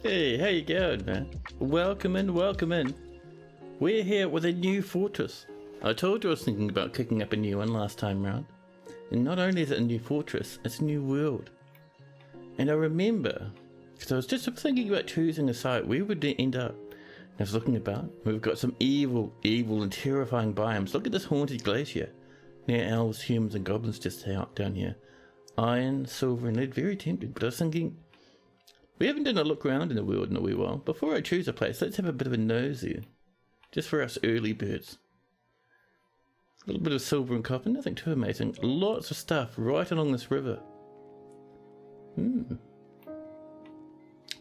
Hey, how you going, man? Welcome in, welcome in. We're here with a new fortress. I told you I was thinking about kicking up a new one last time round. And not only is it a new fortress, it's a new world. And I remember, because I was just thinking about choosing a site where would it end up. I was looking about, we've got some evil and terrifying biomes. Look at this haunted glacier. Near elves, humans and goblins just out down here. Iron, silver and lead, very tempting. But I was thinking, we haven't done a look around in the world in a wee while. Before I choose a place, let's have a bit of a nosy. Just for us early birds. A little bit of silver and copper, nothing too amazing. Lots of stuff right along this river.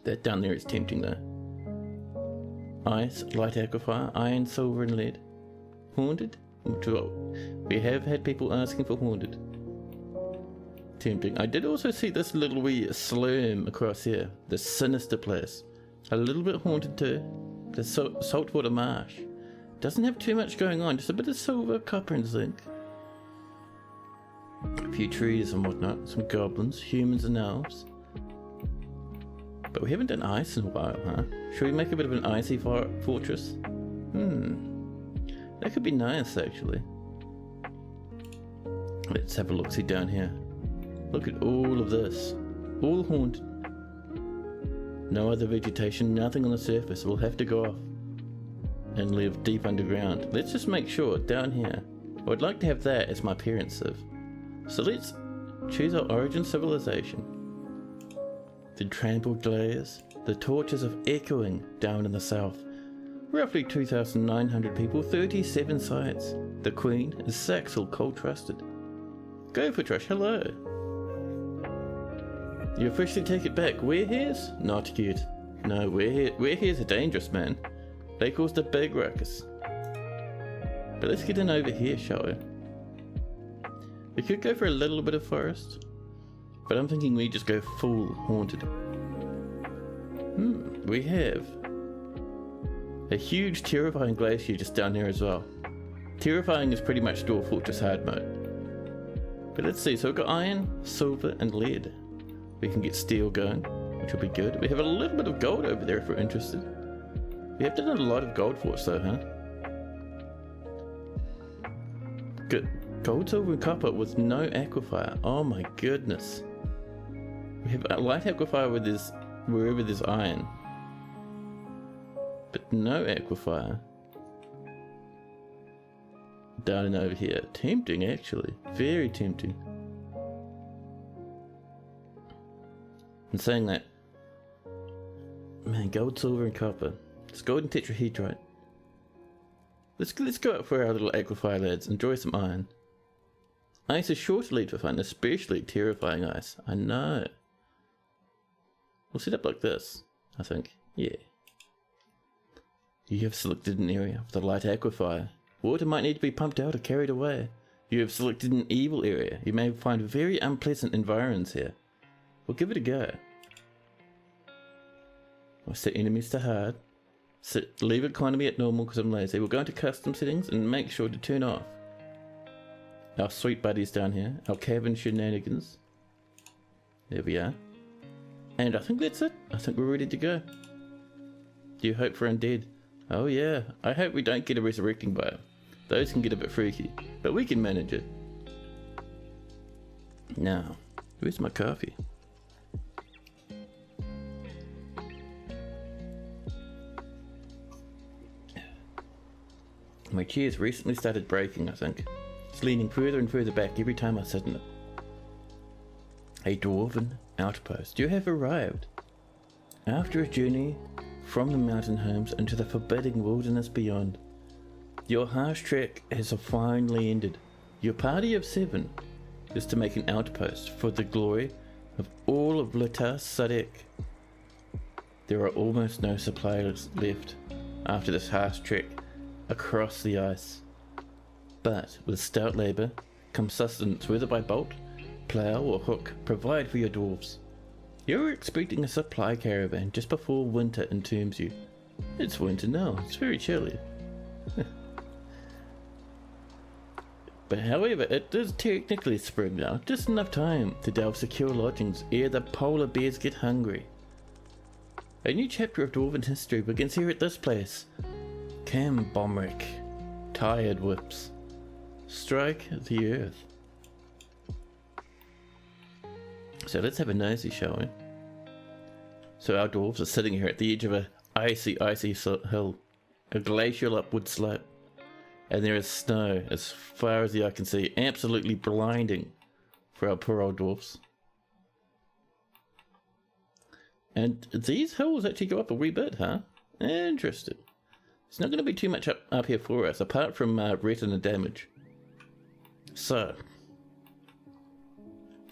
That down there is tempting though. Ice, light aquifer, iron, silver and lead. Haunted? We have had people asking for haunted. Tempting. I did also see this little wee slurm across here. This sinister place. A little bit haunted too. The saltwater marsh. Doesn't have too much going on. Just a bit of silver, copper and zinc. A few trees and whatnot. Some goblins, humans and elves. But we haven't done ice in a while, huh? Should we make a bit of an icy fortress? That could be nice actually. Let's have a look-see down here. Look at all of this. All haunted. No other vegetation, nothing on the surface. We'll have to go off and live deep underground. Let's just make sure down here. I would like to have that as my parents live. So let's choose our origin civilization. The trampled glades, the torches of echoing down in the south. Roughly 2,900 people, 37 sites. The queen is Saxel, cold trusted. Go for Trush, hello. You officially take it back. We're here's? Not cute. No, we're here's a dangerous man. They caused a big ruckus. But let's get in over here, shall we? We could go for a little bit of forest. But I'm thinking we just go full haunted. We have a huge terrifying glacier just down here as well. Terrifying is pretty much Dwarf Fortress hard mode. But let's see, so we've got iron, silver and lead. We can get steel going, which will be good. We have a little bit of gold over there if we're interested. We have done a lot of gold for us though, huh? Good. Gold, silver and copper with no aquifer. Oh my goodness. We have a light aquifer wherever there's iron. But no aquifer. Down and over here. Tempting actually. Very tempting. And saying that, man, gold, silver and copper. It's gold and tetrahedrite. Let's go out for our little aquifer, lads. Enjoy some iron. Ice is sure to lead for fun, especially terrifying ice. I know. We'll set up like this, I think. Yeah. You have selected an area with a light aquifer. Water might need to be pumped out or carried away. You have selected an evil area. You may find very unpleasant environs here. We'll give it a go. I'll set enemies to hard. Leave economy at normal because I'm lazy. We'll go into custom settings and make sure to turn off our sweet buddies down here. Our cavern shenanigans. There we are. And I think that's it. I think we're ready to go. Do you hope for undead? Oh yeah. I hope we don't get a resurrecting biome. Those can get a bit freaky. But we can manage it. Now, where's my coffee? My chair's recently started breaking, I think. It's leaning further and further back every time I sit in it. A dwarven outpost. You have arrived. After a journey from the mountain homes into the forbidding wilderness beyond, your harsh trek has finally ended. Your party of 7 is to make an outpost for the glory of all of Lita Sadek. There are almost no supplies left after this harsh trek across the ice. But with stout labour comes sustenance, whether by bolt, plough or hook. Provide for your dwarves. You're expecting a supply caravan just before winter entombs you. It's winter now, it's very chilly. But however, it is technically spring now, just enough time to delve secure lodgings ere the polar bears get hungry. A new chapter of Dwarven history begins here at this place. Cam Bomrick. Tiredwhips. Strike the earth. So let's have a nosy, shall we? So our dwarves are sitting here at the edge of a icy hill. A glacial upward slope. And there is snow as far as the eye can see. Absolutely blinding for our poor old dwarves. And these hills actually go up a wee bit, huh? Interesting. It's not going to be too much up here for us, apart from retina damage. So,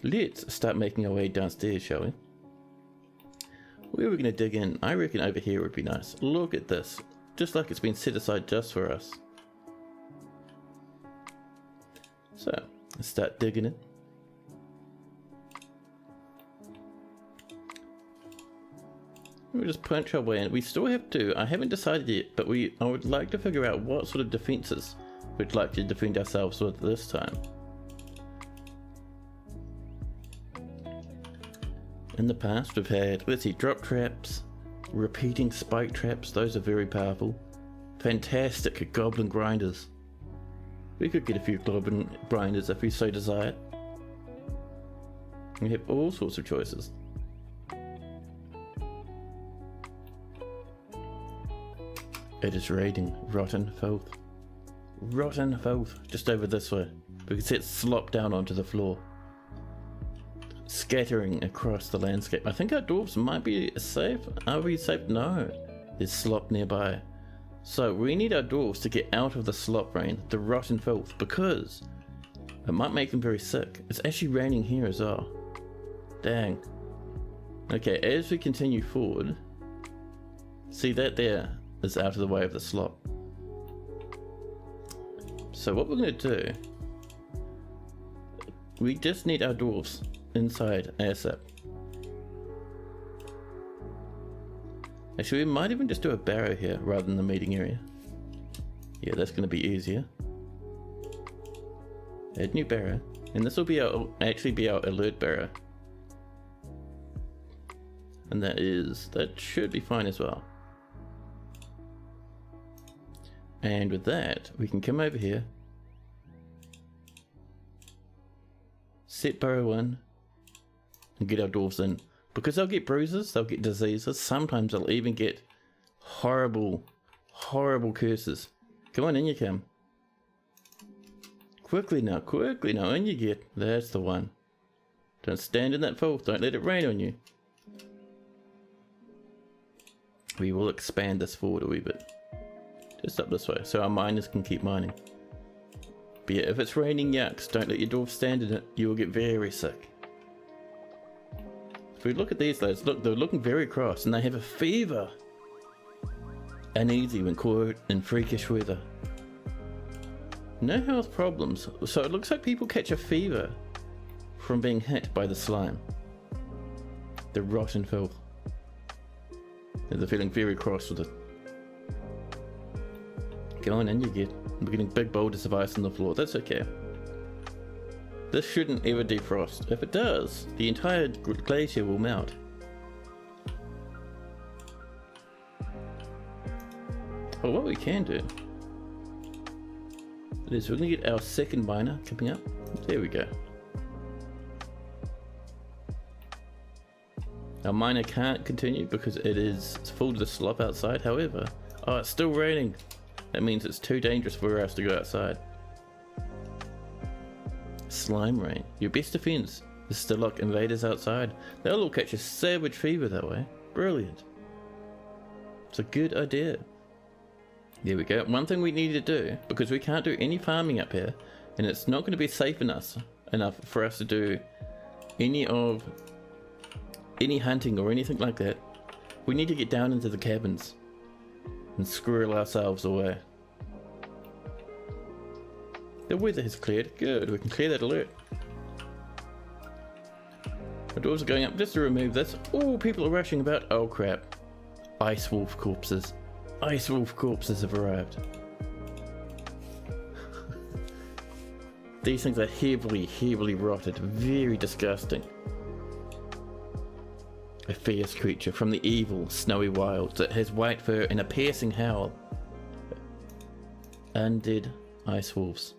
let's start making our way downstairs, shall we? Where are we going to dig in? I reckon over here would be nice. Look at this. Just like it's been set aside just for us. So, let's start digging in. We'll just punch our way in. We still have to, I haven't decided yet, but I would like to figure out what sort of defences we'd like to defend ourselves with this time. In the past we've had, let's see, drop traps, repeating spike traps, those are very powerful. Fantastic goblin grinders. We could get a few goblin grinders if we so desired. We have all sorts of choices. It is raining rotten filth. Rotten filth, just over this way. We can see it slop down onto the floor. Scattering across the landscape. I think our dwarves might be safe. Are we safe? No. There's slop nearby. So we need our dwarves to get out of the slop rain, the rotten filth, because it might make them very sick. It's actually raining here as well. Dang. Okay, as we continue forward, see that there is out of the way of the slop. So what we're going to do, we just need our dwarves inside ASAP. Actually, we might even just do a barrow here rather than the meeting area. Yeah, that's going to be easier. Add new barrow, and this will be our alert barrow. And that should be fine as well. And with that, we can come over here, set burrow 1, and get our dwarves in. Because they'll get bruises, they'll get diseases, sometimes they'll even get horrible, horrible curses. Come on, in you come. Quickly now, in you get. That's the one. Don't stand in that filth, don't let it rain on you. We will expand this forward a wee bit. Just up this way, so our miners can keep mining. But yeah, if it's raining yucks, don't let your dwarves stand in it. You will get very sick. If we look at these lads, look, they're looking very cross, and they have a fever. Uneasy when caught in freakish weather. No health problems, so it looks like people catch a fever from being hit by the slime. The rotten filth. They're feeling very cross with it. Go on in, you get. We're getting big boulders of ice on the floor. That's okay. This shouldn't ever defrost. If it does, the entire glacier will melt. Well, what we can do is we're going to get our second miner coming up. There we go. Our miner can't continue because it's full to the slop outside. However, oh, it's still raining. That means it's too dangerous for us to go outside. Slime rain. Your best defense is to lock invaders outside. They'll all catch a savage fever that way. Brilliant. It's a good idea. There we go. One thing we need to do, because we can't do any farming up here, and it's not going to be safe enough for us to do any hunting or anything like that. We need to get down into the cabins and squirrel ourselves away. The weather has cleared. Good, we can clear that alert. The doors are going up just to remove this. Oh, people are rushing about. Oh crap. Ice wolf corpses. Ice wolf corpses have arrived. These things are heavily rotted. Very disgusting. A fierce creature from the evil, snowy wilds that has white fur and a piercing howl. Undead ice wolves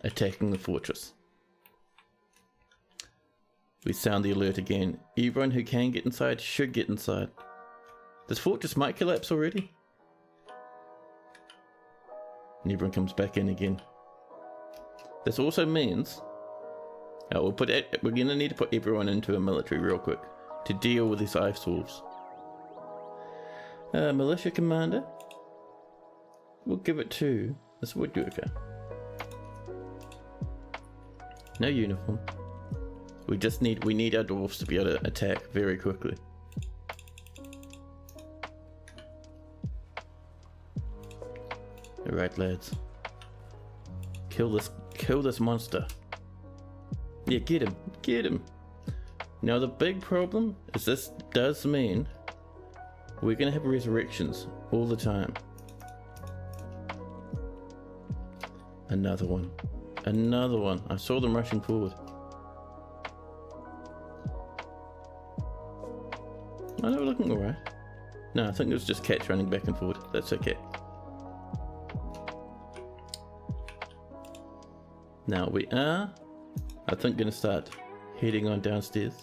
attacking the fortress. We sound the alert again. Everyone who can get inside should get inside. This fortress might collapse already. And everyone comes back in again. This also means we're gonna need to put everyone into a military real quick to deal with these ice wolves. Militia commander. We'll give it to this woodworker. No uniform. We need our dwarfs to be able to attack very quickly. Alright lads. Kill this monster. Yeah, get him. Now the big problem is this does mean we're gonna have resurrections all the time. Another one. I saw them rushing forward. Oh, they were looking alright. No, I think it was just cats running back and forward. That's okay. Now we are, I think, gonna start heading on downstairs.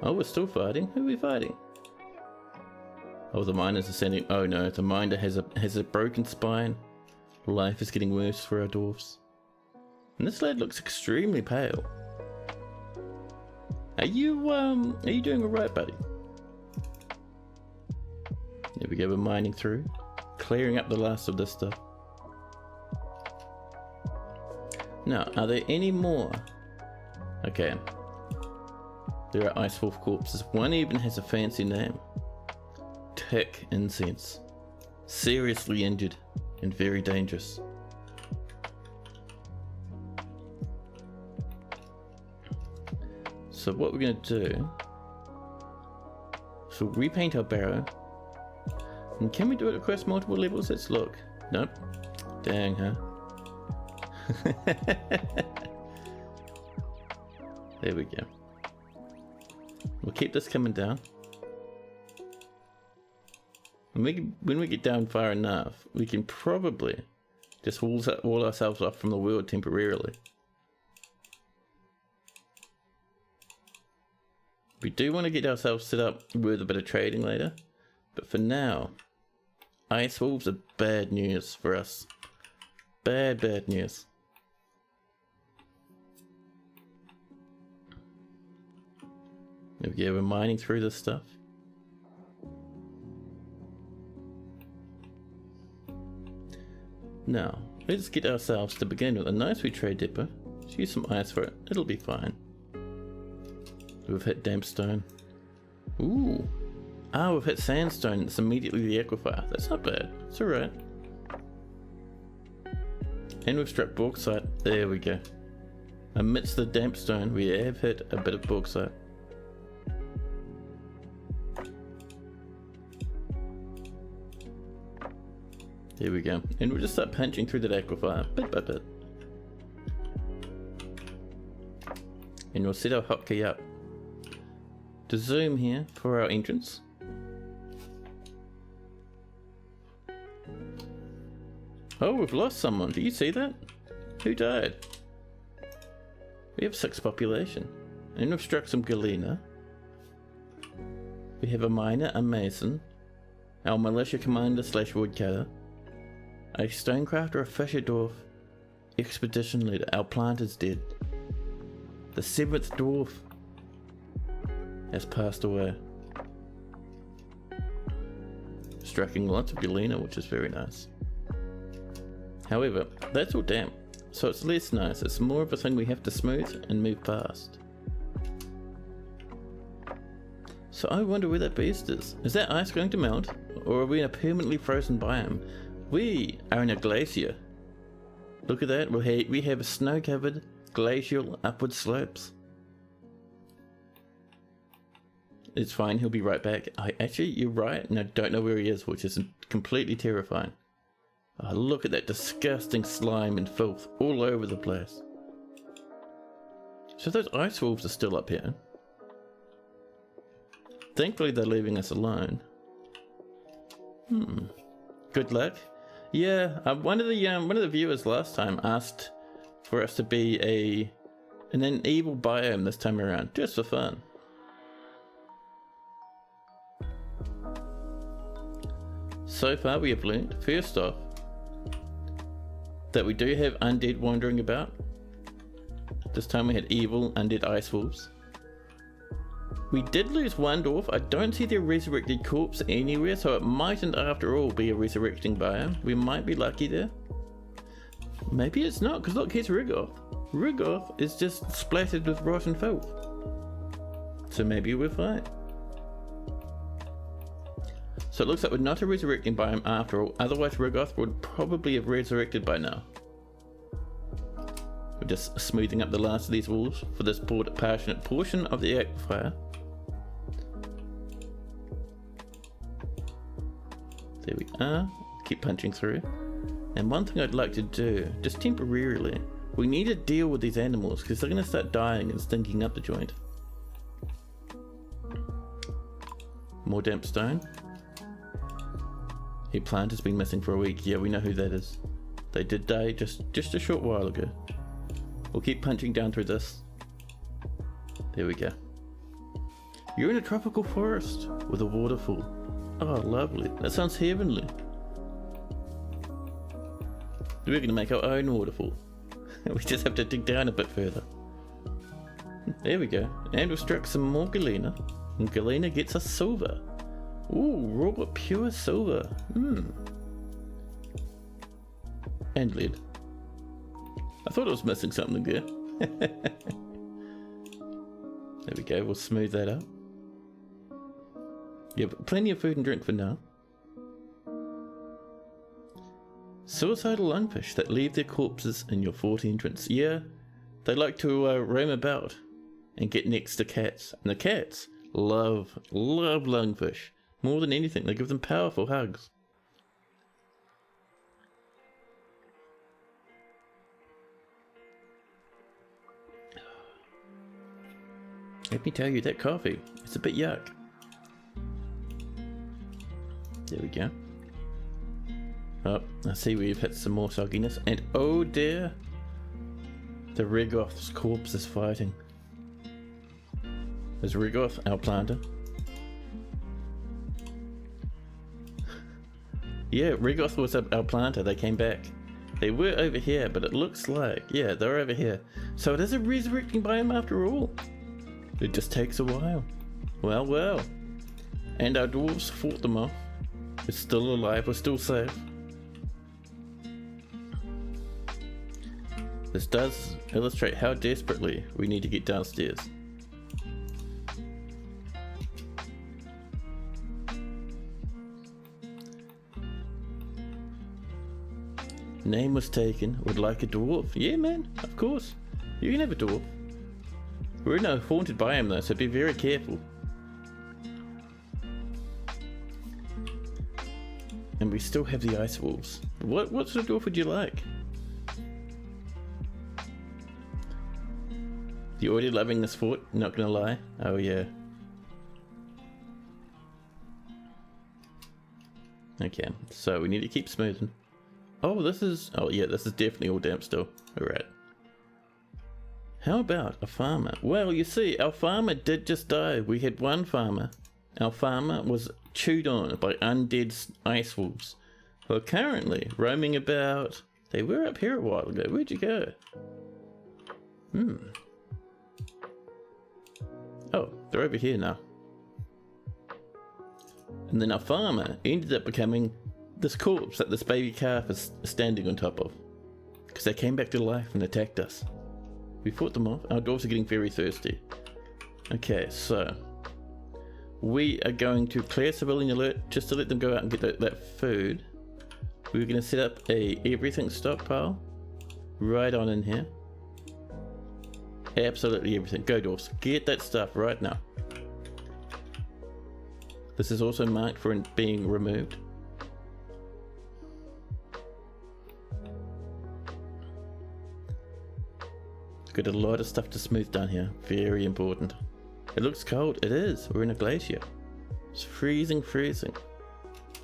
Oh, we're still fighting. Who are we fighting? Oh, the miners are sending. Oh no, the miner has a broken spine. Life is getting worse for our dwarfs. And this lad looks extremely pale. Are you doing alright, buddy? There we go, we're mining through. Clearing up the last of this stuff. Now, are there any more? Okay. There are ice wolf corpses. One even has a fancy name. Tick Incense. Seriously injured and very dangerous. So what we're going to do, so repaint our barrow. And can we do it across multiple levels? Let's look. Nope. Dang, huh? There we go. We'll keep this coming down. And when we get down far enough, we can probably just wall ourselves off from the world temporarily. We do want to get ourselves set up with a bit of trading later, but for now, ice wolves are bad news for us. Bad news. There we go, we're mining through this stuff. Now, let's get ourselves to begin with a nice wee trade depot. Let's use some ice for it, it'll be fine. We've hit dampstone. Ooh. Ah, we've hit sandstone. It's immediately the aquifer. That's not bad. It's alright. And we've struck bauxite. There we go. Amidst the dampstone, we have hit a bit of bauxite. There we go. And we'll just start punching through that aquifer bit by bit. And we'll set our hotkey up to zoom here for our entrance. Oh, we've lost someone. Do you see that? Who died? We have 6 population. And we've struck some galena. We have a miner, a mason, our militia commander / woodcutter, a stonecrafter, a fisher dwarf, expedition leader. Our plant is dead. The 7th dwarf has passed away. Striking lots of galena, which is very nice. However, that's all damp, so it's less nice. It's more of a thing we have to smooth and move past. So I wonder where that beast is. Is that ice going to melt, or are we in a permanently frozen biome? We are in a glacier. Look at that, we have snow-covered glacial upward slopes. It's fine, he'll be right back. Actually, you're right, and I don't know where he is, which is completely terrifying. Oh, look at that disgusting slime and filth all over the place. So those ice wolves are still up here. Thankfully they're leaving us alone. Good luck. Yeah, one of the viewers last time asked for us to be an evil biome this time around, just for fun. So far we have learned, first off, that we do have undead wandering about. This time we had evil undead ice wolves. We did lose one dwarf. I don't see their resurrected corpse anywhere, so it mightn't after all be a resurrecting biome. We might be lucky there. Maybe it's not, because look, here's Rigoth. Rigoth is just splattered with rotten filth. So maybe we're fine. So it looks like we're not a resurrecting biome after all, otherwise Rigoth would probably have resurrected by now. We're just smoothing up the last of these walls for this passionate portion of the aquifer. There we are. Keep punching through. And one thing I'd like to do, just temporarily, we need to deal with these animals because they're going to start dying and stinking up the joint. More damp stone. A plant has been missing for a week. Yeah, we know who that is. They did die just a short while ago. We'll keep punching down through this. There we go. You're in a tropical forest with a waterfall. Oh, lovely. That sounds heavenly. We're going to make our own waterfall. We just have to dig down a bit further. There we go. And we've struck some more galena. And galena gets us silver. Ooh, raw pure silver. And lead. I thought I was missing something there. There we go, we'll smooth that up. Yeah, but plenty of food and drink for now. Suicidal lungfish that leave their corpses in your fort entrance. Yeah, they like to roam about and get next to cats. And the cats love lungfish. More than anything, they give them powerful hugs. Let me tell you, that coffee, it's a bit yuck. There we go. Oh, I see we've hit some more sogginess. And oh dear, the Rigoth's corpse is fighting. There's Rigoth, our planter. Yeah, Rigoth was our planter, they came back. They were over here, but it looks like, yeah, they're over here. So it is a resurrecting biome after all. It just takes a while. Well, well. And our dwarves fought them off. It's still alive, we're still safe. This does illustrate how desperately we need to get downstairs. Name was taken, would like a dwarf. Yeah man, of course. You can have a dwarf. We're in a haunted biome though, so be very careful. And we still have the ice wolves. What sort of dwarf would you like? You're already loving this fort, not gonna lie. Oh yeah. Okay, so we need to keep smoothing. Oh, this is definitely all damp still. Alright. How about a farmer? Well, you see, our farmer did just die. We had one farmer. Our farmer was chewed on by undead ice wolves, who are currently roaming about. They were up here a while ago. Where'd you go? Oh, they're over here now. And then our farmer ended up becoming this corpse that this baby calf is standing on top of. Because they came back to life and attacked us. We fought them off. Our dwarves are getting very thirsty. Okay, so we are going to clear civilian alert just to let them go out and get that food. We're going to set up a everything stockpile right on in here. Absolutely everything. Go dwarves, get that stuff right now. This is also marked for being removed. Got a lot of stuff to smooth down here. Very important. It looks cold. It is. We're in a glacier. It's freezing.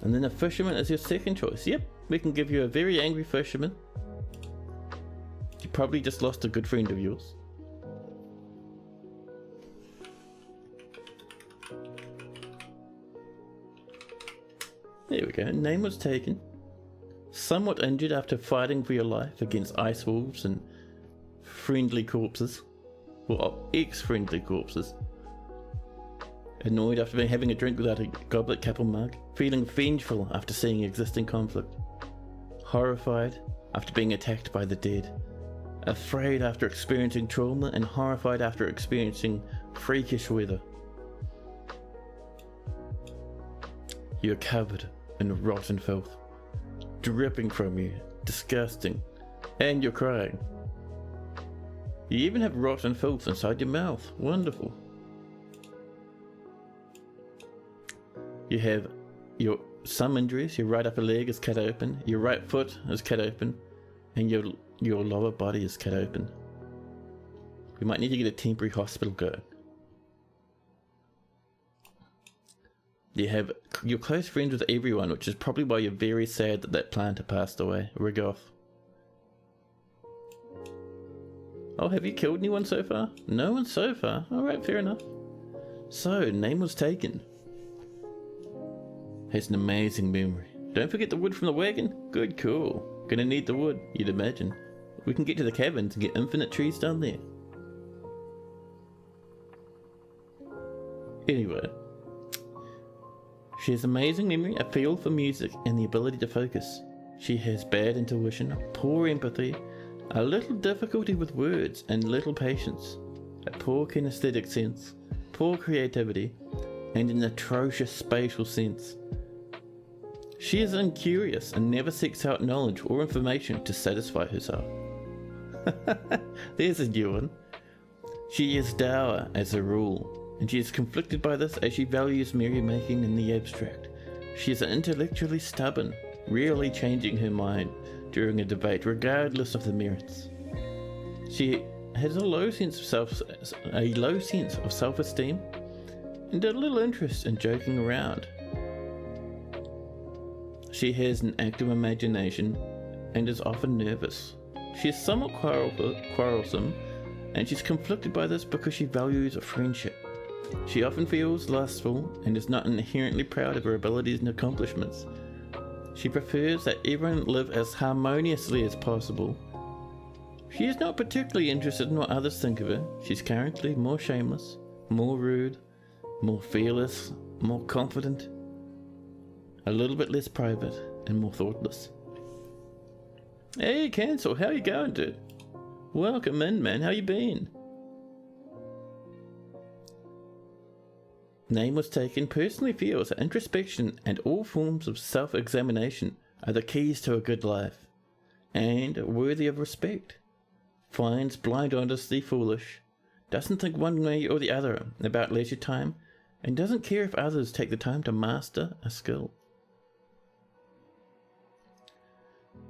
And then a fisherman is your second choice. Yep, we can give you a very angry fisherman. You probably just lost a good friend of yours. There we go. Name was taken. Somewhat injured after fighting for your life against ice wolves and friendly corpses. Well, ex-friendly corpses. Annoyed after having a drink without a goblet, cap or mug. Feeling vengeful after seeing existing conflict. Horrified after being attacked by the dead. Afraid after experiencing trauma, and horrified after experiencing freakish weather. You're covered in rotten filth. Dripping from you. Disgusting. And you're crying. You even have rotten filth inside your mouth. Wonderful. You have some injuries. Your right upper leg is cut open. Your right foot is cut open. And your lower body is cut open. You might need to get a temporary hospital going. You're close friends with everyone, which is probably why you're very sad that planter passed away. Rig off. Oh, have you killed anyone so far? No one so far. Alright, fair enough. So, name was taken. Has an amazing memory. Don't forget the wood from the wagon. Good, cool. Gonna need the wood, you'd imagine. We can get to the caverns and get infinite trees down there. Anyway. She has amazing memory, a feel for music, and the ability to focus. She has bad intuition, poor empathy, a little difficulty with words, and little patience, a poor kinesthetic sense, poor creativity, and an atrocious spatial sense. She is incurious and never seeks out knowledge or information to satisfy herself. There's a new one. She is dour as a rule, and she is conflicted by this as she values merrymaking in the abstract. She is intellectually stubborn, rarely changing her mind during a debate regardless of the merits. She has a low sense of self-esteem and a little interest in joking around. She has an active imagination and is often nervous. She is somewhat quarrelsome, and she's conflicted by this because she values a friendship. She often feels lustful and is not inherently proud of her abilities and accomplishments. She prefers that everyone live as harmoniously as possible. She is not particularly interested in what others think of her. She's currently more shameless, more rude, more fearless, more confident, a little bit less private, and more thoughtless. Hey, Cancel, how you going, dude? Welcome in, man. How you been? Name was taken. Personally feels that introspection and all forms of self-examination are the keys to a good life, and worthy of respect. Finds blind honesty foolish, doesn't think one way or the other about leisure time, and doesn't care if others take the time to master a skill.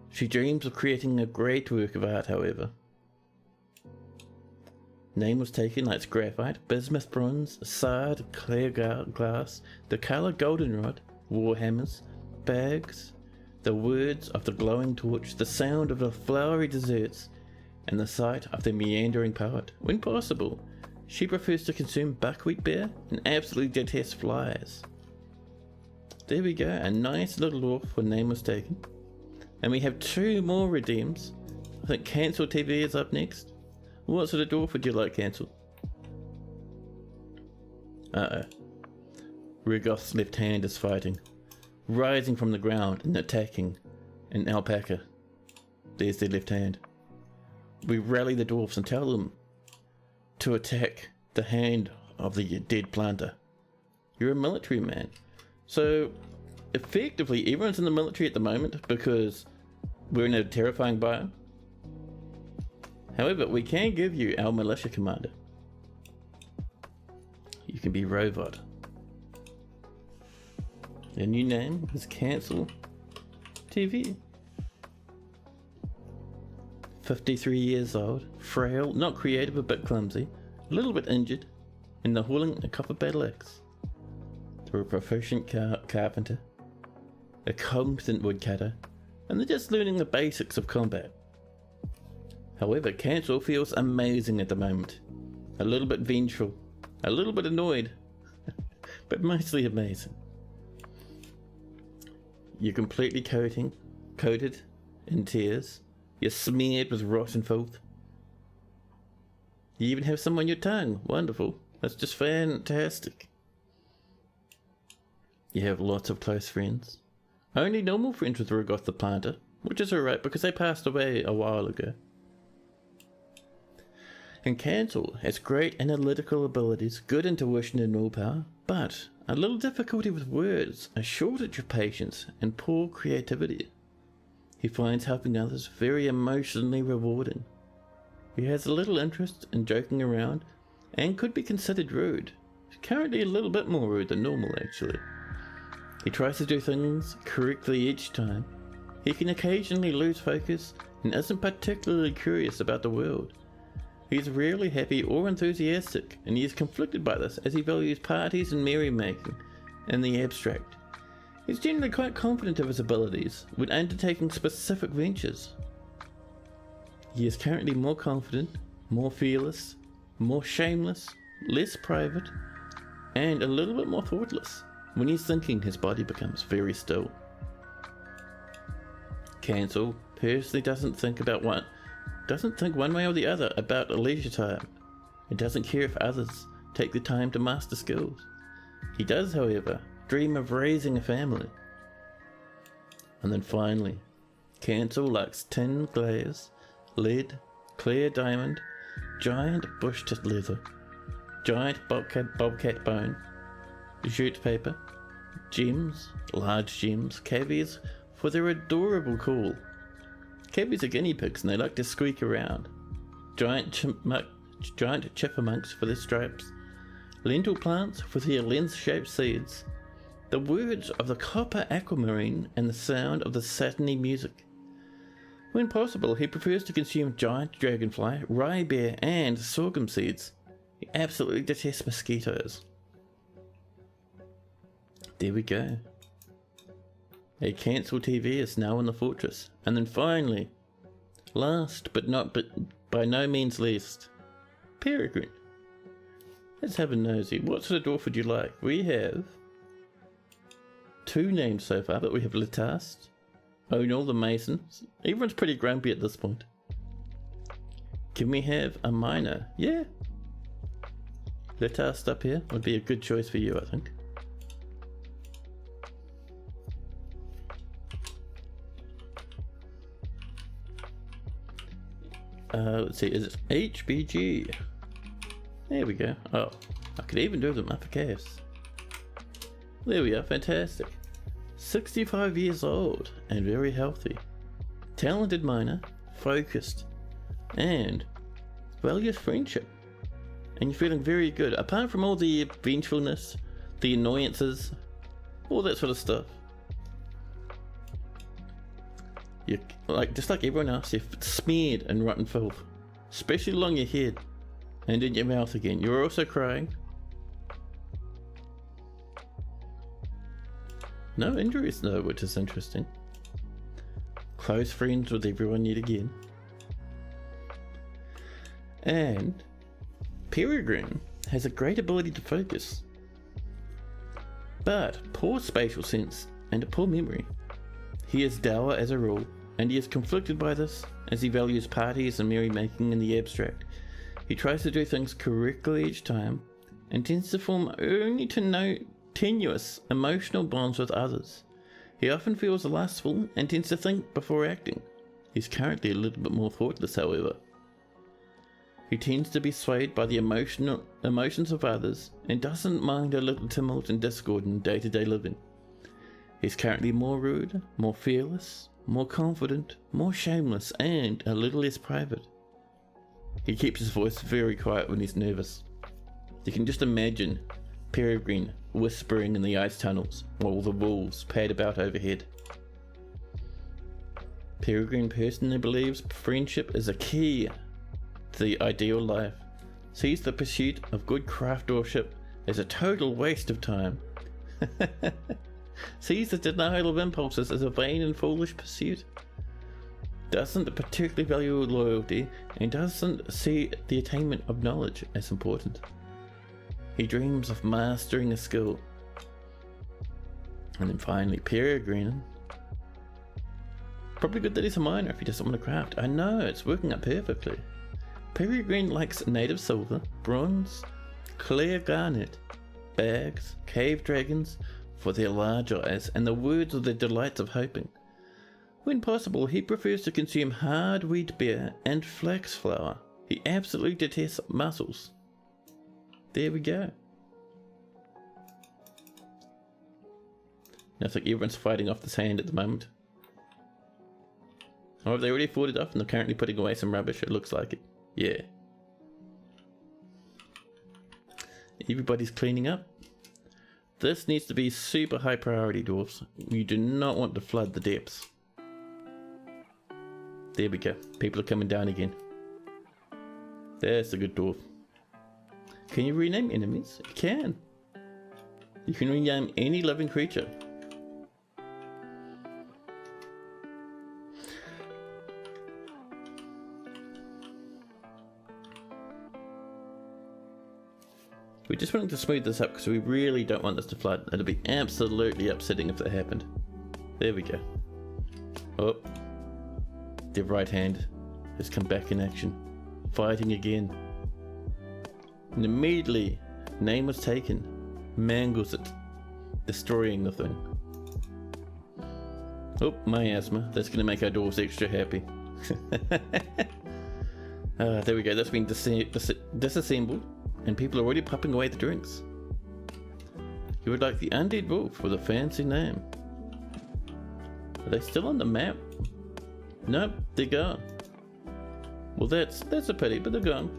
She dreams of creating a great work of art, however. Name was taken like graphite, bismuth bronze, sard, clear glass, the colour goldenrod, warhammers, bags, the words of the glowing torch, the sound of the flowery desserts, and the sight of the meandering poet. When possible, she prefers to consume buckwheat beer and absolutely detests flies. There we go, a nice little dwarf when name was taken. And we have two more redeems. I think Cancel TV is up next. What sort of dwarf would you like, Cancel? Uh-oh. Rigoth's left hand is fighting, rising from the ground and attacking an alpaca. There's their left hand. We rally the dwarfs and tell them to attack the hand of the dead planter. You're a military man. So, effectively, everyone's in the military at the moment because we're in a terrifying biome. However, we can give you our militia commander. You can be robot. Their new name is Cancel TV. 53 years old, frail, not creative, a bit clumsy, a little bit injured, and they're hauling a copper battle axe. They're a proficient carpenter, a competent woodcutter, and they're just learning the basics of combat. However, Cancel feels amazing at the moment. A little bit vengeful, a little bit annoyed, but mostly amazing. You're completely coated in tears. You're smeared with rotten filth. You even have some on your tongue. Wonderful. That's just fantastic. You have lots of close friends. Only normal friends with Rogoth the Planter, which is alright because they passed away a while ago. And Cancel has great analytical abilities, good intuition and willpower, but a little difficulty with words, a shortage of patience, and poor creativity. He finds helping others very emotionally rewarding. He has a little interest in joking around and could be considered rude. He's currently a little bit more rude than normal actually. He tries to do things correctly each time. He can occasionally lose focus and isn't particularly curious about the world. He's rarely happy or enthusiastic, and he is conflicted by this as he values parties and merrymaking in the abstract. He's generally quite confident of his abilities when undertaking specific ventures. He is currently more confident, more fearless, more shameless, less private, and a little bit more thoughtless. When he's thinking, his body becomes very still. Cancel personally doesn't think one way or the other about leisure time. He doesn't care if others take the time to master skills. He does, however, dream of raising a family. And then finally, Cancel likes tin glaze, lead, clear diamond, giant bush-tit leather, giant bobcat bone, jute paper, gems, large gems, cavies for their adorable call. Cavies are guinea pigs and they like to squeak around. Giant chipmunks for their stripes. Lentil plants for their lens-shaped seeds. The words of the copper aquamarine and the sound of the satiny music. When possible, he prefers to consume giant dragonfly, rye bear, and sorghum seeds. He absolutely detests mosquitoes. There we go. A Cancel TV is now in the fortress. And then finally, last but by no means least, Peregrine. Let's have a nosy. What sort of dwarf would you like? We have 2 names so far, but we have Letast, Onal the Mason. Everyone's pretty grumpy at this point. Can we have a miner? Yeah. Letast up here would be a good choice for you, I think. Let's see, is it HBG? There we go. Oh, I could even do them uppercase. There we are, fantastic. 65 years old and very healthy. Talented miner, focused, and values friendship. And you're feeling very good, apart from all the vengefulness, the annoyances, all that sort of stuff. You're just like everyone else, you're smeared in rotten filth, especially along your head and in your mouth again. You're also crying. No injuries though, which is interesting. Close friends with everyone yet again. And Peregrine has a great ability to focus, but poor spatial sense and a poor memory. He is dour as a rule, and he is conflicted by this as he values parties and merrymaking in the abstract. He tries to do things correctly each time and tends to form only tenuous emotional bonds with others. He often feels lustful and tends to think before acting. He's currently a little bit more thoughtless, however. He tends to be swayed by the emotions of others and doesn't mind a little tumult and discord in day-to-day living. He's currently more rude, more fearless, more confident, more shameless, and a little less private. He keeps his voice very quiet when he's nervous. You can just imagine Peregrine whispering in the ice tunnels while the wolves pad about overhead. Peregrine personally believes friendship is a key to the ideal life, sees the pursuit of good craft dwarfship as a total waste of time, sees the denial of impulses as a vain and foolish pursuit, doesn't particularly value loyalty, and doesn't see the attainment of knowledge as important. He dreams of mastering a skill. And then finally, Peregrine. Probably good that he's a miner if he doesn't want to craft. I know, it's working out perfectly. Peregrine likes native silver, bronze, clear garnet, bags, cave dragons for their large eyes, and the words of the delights of hoping. When possible, he prefers to consume hard wheat beer and flax flour. He absolutely detests mussels. There we go. I think everyone's fighting off the sand at the moment. Oh, have they already fought it off and they're currently putting away some rubbish? It looks like it. Yeah. Everybody's cleaning up. This needs to be super high priority, dwarfs. You do not want to flood the depths. There we go. People are coming down again. That's a good dwarf. Can you rename enemies? You can. You can rename any living creature. We just wanted to smooth this up because we really don't want this to flood. It'd be absolutely upsetting if that happened. There we go. Oh. Their right hand has come back in action. Fighting again. And immediately, name was taken. Mangles it. Destroying the thing. Oh, miasma. That's going to make our dwarves extra happy. There we go. That's been disassembled. And people are already popping away the drinks. You would like the undead wolf with a fancy name. Are they still on the map? Nope, they're gone. Well, that's a pity, but they're gone.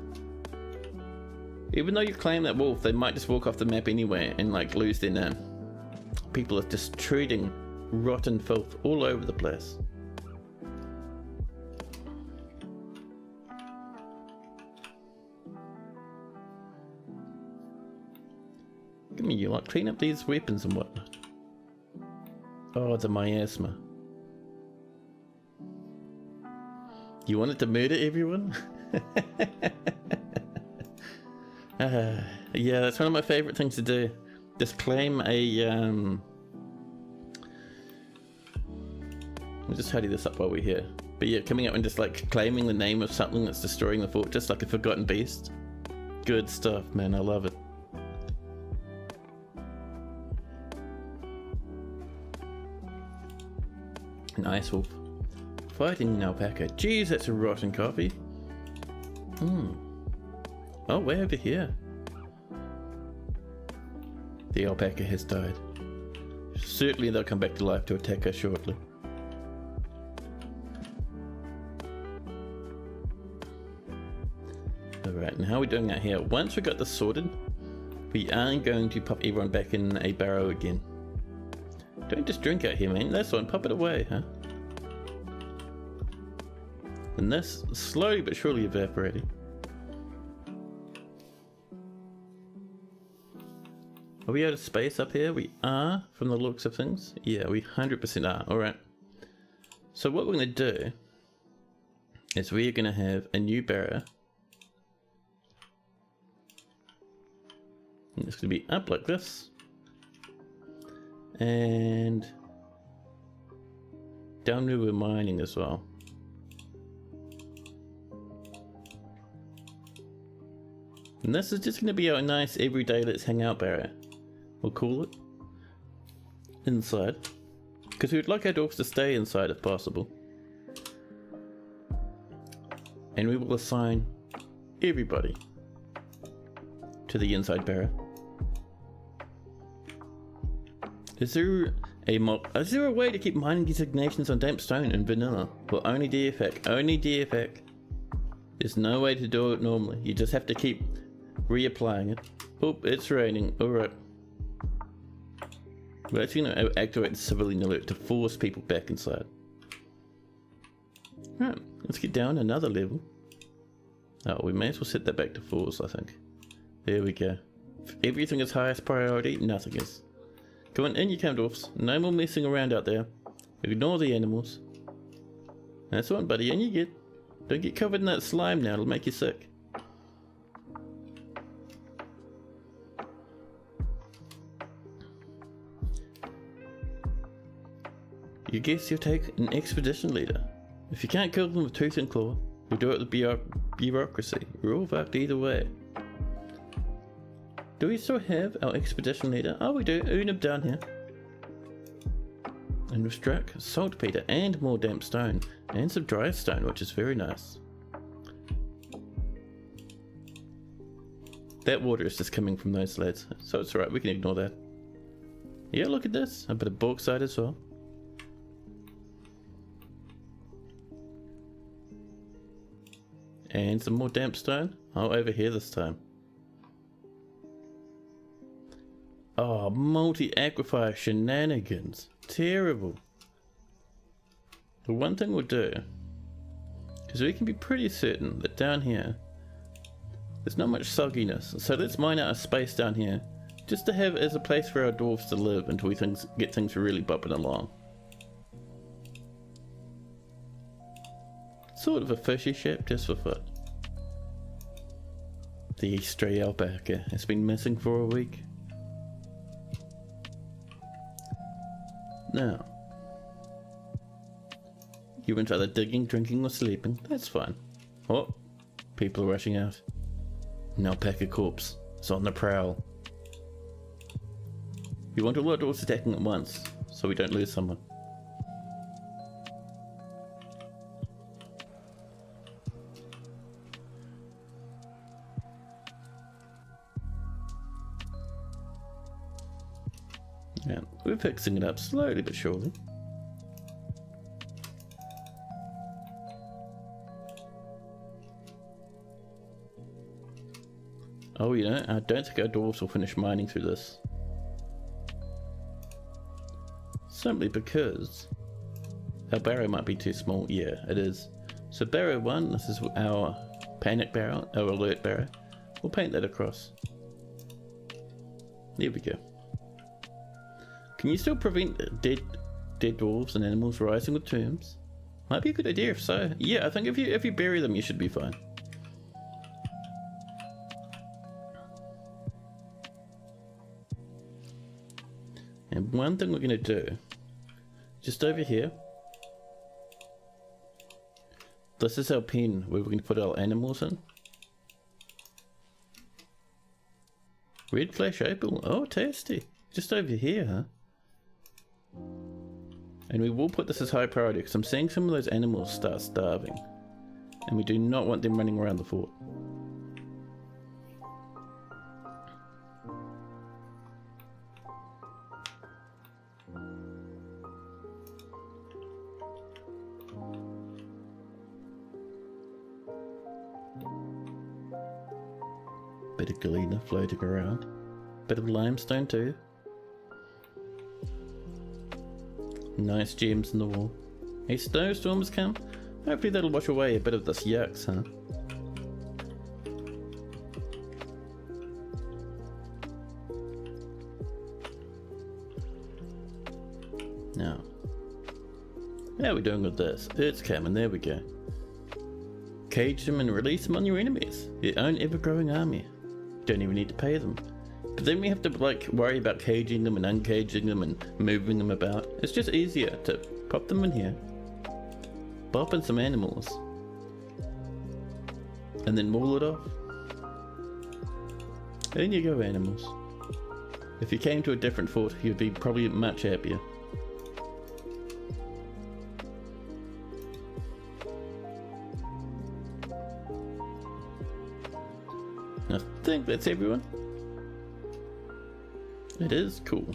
Even though you claim that wolf, they might just walk off the map anyway and like lose their name. People are just treating rotten filth all over the place. Give me you lot, clean up these weapons and whatnot. Oh, the miasma. You wanted to murder everyone? Yeah, that's one of my favorite things to do. Just claim a we'll just tidy this up while we're here. But yeah, coming up and just like claiming the name of something that's destroying the fortress, like a forgotten beast. Good stuff, man, I love it. An ice wolf. Fighting an alpaca. Jeez, that's a rotten coffee. Oh, way over here. The alpaca has died. Certainly they'll come back to life to attack us shortly. Alright, and how are we doing out here? Once we got this sorted, we are going to pop everyone back in a barrow again. Don't just drink out here, man. That's one. Pop it away, huh? And this slowly but surely evaporating. Are we out of space up here? We are, from the looks of things. Yeah, we 100% are. Alright. So what we're going to do is we are going to have a new barrow. And it's going to be up like this. And down where we're mining as well. And this is just going to be our nice everyday let's hang out barrow. We'll call it. Inside. Because we would like our dwarves to stay inside if possible. And we will assign everybody to the inside barrow. Is there a way to keep mining designations on damp stone and vanilla? Well, only DFAC. Only DFAC. There's no way to do it normally. You just have to keep reapplying it. Oh, it's raining. Alright. We're actually going to activate the civilian alert to force people back inside. Alright, let's get down another level. Oh, we may as well set that back to 4s, I think. There we go. If everything is highest priority, nothing is. Come on, in you come, dwarfs. No more messing around out there. Ignore the animals. That's one, buddy, in you get. Don't get covered in that slime now, it'll make you sick. You guess you'll take an expedition leader. If you can't kill them with tooth and claw, you'll do it with bureaucracy. We're all fucked either way. Do we still have our expedition leader? Oh, we do. Unib down here. And we've struck saltpeter and more damp stone. And some dry stone, which is very nice. That water is just coming from those lads, so it's alright, we can ignore that. Yeah, look at this. A bit of bauxite as well. And some more damp stone. Oh, over here this time. Oh, multi-aquifer shenanigans. Terrible. The one thing we'll do, because we can be pretty certain that down here, there's not much sogginess. So let's mine out a space down here, just to have as a place for our dwarves to live until we get things really bumping along. Sort of a fishy shape, just for fun. The stray alpaca has been missing for a week. Now, humans either digging, drinking, or sleeping. That's fine. Oh, people are rushing out. An alpaca corpse is on the prowl. We want all our dwarves attacking at once, so we don't lose someone. Yeah, we're fixing it up slowly but surely. Oh, you know, I don't think our dwarves will finish mining through this. Simply because our barrow might be too small. Yeah, it is. So barrow 1, this is our panic barrow, our alert barrow. We'll paint that across. There we go. Can you still prevent dead dwarves and animals rising with tombs? Might be a good idea if so. Yeah, I think if you bury them, you should be fine. And one thing we're going to do, just over here, this is our pen where we're going to put our animals in. Red flash opal, oh tasty. Just over here, huh? And we will put this as high priority because I'm seeing some of those animals start starving. And we do not want them running around the fort. Bit of galena floating around. Bit of limestone too. Nice gems in the wall. A snowstorm has come. Hopefully that'll wash away a bit of this yucks, huh? Now, how are we doing with this? It's coming, there we go. Cage them and release them on your enemies. Your own ever-growing army. Don't even need to pay them. But then we have to like worry about caging them and uncaging them and moving them about. It's just easier to pop them in here, bop in some animals, and then maul it off. In you go, animals. If you came to a different fort, you'd be probably much happier. I think that's everyone. It is cool.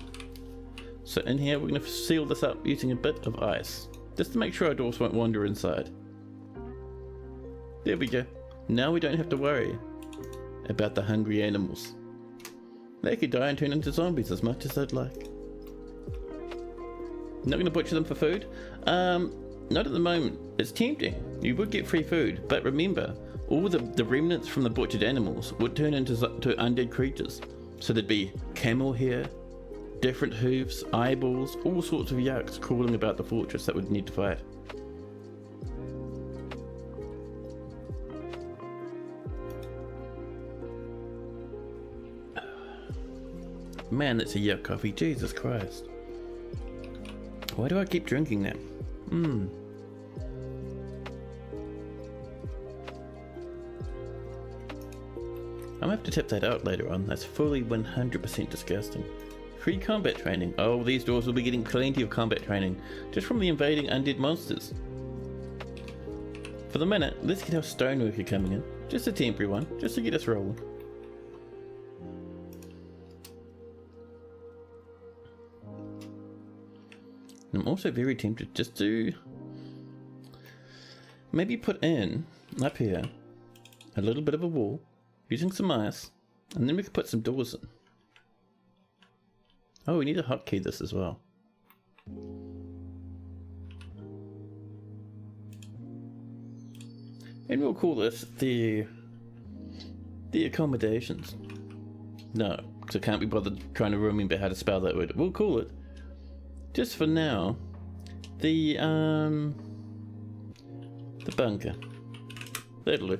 So in here we're going to seal this up using a bit of ice, just to make sure our dwarves won't wander inside. There we go. Now we don't have to worry about the hungry animals. They could die and turn into zombies as much as they'd like. Not going to butcher them for food? Not at the moment. It's tempting. You would get free food, but remember, all the remnants from the butchered animals would turn into undead creatures. So there'd be camel hair, different hooves, eyeballs, all sorts of yucks crawling about the fortress that would need to fight. Man, that's a yuck coffee. Jesus Christ. Why do I keep drinking that? I'm gonna have to tip that out later on. That's fully 100% disgusting. Free combat training. Oh, these dwarves will be getting plenty of combat training just from the invading undead monsters. For the minute, let's get our stoneworker coming in. Just a temporary one, just to get us rolling. I'm also very tempted just to maybe put in, up here, a little bit of a wall, using some ice, and then we could put some doors in. Oh, we need to hotkey this as well. And we'll call this the accommodations. No, because I can't be bothered trying to remember how to spell that word. We'll call it, just for now, the bunker. That'll do.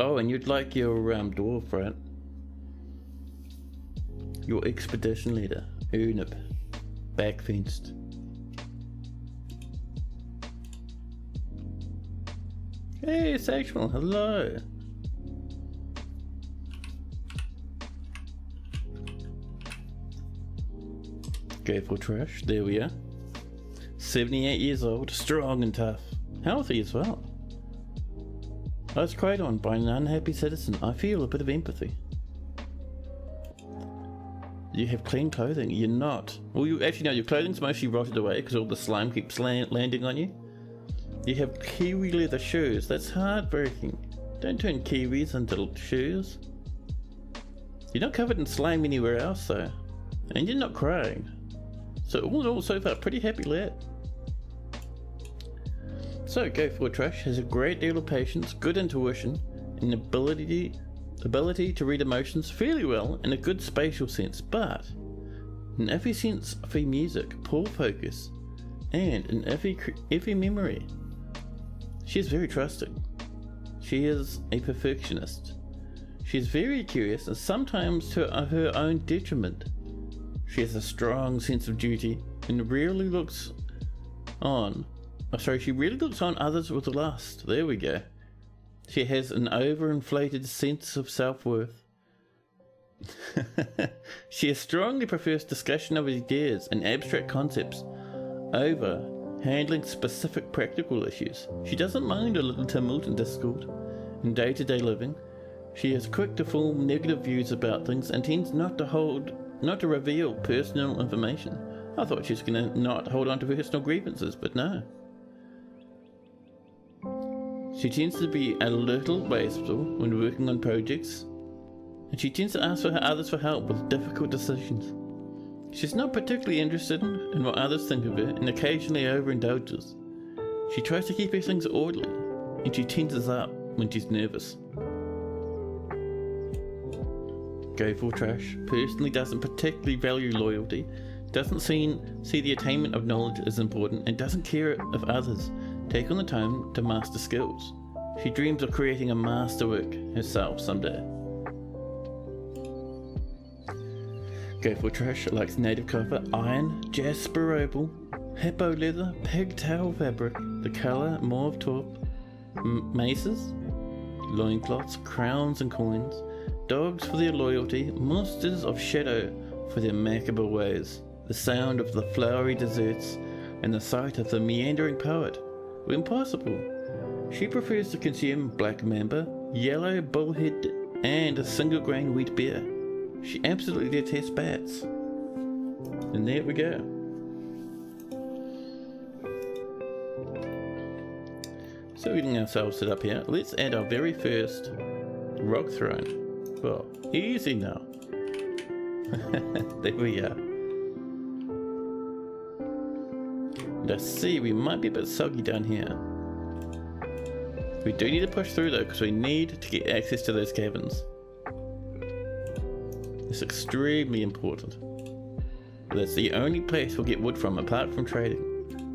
Oh, and you'd like your dwarf, right? Your expedition leader, Urnip, backfenced. Hey, Sexual, hello. Careful trash, there we are. 78 years old, strong and tough, healthy as well. I was cried on by an unhappy citizen. I feel a bit of empathy. You have clean clothing. You're not. Well, you actually know your clothing's mostly rotted away because all the slime keeps landing on you. You have kiwi leather shoes. That's heartbreaking. Don't turn kiwis into shoes. You're not covered in slime anywhere else though, and you're not crying. So all in all, so far, pretty happy lad. So, Go For Trash has a great deal of patience, good intuition, and ability to read emotions fairly well, and a good spatial sense, but an iffy sense for music, poor focus, and an iffy memory. She is very trusting. She is a perfectionist. She is very curious, and sometimes to her own detriment. She has a strong sense of duty, and rarely looks on. She really looks on others with lust. There we go. She has an overinflated sense of self-worth. She strongly prefers discussion of ideas and abstract concepts over handling specific practical issues. She doesn't mind a little tumult and discord in day-to-day living. She is quick to form negative views about things and tends not to reveal personal information. I thought she was going to not hold on to personal grievances, but no. She tends to be a little wasteful when working on projects, and she tends to ask for others for help with difficult decisions. She's not particularly interested in what others think of her, and occasionally overindulges. She tries to keep her things orderly, and she tenses up when she's nervous. Go For Trash personally doesn't particularly value loyalty, doesn't see the attainment of knowledge as important, and doesn't care if others take on the time to master skills. She dreams of creating a masterwork herself someday. Go For Trash likes native copper, iron, jasper opal, hippo leather, pigtail fabric, the colour mauve taupe, maces, loincloths, crowns and coins, dogs for their loyalty, monsters of shadow for their macabre ways, the sound of the flowery deserts, and the sight of the meandering poet. When possible, she prefers to consume black mamba, yellow bullhead, and a single grain wheat beer. She absolutely detests bats. And there we go. So getting ourselves set up here, let's add our very first rock throne. Well, easy now. There we are. And I see we might be a bit soggy down here. We do need to push through though, because we need to get access to those caverns. It's extremely important. That's the only place we'll get wood from apart from trading.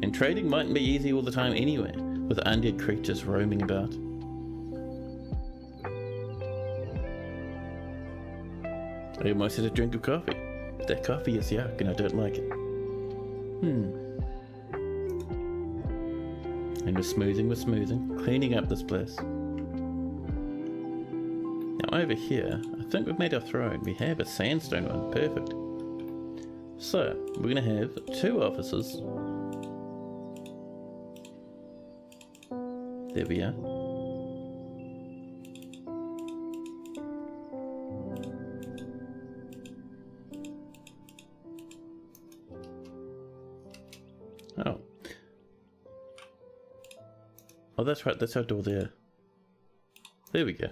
And trading mightn't be easy all the time anyway, with undead creatures roaming about. I almost had a drink of coffee. That coffee is yuck and I don't like it. And we're smoothing, cleaning up this place. Now over here, I think we've made our throne. We have a sandstone one, perfect. So, we're going to have 2 offices. There we are. Oh, that's right, that's our door there. There we go.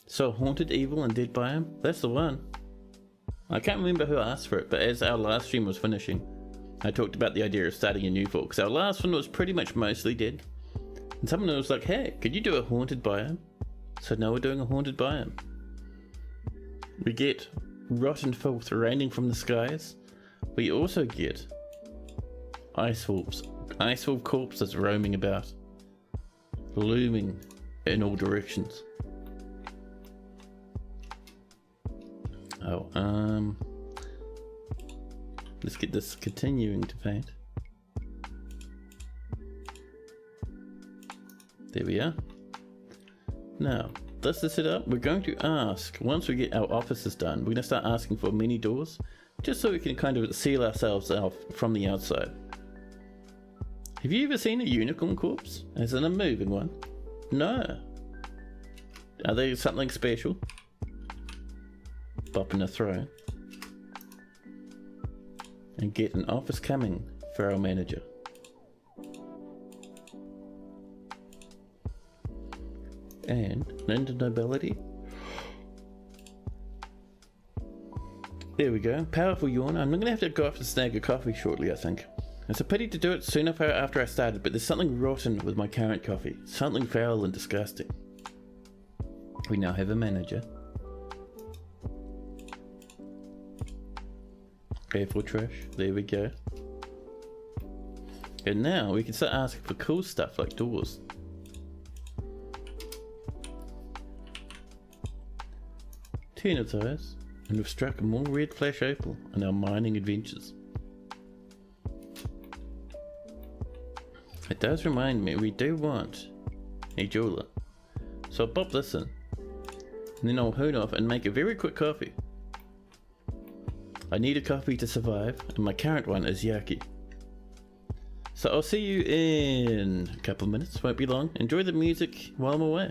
So, haunted, evil, and dead biome? That's the one. I can't remember who asked for it, but as our last stream was finishing, I talked about the idea of starting a new fork, because our last one was pretty much mostly dead. And someone was like, hey, could you do a haunted biome? So now we're doing a haunted biome. We get rotten filth raining from the skies. We also get ice wolves. Ice wolf corpses roaming about, looming in all directions. Oh, let's get this continuing to paint. There we are. Now, this is set up. We're going to ask, once we get our offices done, we're going to start asking for many doors, just so we can kind of seal ourselves off from the outside. Have you ever seen a unicorn corpse? As in a moving one? No. Are they something special? Bop in a throne. And get an office coming for our manager. And Ninja Nobility. There we go. Powerful yawn. I'm going to have to go off and snag a coffee shortly, I think. It's a pity to do it soon after I started, but there's something rotten with my current coffee. Something foul and disgusting. We now have a manager. Careful trash. There we go. And now we can start asking for cool stuff like doors. Ten of those, and we've struck a more red flash opal on our mining adventures. It does remind me we do want a jeweler. So I'll pop this in. And then I'll hoon off and make a very quick coffee. I need a coffee to survive, and my current one is yucky. So I'll see you in a couple of minutes, won't be long. Enjoy the music while I'm away.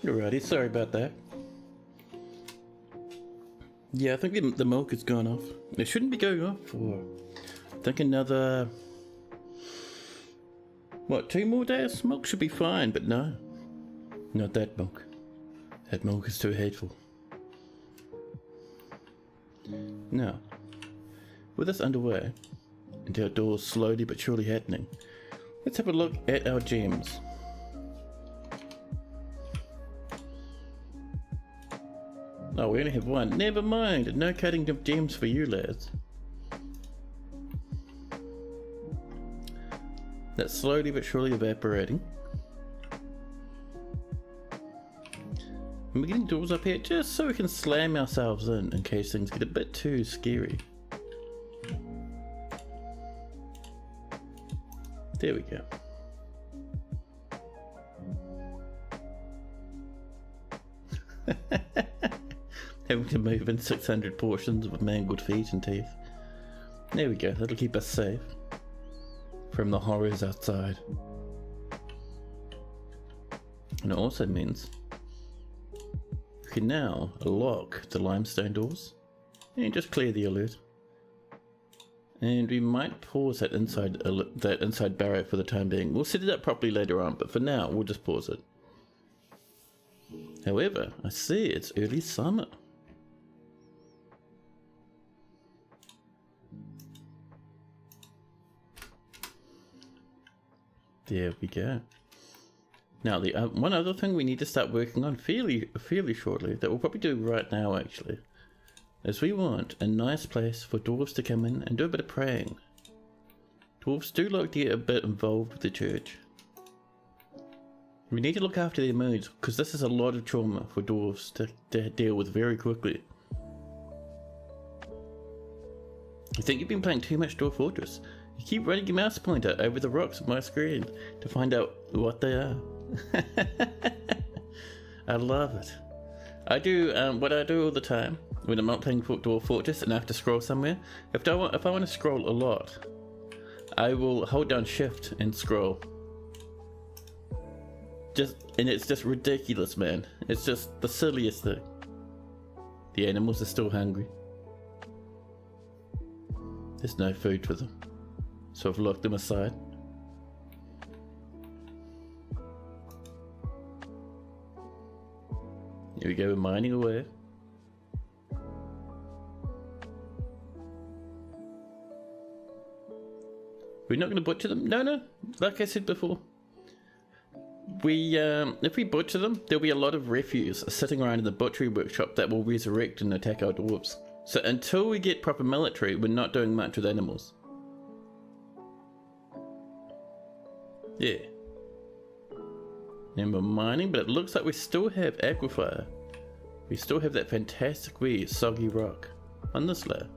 Alrighty, sorry about that. Yeah, I think the milk has gone off. It shouldn't be going off for, I think, another... What, 2 more days? Milk should be fine, but no. Not that milk. That milk is too hateful. Now, with this underway, and our doors slowly but surely happening, let's have a look at our gems. Oh, we only have 1. Never mind, no cutting of gems for you lads. That's slowly but surely evaporating. And we're getting doors up here just so we can slam ourselves in case things get a bit too scary. There we go. Having to move in 600 portions with mangled feet and teeth. There we go, that'll keep us safe from the horrors outside. And it also means we can now lock the limestone doors and just clear the alert. And we might pause that inside barrow for the time being. We'll set it up properly later on, but for now we'll just pause it. However, I see it's early summer. There we go. Now, the one other thing we need to start working on fairly shortly, that we'll probably do right now actually, is we want a nice place for dwarves to come in and do a bit of praying. Dwarves do like to get a bit involved with the church. We need to look after their moods, because this is a lot of trauma for dwarves to deal with very quickly. I think you've been playing too much Dwarf Fortress. You keep running your mouse pointer over the rocks on my screen to find out what they are. I love it. I do what I do all the time when I'm not playing Dwarf Fortress and I have to scroll somewhere. If I want to scroll a lot, I will hold down Shift and scroll. And it's just ridiculous, man. It's just the silliest thing. The animals are still hungry. There's no food for them, so I've locked them aside. Here we go, we're mining away. We're not going to butcher them? No, like I said before. If we butcher them, there'll be a lot of refuse sitting around in the butchery workshop that will resurrect and attack our dwarves. So until we get proper military, we're not doing much with animals. Yeah. And we're mining, but it looks like we still have aquifer. We still have that fantastic wee soggy rock on this layer.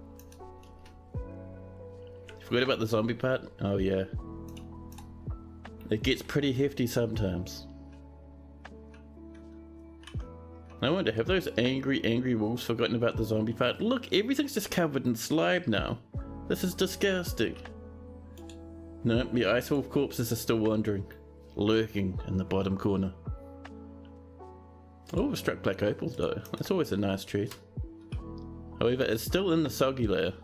Forgot about the zombie part? Oh yeah. It gets pretty hefty sometimes. I wonder, have those angry wolves forgotten about the zombie part? Look, everything's just covered in slime now. This is disgusting. No, the ice wolf corpses are still wandering, lurking in the bottom corner. Oh, we struck black opal though. That's always a nice treat. However, it's still in the soggy layer.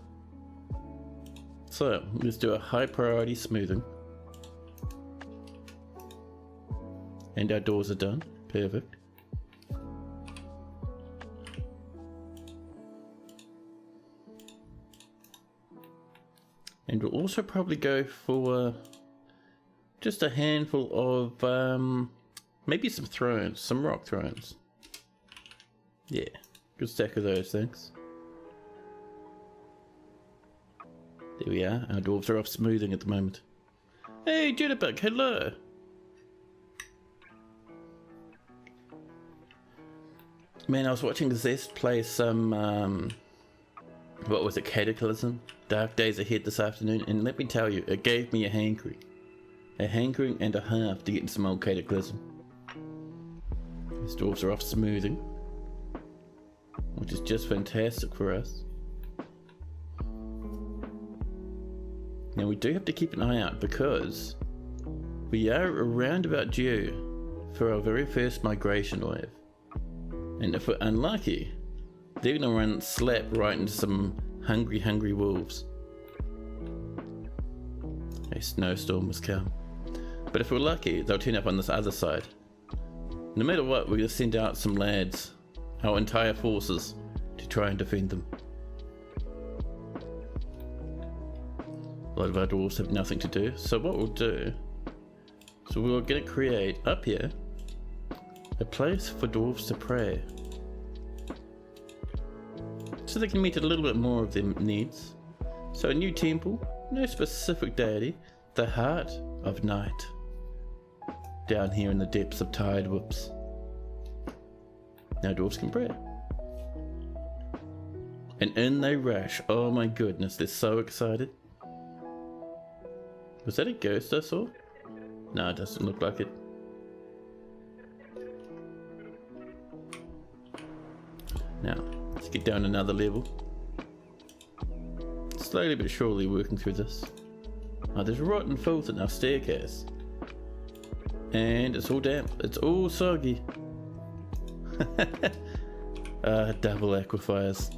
So, let's do a high priority smoothing. And our doors are done. Perfect. And we'll also probably go for just a handful of maybe some thrones, some rock thrones. Yeah, good stack of those things. There we are. Our dwarves are off smoothing at the moment. Hey, Jitterbug, hello. Man, I was watching Zest play some, what was it, Cataclysm? Dark Days Ahead this afternoon, and let me tell you, it gave me a hankering. A hankering and a half to get in some old Cataclysm. These dwarves are off smoothing, which is just fantastic for us. Now we do have to keep an eye out because we are around about due for our very first migration wave. And if we're unlucky, they're gonna run slap right into some hungry wolves. A snowstorm has come. But if we're lucky, they'll turn up on this other side. No matter what, we're gonna send out some lads, our entire forces, to try and defend them. A lot of our dwarves have nothing to do, so what we'll do, so we're gonna create up here a place for dwarves to pray, so they can meet a little bit more of their needs. So a new temple, no specific deity, the heart of night, down here in the depths of Tiredwhips. Now dwarves can pray. And in they rush. Oh my goodness, they're so excited. Was that a ghost I saw? No, it doesn't look like it. Now, let's get down another level. Slowly but surely working through this. Oh, there's rotten filth in our staircase. And it's all damp. It's all soggy. Double aquifers.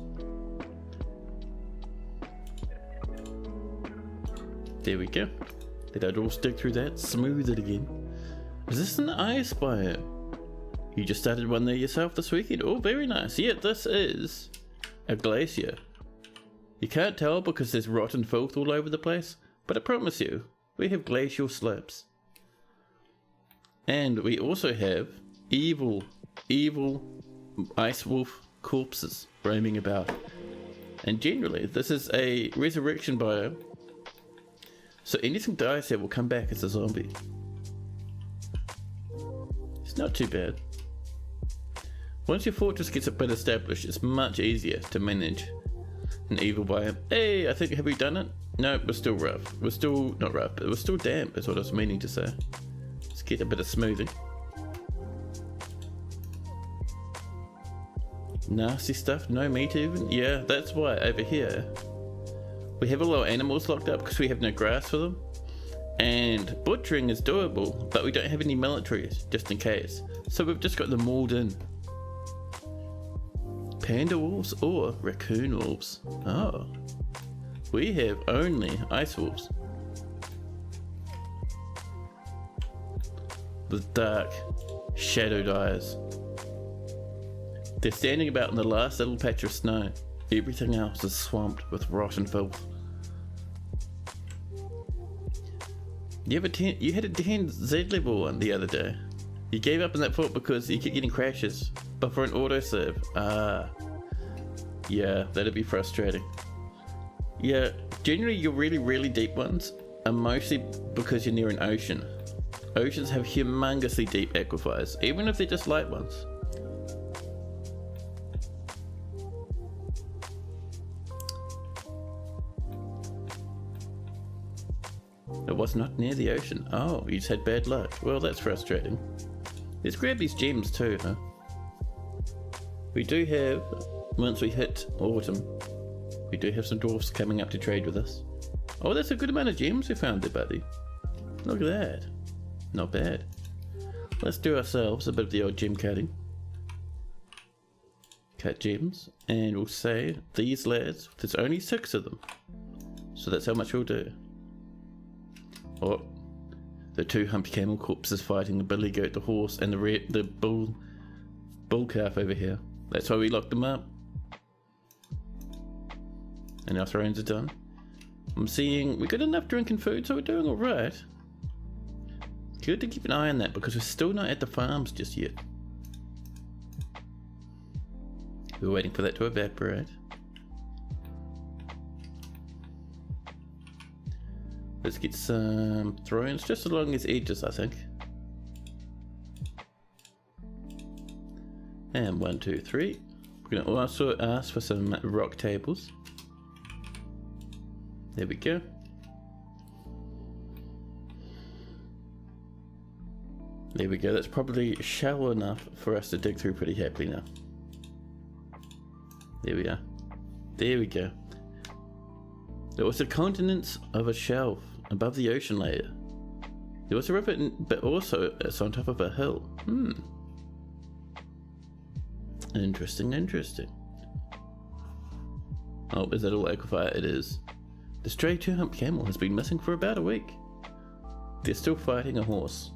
There we go. Let our dwarves dig through that, smooth it again. Is this an ice biome? You just started one there yourself this weekend. Oh, very nice. Yeah, this is a glacier. You can't tell because there's rotten filth all over the place, but I promise you, we have glacial slopes. And we also have evil ice wolf corpses roaming about. And generally, this is a resurrection biome. So anything dies here will come back as a zombie. It's not too bad. Once your fortress gets a bit established, it's much easier to manage an evil biome. Hey, have we done it? No, we're still rough. We're still not rough, but we're still damp is what I was meaning to say. Let's get a bit of smoothing. Nasty stuff, no meat even. Yeah, that's why over here we have a lot of animals locked up because we have no grass for them. And butchering is doable, but we don't have any militaries, just in case. So we've just got them mauled in. Panda wolves or raccoon wolves? Oh. We have only ice wolves. With dark, shadowed eyes. They're standing about in the last little patch of snow. Everything else is swamped with rotten filth. You had a 10 Z level one the other day. You gave up in that fort because you kept getting crashes, but for an autosave. Yeah, that'd be frustrating. Yeah, generally your really deep ones are mostly because you're near an ocean. Oceans have humongously deep aquifers, even if they're just light ones. It was not near the ocean. Oh, you just had bad luck. Well, that's frustrating. Let's grab these gems too, huh? We do have, once we hit autumn, we do have some dwarfs coming up to trade with us. Oh, that's a good amount of gems we found there, buddy. Look at that. Not bad. Let's do ourselves a bit of the old gem cutting. Cut gems, and we'll say these lads, there's only 6 of them. So that's how much we'll do. Oh, the 2 humped camel corpses fighting the billy goat, the horse, and the bull calf over here. That's why we locked them up. And our thrones are done. I'm seeing we got enough drinking food, so we're doing alright. Good to keep an eye on that because we're still not at the farms just yet. We're waiting for that to evaporate. Let's get some thrones just along his edges, I think. And 1, 2, 3. We're going to also ask for some rock tables. There we go. There we go. That's probably shallow enough for us to dig through pretty happily now. There we are. There we go. There was the continents of a shelf above the ocean layer. There was a river, but also it's on top of a hill. Interesting. Oh, is that all Aquafire? It is. The stray two-hump camel has been missing for about a week. They're still fighting a horse.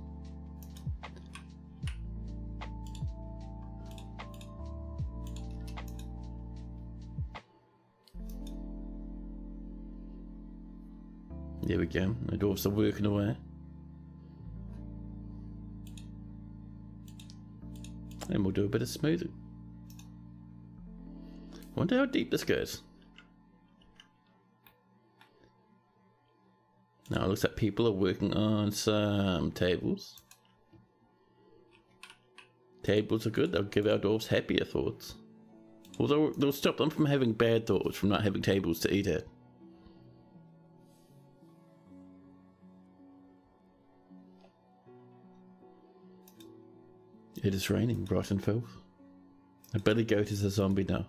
There we go. The dwarfs are working away. And we'll do a bit of smoothing. Wonder how deep this goes. Now it looks like people are working on some tables. Tables are good, they'll give our dwarves happier thoughts. Although they'll stop them from having bad thoughts, from not having tables to eat at. It is raining, rotten filth. A billy goat is a zombie now.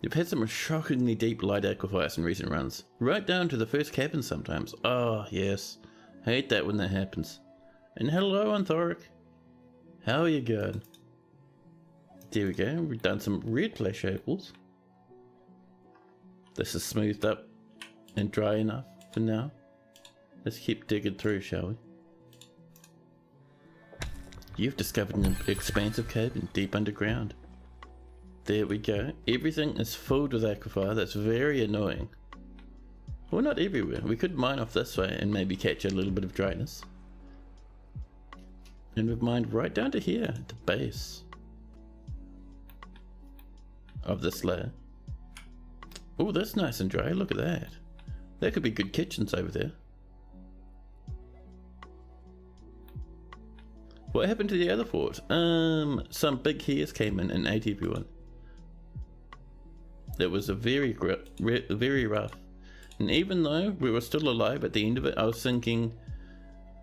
You've had some shockingly deep light aquifers in recent runs. Right down to the first cabin sometimes. Oh, yes. Hate that when that happens. And hello, Anthoric. How are you going? There we go. We've done some red flash opals. This is smoothed up and dry enough for now. Let's keep digging through, shall we? You've discovered an expansive cavern deep underground. There we go. Everything is filled with aquifer. That's very annoying. Well, not everywhere. We could mine off this way and maybe catch a little bit of dryness. And we've mined right down to here, at the base of this layer. Oh, that's nice and dry. Look at that. There could be good kitchens over there. What happened to the other fort? Some big hares came in and ate everyone. It was a very rough. And even though we were still alive at the end of it, I was thinking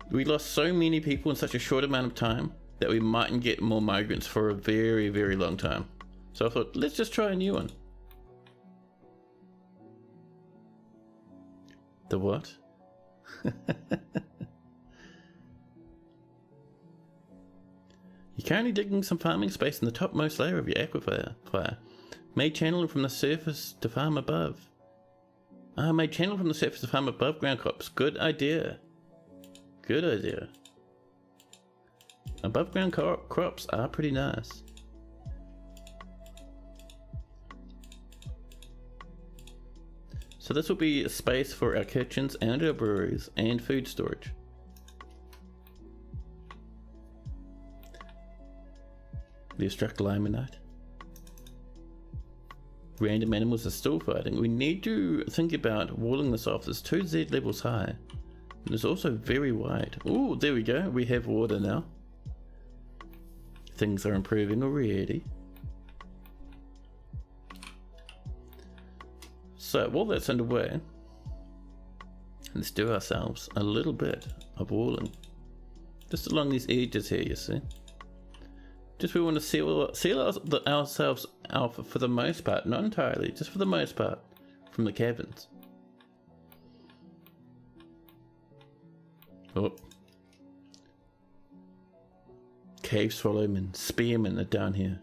we lost so many people in such a short amount of time that we mightn't get more migrants for a very, very long time. So I thought, let's just try a new one. The what? You're currently digging some farming space in the topmost layer of your aquifer. May channel from the surface to farm above. May channel from the surface to farm above ground crops. Good idea. Good idea. Above ground crops are pretty nice. So this will be a space for our kitchens and our breweries and food storage. The Struck Limonite. Random animals are still fighting. We need to think about walling this off. There's 2 Z levels high. And it's also very wide. Oh, there we go. We have water now. Things are improving already. So while that's underway, let's do ourselves a little bit of walling. Just along these edges here, you see. Just we want to seal ourselves out for the most part, not entirely, just for the most part, from the caverns. Oh. Cave swallowmen, spearmen are down here.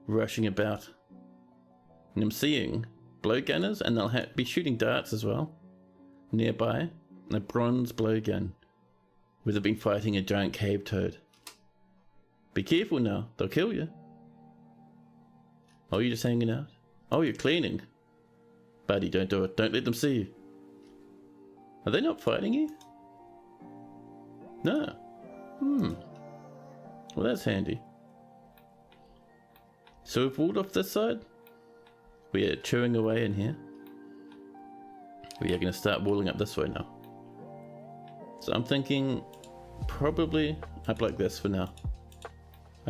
Rushing about. And I'm seeing blowgunners, and they'll be shooting darts as well. Nearby, a bronze blowgun, where they've been fighting a giant cave toad. Be careful now, they'll kill you. Oh, you're just hanging out? Oh, you're cleaning. Buddy, don't do it. Don't let them see you. Are they not fighting you? No. Well, that's handy. So we've walled off this side. We are chewing away in here. We are going to start walling up this way now. So I'm thinking probably up like this for now.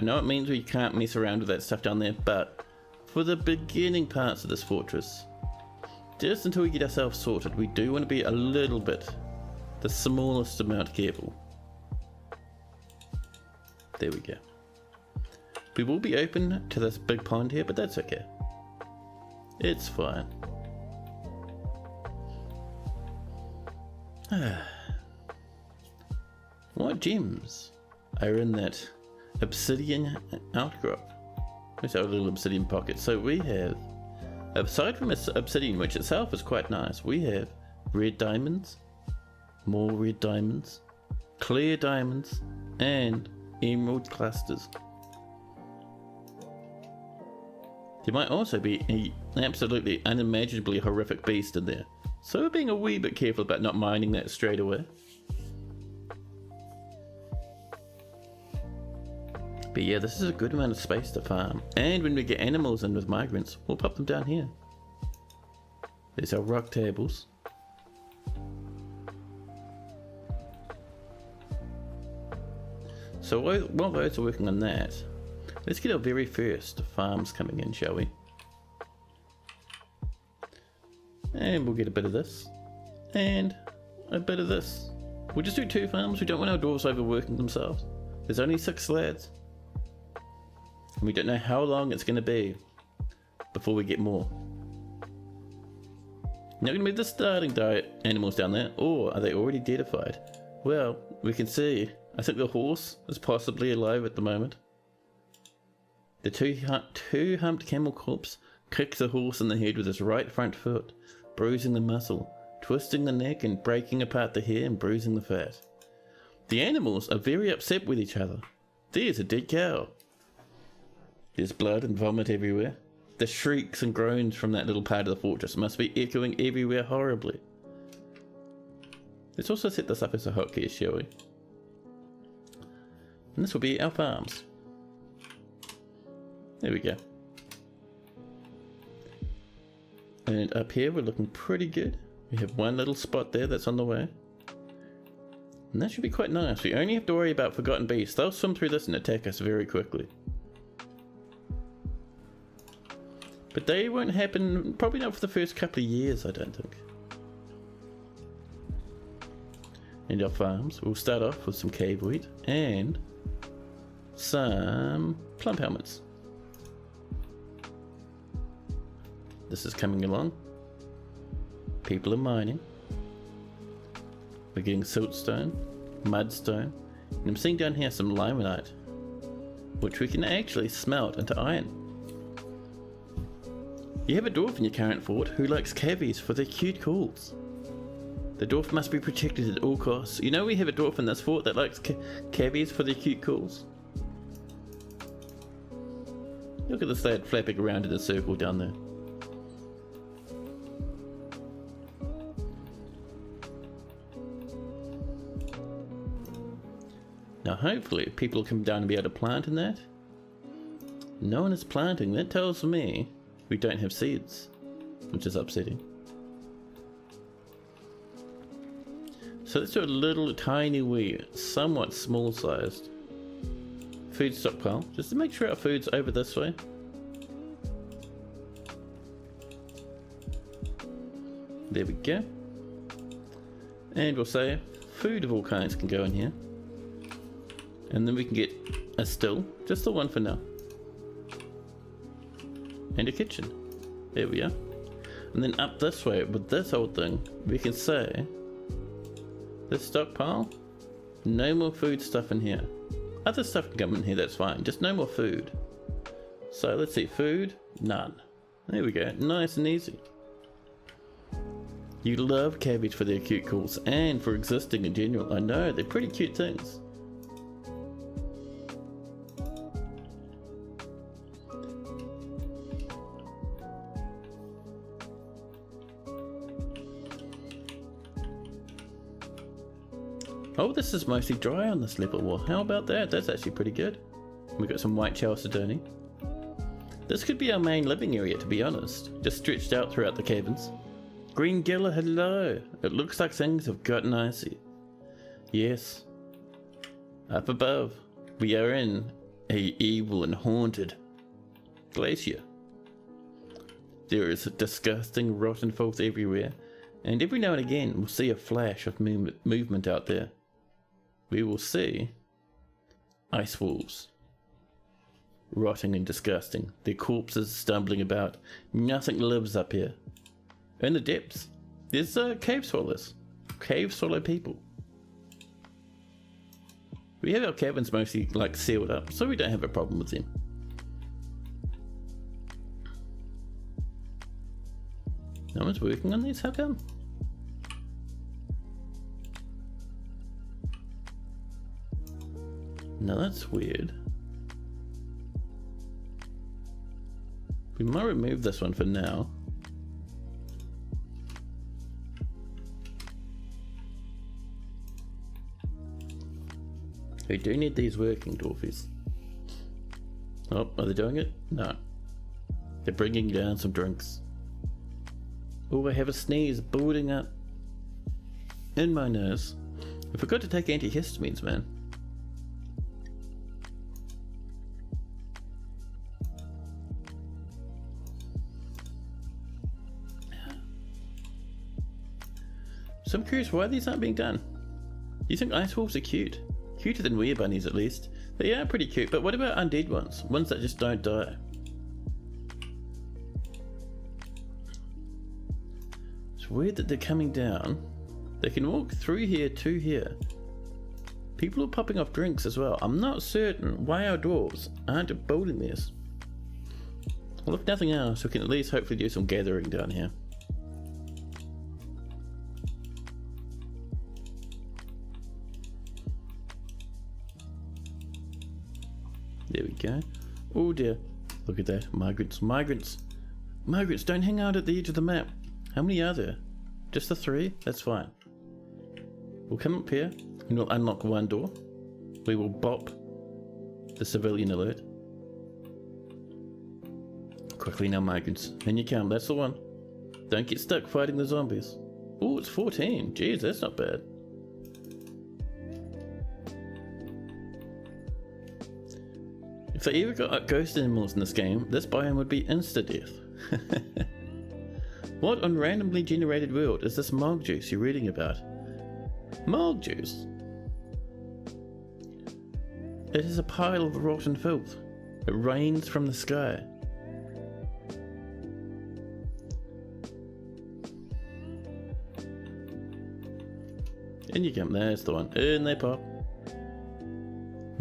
I know it means we can't mess around with that stuff down there, but for the beginning parts of this fortress, just until we get ourselves sorted, we do want to be a little bit, the smallest amount careful. There we go. We will be open to this big pond here, but that's okay. It's fine. What gems are in that obsidian outcrop? Let's have a little obsidian pocket. So we have, aside from obsidian, which itself is quite nice, we have red diamonds, more red diamonds, clear diamonds, and emerald clusters. There might also be an absolutely unimaginably horrific beast in there, so we're being a wee bit careful about not mining that straight away. But yeah, this is a good amount of space to farm, and when we get animals in with migrants, we'll pop them down here. There's our rock tables. So while those are working on that, let's get our very first farms coming in, shall we? And we'll get a bit of this, and a bit of this. We'll just do 2 farms, we don't want our dwarves overworking themselves. There's only 6 lads. And we don't know how long it's going to be before we get more. Not going to be the starting diet animals down there, or are they already deadified? Well, we can see. I think the horse is possibly alive at the moment. The two-humped camel corpse kicks the horse in the head with his right front foot, bruising the muscle, twisting the neck and breaking apart the hair and bruising the fat. The animals are very upset with each other. There's a dead cow. There's blood and vomit everywhere. The shrieks and groans from that little part of the fortress must be echoing everywhere horribly. Let's also set this up as a hotkey, shall we? And this will be our farms. There we go. And up here we're looking pretty good. We have one little spot there that's on the way. And that should be quite nice. We only have to worry about forgotten beasts. They'll swim through this and attack us very quickly. But they won't happen, probably not for the first couple of years, I don't think. And our farms, we'll start off with some cave wheat and some plum helmets. This is coming along. People are mining. We're getting siltstone, mudstone, and I'm seeing down here some limonite, which we can actually smelt into iron. You have a dwarf in your current fort who likes cavies for their cute calls. The dwarf must be protected at all costs. You know we have a dwarf in this fort that likes cavies for their cute calls. Look at this lad flapping around in a circle down there. Now hopefully people will come down and be able to plant in that. No one is planting. That tells me we don't have seeds, which is upsetting. So let's do a little tiny wee, somewhat small sized food stockpile, just to make sure our food's over this way. There we go. And we'll say food of all kinds can go in here. And then we can get a still, just the one for now. And a kitchen. There we are. And then up this way with this old thing, we can say this stockpile, no more food stuff in here. Other stuff can come in here, that's fine, just no more food. So let's see, food, none. There we go, nice and easy. You love cabbage for their cute calls and for existing in general. I know, they're pretty cute things. Oh, this is mostly dry on this level. Well, how about that? That's actually pretty good. We've got some white chalcedony. This could be our main living area, to be honest. Just stretched out throughout the caverns. Green Gilla, hello. It looks like things have gotten icy. Yes. Up above, we are in a evil and haunted glacier. There is disgusting rotten filth everywhere, and every now and again we'll see a flash of movement out there. We will see ice wolves, rotting and disgusting, their corpses stumbling about. Nothing lives up here. In the depths, there's cave swallows, cave swallow people. We have our cabins mostly like sealed up, so we don't have a problem with them. No one's working on these, how come? No, that's weird. We might remove this one for now. We do need these working, Dwarfies. Oh, are they doing it? No. They're bringing down some drinks. Oh, I have a sneeze building up in my nose. I forgot to take antihistamines, man. So I'm curious why these aren't being done. Do you think ice wolves are cute? Cuter than weird bunnies, at least. They are pretty cute, but what about undead ones? Ones that just don't die? It's weird that they're coming down. They can walk through here to here. People are popping off drinks as well. I'm not certain why our dwarves aren't building this. Well, if nothing else, we can at least hopefully do some gathering down here. There we go. Oh dear. Look at that. Migrants. Migrants. Migrants, don't hang out at the edge of the map. How many are there? Just the 3? That's fine. We'll come up here and we'll unlock one door. We will bop the civilian alert. Quickly now, migrants. In you come. That's the one. Don't get stuck fighting the zombies. Oh, it's 14. Jeez, that's not bad. If they ever got ghost animals in this game, this biome would be insta-death. What on randomly generated world is this mog juice you're reading about? Mog juice? It is a pile of rotten filth. It rains from the sky. In you come, there's the one. In they pop.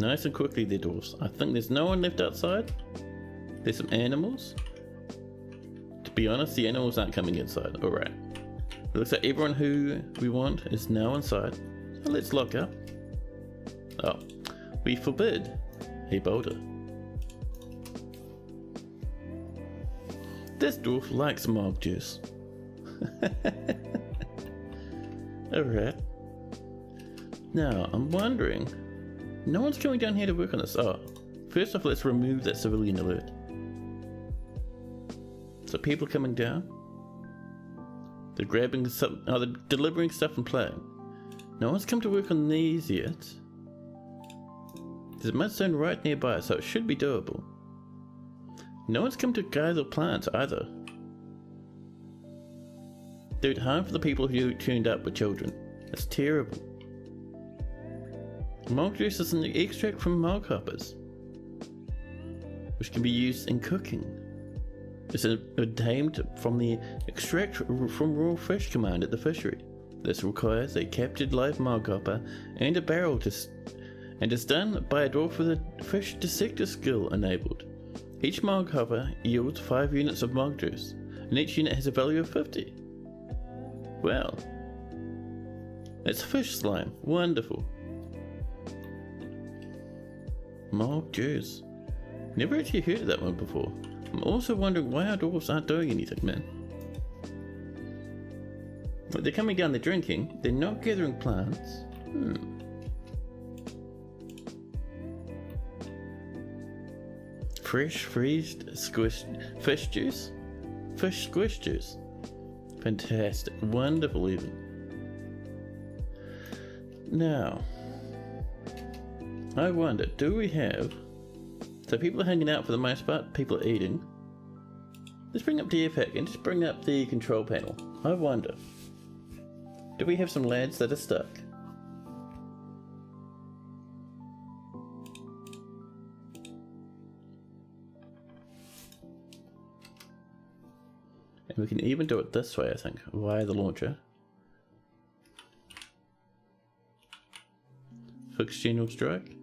Nice and quickly, they're dwarfs. I think there's no one left outside. There's some animals. To be honest, the animals aren't coming inside. Alright. It looks like everyone who we want is now inside. So let's lock up. Oh. We forbid a boulder. This dwarf likes mog juice. Alright. Now, I'm wondering... No one's coming down here to work on this. Oh, first off, let's remove that civilian alert. So people are coming down. They're grabbing some. Oh, they're delivering stuff and playing. No one's come to work on these yet. There's a mudstone right nearby, so it should be doable. No one's come to gather plants either. Dude, harm for the people who tuned up with children. That's terrible. Mog juice is an extract from mog hoppers, which can be used in cooking. It's obtained from the extract from raw fish command at the fishery. This requires a captured live mog hopper and a barrel and is done by a dwarf with a fish dissector skill enabled. Each mog hopper yields 5 units of mog juice, and each unit has a value of 50. Well, it's fish slime. Wonderful. Mog juice. Never actually heard of that one before. I'm also wondering why our dwarves aren't doing anything, man. They're coming down, they're drinking, they're not gathering plants. Fresh, freezed, squished fish juice? Fish squish juice. Fantastic. Wonderful even. Now, I wonder, do we have... So people are hanging out for the most part, people are eating. Let's bring up the airpack and just bring up the control panel. I wonder, do we have some lads that are stuck? And we can even do it this way, I think, via the launcher. Fix general strike.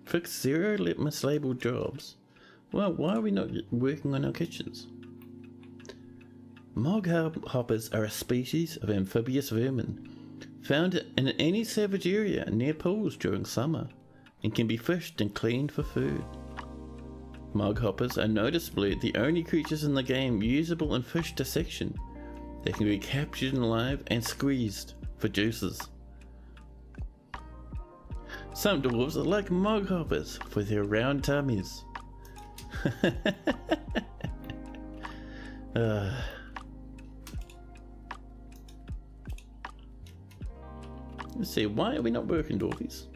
Fix 0 mislabeled jobs. Well, why are we not working on our kitchens? Mog hoppers are a species of amphibious vermin found in any savage area near pools during summer and can be fished and cleaned for food. Mog hoppers are noticeably the only creatures in the game usable in fish dissection. They can be captured alive and squeezed for juices. Some dwarves are like mog hoppers for their round tummies. Let's see, why are we not working, dwarfies?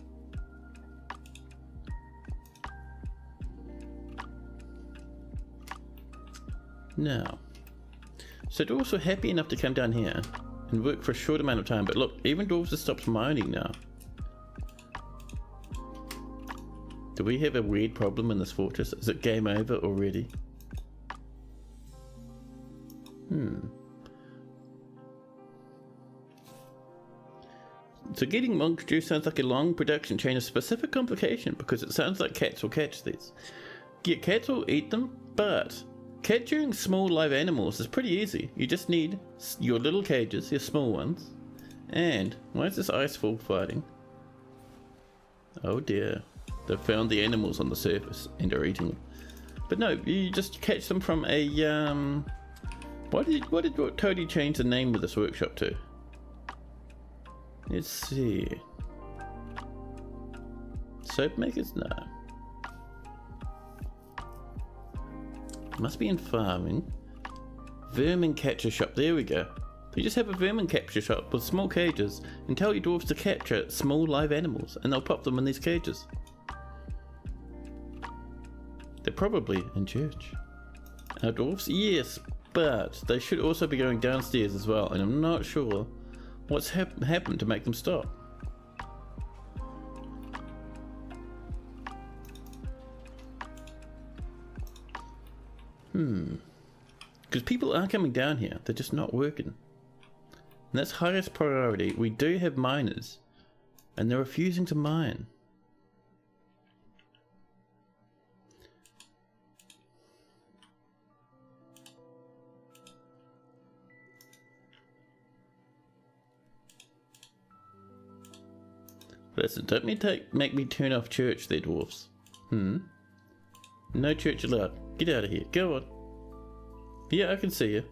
Now, so dwarves were happy enough to come down here and work for a short amount of time, but look, even dwarves have stopped mining now. Do we have a weird problem in this fortress? Is it game over already? So getting monk juice sounds like a long production chain of specific complication because it sounds like cats will catch these. Yeah, cats will eat them, but capturing small live animals is pretty easy. You just need your little cages, your small ones. And why is this icefall fighting? Oh dear. They've found the animals on the surface and are eating them. But no, you just catch them from a what did Cody change the name of this workshop to? Let's see. Soap makers? No. Must be in farming. Vermin capture shop. There we go. You just have a vermin capture shop with small cages and tell your dwarves to capture small live animals and they'll pop them in these cages. They're probably in church. Our dwarves? Yes, but they should also be going downstairs as well, and I'm not sure what's happened to make them stop. Because people are coming down here, they're just not working. And that's highest priority. We do have miners, and they're refusing to mine. Listen, don't make me turn off church there, dwarfs. No church allowed. Get out of here. Go on. Yeah, I can see you.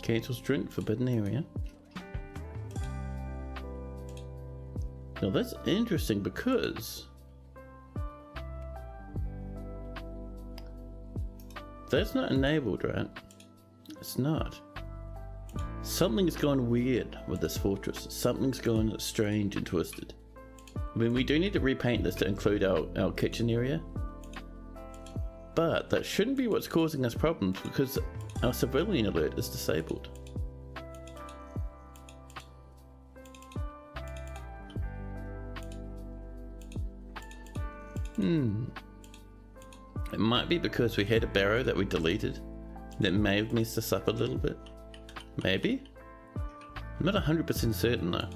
Cancels drink, forbidden area. Now that's interesting because that's not enabled, right? It's not. Something's gone weird with this fortress. Something's gone strange and twisted. I mean, we do need to repaint this to include our kitchen area. But that shouldn't be what's causing us problems because our civilian alert is disabled. It might be because we had a barrow that we deleted that may have messed us up a little bit. Maybe? I'm not 100% certain though.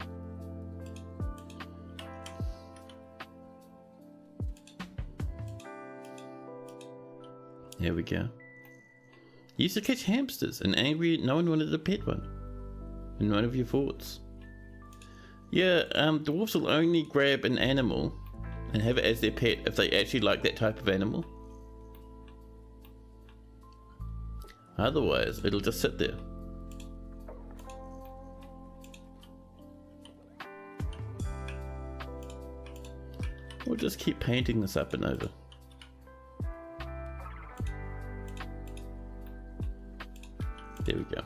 There we go. You used to catch hamsters and angry no one wanted to pet one in one of your forts. Yeah, dwarves will only grab an animal and have it as their pet if they actually like that type of animal. Otherwise, it'll just sit there. We'll just keep painting this up and over. There we go.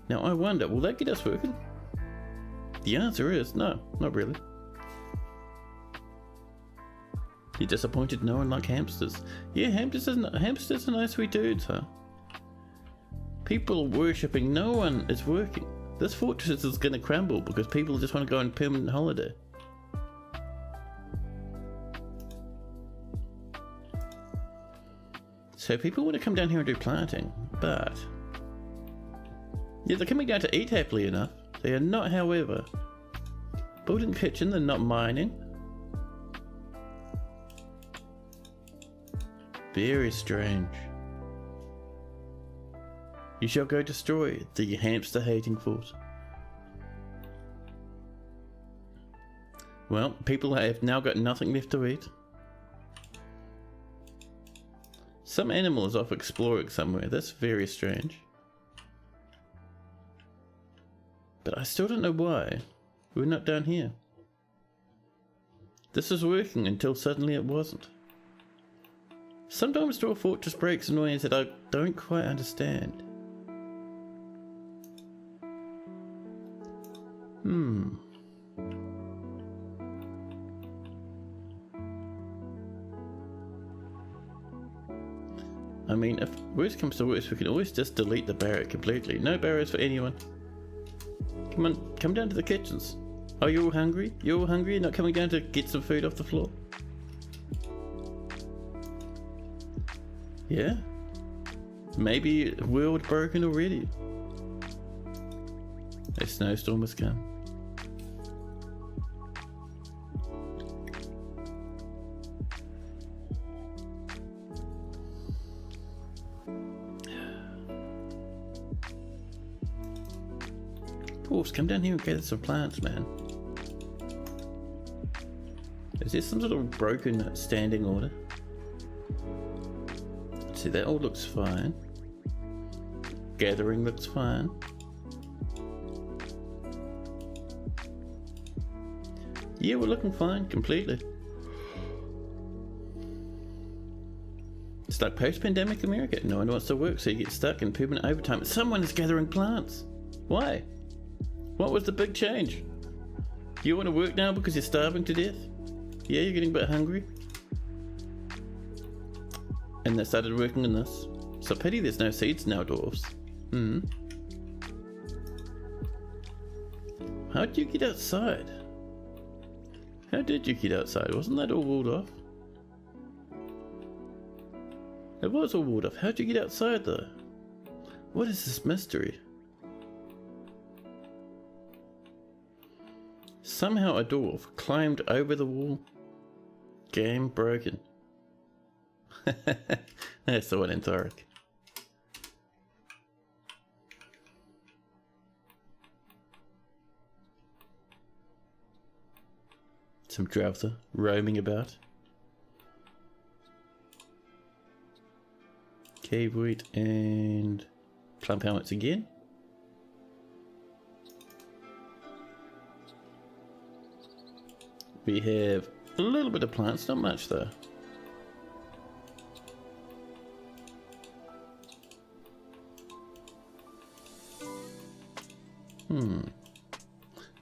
Now I wonder, will that get us working? The answer is no, not really. You're disappointed no one likes hamsters. Yeah, hamsters are nice sweet dudes, huh? People are worshipping, no one is working. This fortress is gonna crumble because people just want to go on permanent holiday. So people want to come down here and do planting, but yeah, they're coming down to eat happily enough. They are not, however, building a kitchen. They're not mining. Very strange. You shall go destroy the hamster-hating fort. Well, people have now got nothing left to eat. Some animal is off exploring somewhere. That's very strange. But I still don't know why we're not down here. This was working until suddenly it wasn't. Sometimes Dwarf Fort just breaks in ways that I don't quite understand. I mean, if worst comes to worst, we can always just delete the barrack completely. No barracks for anyone. Come on, come down to the kitchens. Oh, you're all hungry? You're all hungry? You're not coming down to get some food off the floor? Yeah? Maybe world broken already. A snowstorm has come. Dwarves, come down here and gather some plants, man. Is there some sort of broken standing order? See, that all looks fine. Gathering looks fine. Yeah, we're looking fine, completely. It's like post-pandemic America. No one wants to work, so you get stuck in permanent overtime. Someone is gathering plants. Why? What was the big change? You want to work now because you're starving to death? Yeah, you're getting a bit hungry. And they started working on this. So pity there's no seeds now, dwarves. How did you get outside? How did you get outside? Wasn't that all walled off? It was all walled off. How'd you get outside though? What is this mystery? Somehow a dwarf climbed over the wall. Game broken. That's the one in Thoric. Some Drouther roaming about. Cave wheat and plump helmets again. We have a little bit of plants, not much though.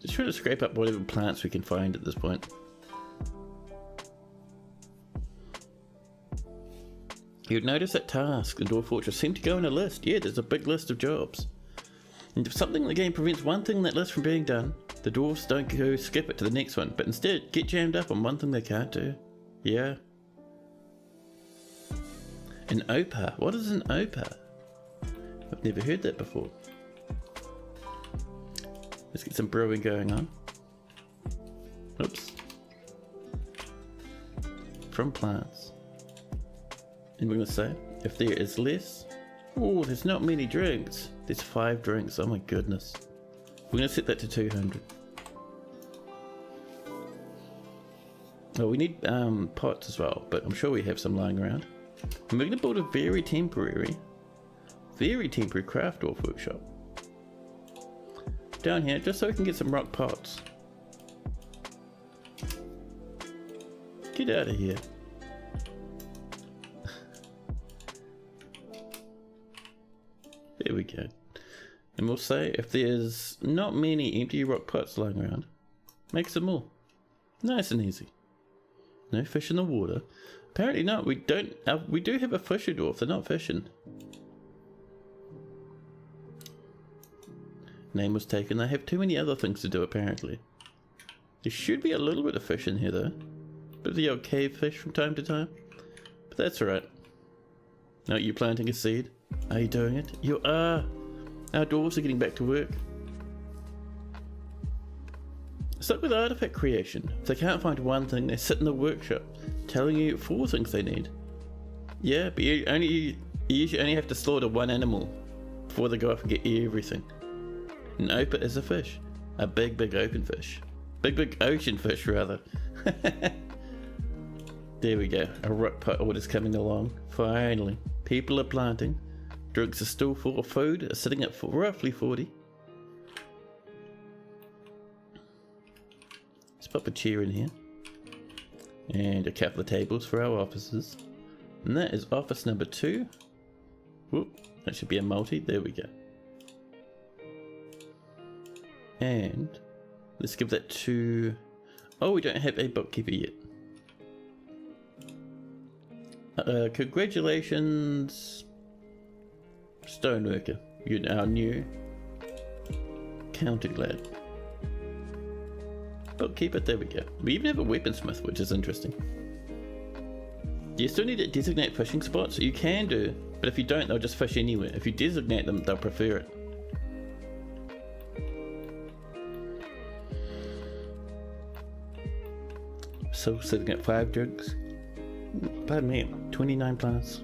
Just trying to scrape up whatever plants we can find at this point. You'd notice that tasks in Dwarf Fortress seem to go in a list. Yeah, there's a big list of jobs. And if something in the game prevents one thing in that list from being done, the dwarves don't go skip it to the next one, but instead get jammed up on one thing they can't do. Yeah. An opah. What is an opah? I've never heard that before. Let's get some brewing going on. Oops. From plants. And we're going to say, if there is less... Oh, there's not many drinks. There's 5 drinks. Oh my goodness. We're going to set that to 200. Oh, we need pots as well, but I'm sure we have some lying around. And we're going to build a very temporary craft dwarf workshop. Down here, just so we can get some rock pots. Get out of here. There we go. And we'll say if there's not many empty rock pots lying around, make some more. Nice and easy. No fish in the water. Apparently not. We don't. We do have a fisher dwarf. They're not fishing. Name was taken. They have too many other things to do apparently. There should be a little bit of fish in here though. Bit of the old cave fish from time to time. But that's alright. No, you're planting a seed. Are you doing it? You are. Our dwarves are getting back to work. It's like with artifact creation. If they can't find one thing, they sit in the workshop, telling you 4 things they need. Yeah, but you usually only have to slaughter 1 animal before they go off and get everything. An opah is a fish. A big open fish. Big ocean fish, rather. There we go. A rock pot order's coming along. Finally. People are planting. Drinks are still full of food. Are sitting at roughly 40. Let's pop a chair in here. And a couple of tables for our offices. And that is office number 2. Whoop. That should be a multi. There we go. And let's give that to... Oh, we don't have a bookkeeper yet. Congratulations, Stoneworker. You're our new counting lad. Bookkeeper, there we go. We even have a weaponsmith, which is interesting. Do you still need to designate fishing spots? You can do, but if you don't, they'll just fish anywhere. If you designate them, they'll prefer it. So sitting at 5 drinks. Pardon me, 29 plants.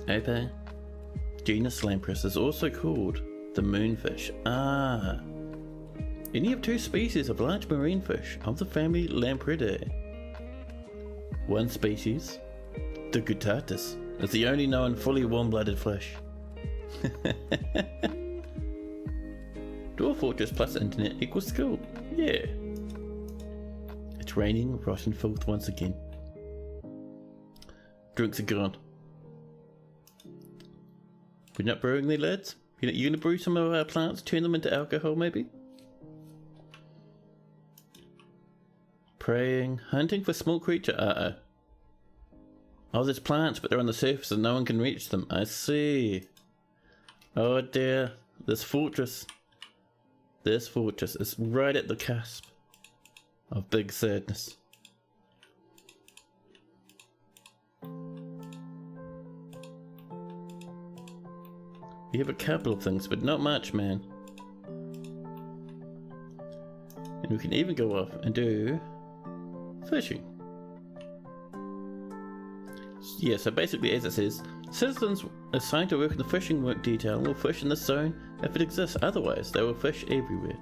Opah. Genus Lamprey is also called the moonfish. Ah. Any of 2 species of large marine fish of the family Lampridae. 1 species, the Guttatus, is the only known fully warm-blooded fish. Dwarf Fortress plus internet equals school. Yeah. It's raining rotten filth once again. Drinks are gone. We're not brewing there, lads? You gonna brew some of our plants, turn them into alcohol maybe? Praying, hunting for small creature. Uh-oh. Oh, there's plants, but they're on the surface and no one can reach them. I see. Oh dear, this fortress is right at the cusp of big sadness. We have a couple of things, but not much, man. And we can even go off and do fishing. Yeah, so basically as it says, citizens assigned to work in the fishing work detail will fish in this zone if it exists, otherwise they will fish everywhere.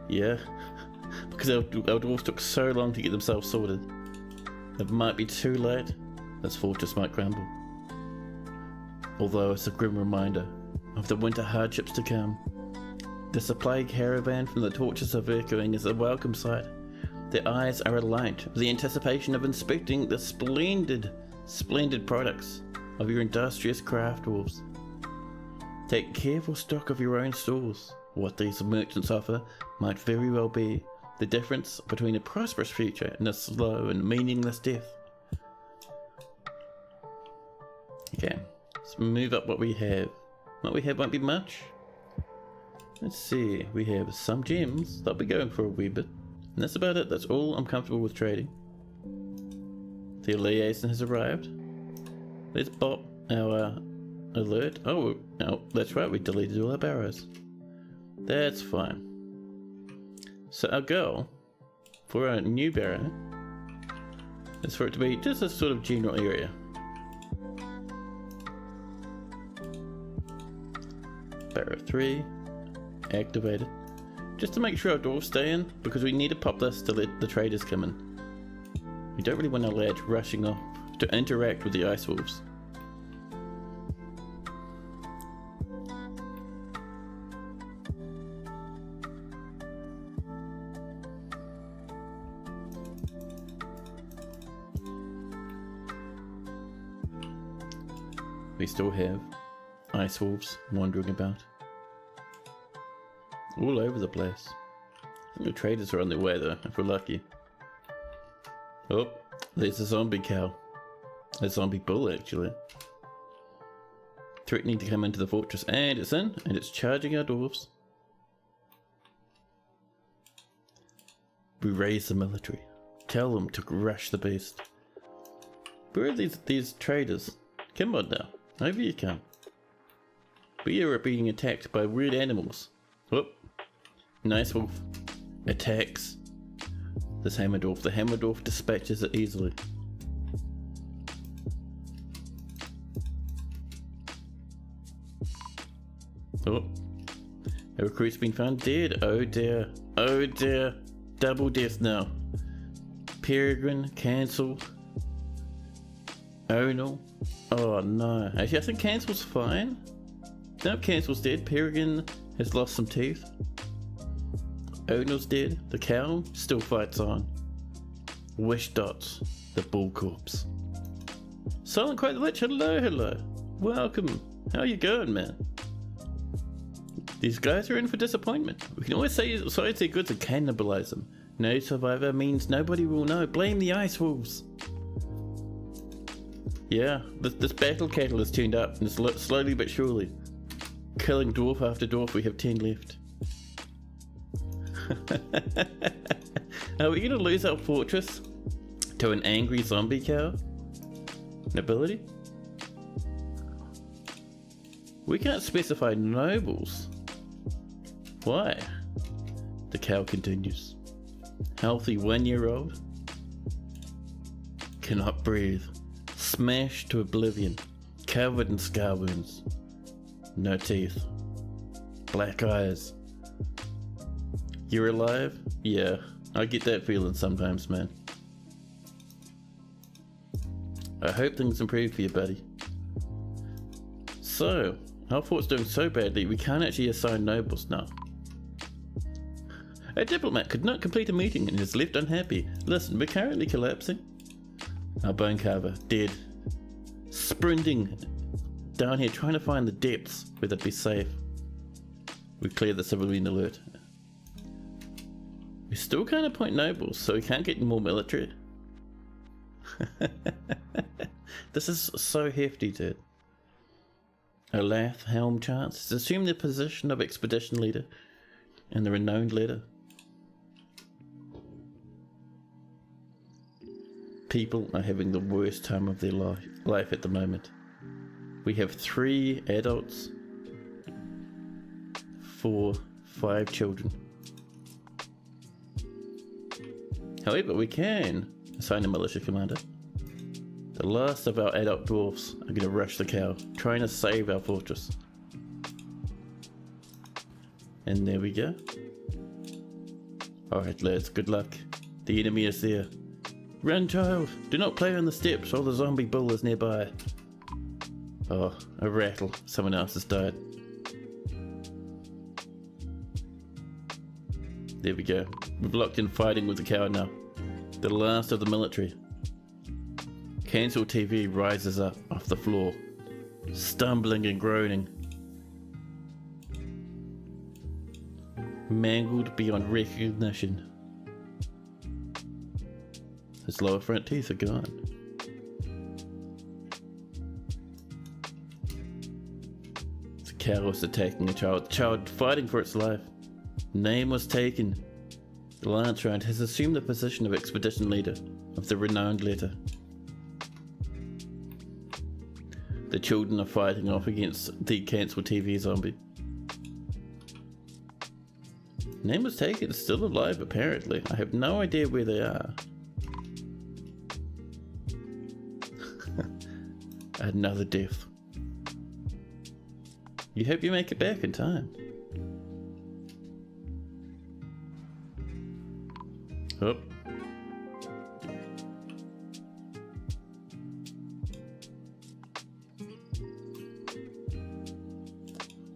Yeah, because our dwarves took so long to get themselves sorted. It might be too late, this fortress might crumble. Although it's a grim reminder of the winter hardships to come. The supply caravan from the torches of echoing is a welcome sight. Their eyes are alight with the anticipation of inspecting the splendid products of your industrious craft dwarves. Take careful stock of your own stores. What these merchants offer might very well be the difference between a prosperous future and a slow and meaningless death. Okay, let's move up what we have. What we have won't be much. Let's see, we have some gems. They'll be going for a wee bit. And that's about it. That's all I'm comfortable with trading. The liaison has arrived. Let's pop our alert. Oh, no, that's right. We deleted all our barrows. That's fine. So our goal for our new barrow is for it to be just a sort of general area. Barrow 3. Activated. Just to make sure our dwarves stay in, because we need to pop this to let the traders come in. We don't really want our lads rushing off to interact with the ice wolves. We still have ice wolves wandering about. All over the place. I think the traders are on their way though, if we're lucky. Oh, there's a zombie cow. A zombie bull actually. threatening to come into the fortress. And it's in, and it's charging our dwarves. We raise the military. Tell them to rush the beast. Where are these traders? Come on now. Over you come. We are being attacked by weird animals. Whoop. Nice wolf. Attacks this hammer dwarf. The hammer dwarf dispatches it easily. Oh. A recruit's been found dead. Oh dear. Oh dear. Double death now. Peregrine cancelled. Oh no. Oh no. Actually, I think cancel's fine. No, cancel's dead. Peregrine has lost some teeth. Onal's dead. The cow still fights on. Wish dots. The bull corpse. Silent Quite the Lich. Hello, hello. Welcome. How you going, man? These guys are in for disappointment. We can always say sides their goods and cannibalize them. No survivor means nobody will know. Blame the ice wolves. Yeah, this battle kettle has tuned up, and slowly but surely, killing dwarf after dwarf. We have 10 left. Are we gonna lose our fortress to an angry zombie cow? Nobility? We can't specify nobles. Why? The cow continues. Healthy 1-year-old. Cannot breathe. Smashed to oblivion. Covered in scar wounds. No teeth. Black eyes. You're alive? Yeah, I get that feeling sometimes, man. I hope things improve for you, buddy. So, our fort's doing so badly we can't actually assign nobles now. A diplomat could not complete a meeting and is left unhappy. Listen, we're currently collapsing. Our bone carver, dead. Sprinting down here trying to find the depths where they'd be safe. We clear the civilian alert. We still can't appoint nobles, so we can't get more military. This is so hefty, dude. Olath helm chance. Assume the position of expedition leader and the renowned leader. People are having the worst time of their life at the moment. We have 3 adults, 4, 5 children. However, we can assign a militia commander. The last of our adult dwarfs are going to rush the cow, trying to save our fortress. And there we go. Alright lads, good luck. The enemy is there. Run, child! Do not play on the steps or the zombie bull is nearby. Oh, a rattle. Someone else has died. There we go. We've locked in fighting with the cow now. The last of the military. Cancel TV rises up off the floor, stumbling and groaning. Mangled beyond recognition. His lower front teeth are gone. The cow was attacking a child. The child fighting for its life. Name was taken. The Lance Round has assumed the position of expedition leader of the renowned letter. The children are fighting off against the cancelled TV zombie. Name was taken, still alive apparently. I have no idea where they are. Another death. You hope you make it back in time. Oh.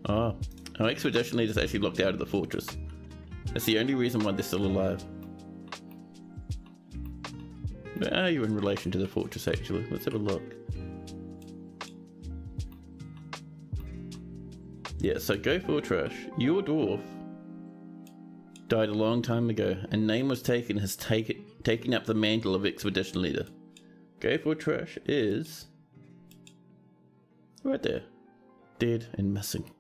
Oh. Our expedition leaders actually locked out of the fortress. That's the only reason why they're still alive. Where are you in relation to the fortress actually? Let's have a look. Yeah, so go for trash. Your dwarf died a long time ago, and name was taken has taken up the mantle of expedition leader. Go for trash is right there. dead and missing.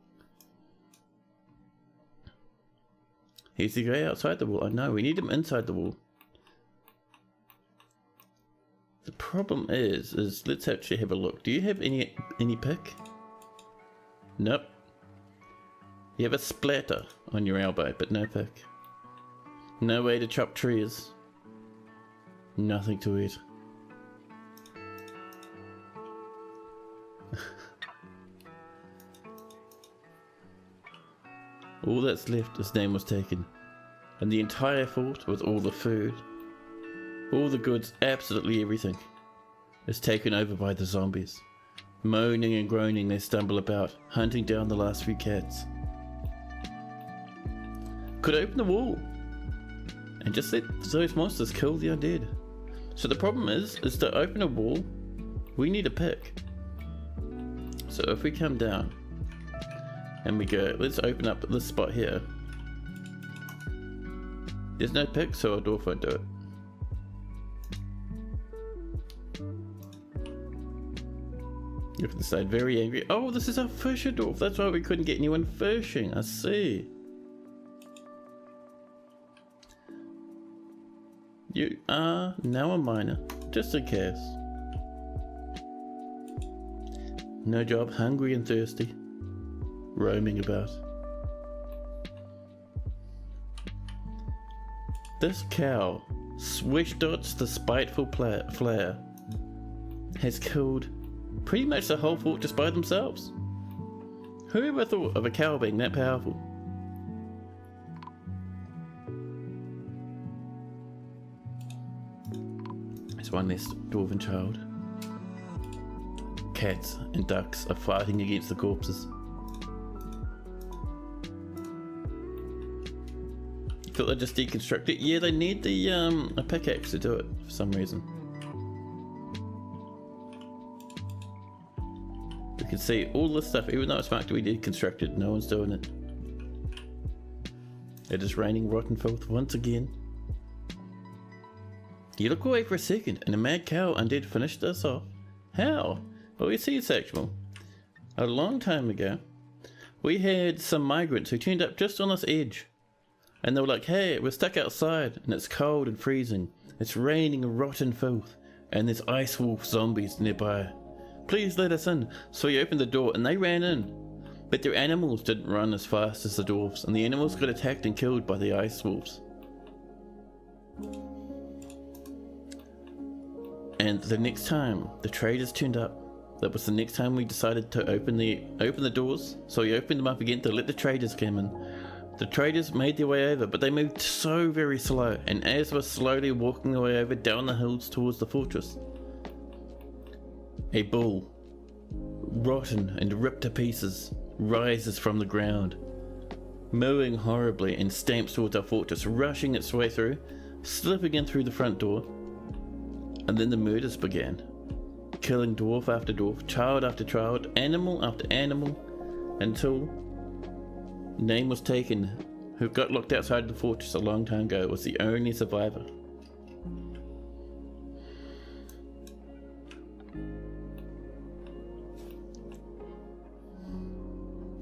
He's the guy outside the wall. I know, we need him inside the wall. The problem is let's actually have a look. Do you have any pick? Nope. You have a splatter on your elbow, but no pick. No way to chop trees. Nothing to eat. All that's left, his name was taken. And the entire fort, with all the food, all the goods, absolutely everything, is taken over by the zombies. Moaning and groaning, they stumble about, hunting down the last few cats. Could open the wall and just let those monsters kill the undead. So the problem is to open a wall, we need a pick. So if we come down and we go, let's open up this spot here. There's no pick, so our dwarf won't do it. Look at the side, very angry. Oh, this is our fisher dwarf. That's why we couldn't get anyone fishing. I see. You are now a miner, just in case. No job, hungry and thirsty, roaming about. This cow, Swishdots the spiteful flare, has killed pretty much the whole fort just by themselves. Who ever thought of a cow being that powerful? There's one less dwarven child. Cats and ducks are fighting against the corpses. Thought they'd just deconstruct it. Yeah, they need the a pickaxe to do it for some reason. We can see all this stuff, even though it's marked to be deconstructed, no one's doing it. It is raining rotten filth once again. You look away for a second, and a mad cow undead finished us off. How? Well, you see, it's actual. A long time ago, we had some migrants who turned up just on this edge. And they were like, hey, we're stuck outside, and it's cold and freezing. It's raining rotten filth, and there's ice wolf zombies nearby. Please let us in. So we opened the door, and they ran in. But their animals didn't run as fast as the dwarves, and the animals got attacked and killed by the ice wolves. And the next time the traders turned up, that was the next time we decided to open the doors. So we opened them up again to let the traders come in. The traders made their way over, but they moved so very slow, and as we're slowly walking their way over down the hills towards the fortress, a bull, rotten and ripped to pieces, rises from the ground, mooing horribly, and stamps towards our fortress, rushing its way through, slipping in through the front door. And then the murders began, killing dwarf after dwarf, child after child, animal after animal, until name was taken, who got locked outside the fortress a long time ago, was the only survivor.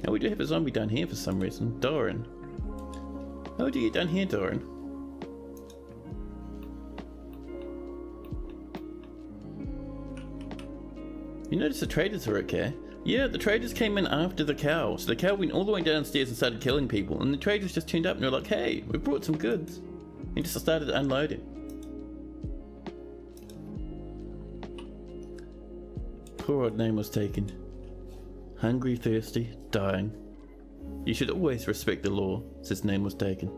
Now we do have a zombie down here for some reason. Doran. How do you get down here, Doran? You notice the traders are okay. Yeah, the traders came in after the cow. So the cow went all the way downstairs and started killing people. And the traders just turned up and were like, hey, we brought some goods. And just started unloading. Poor old name was taken. Hungry, thirsty, dying. You should always respect the law, since name was taken.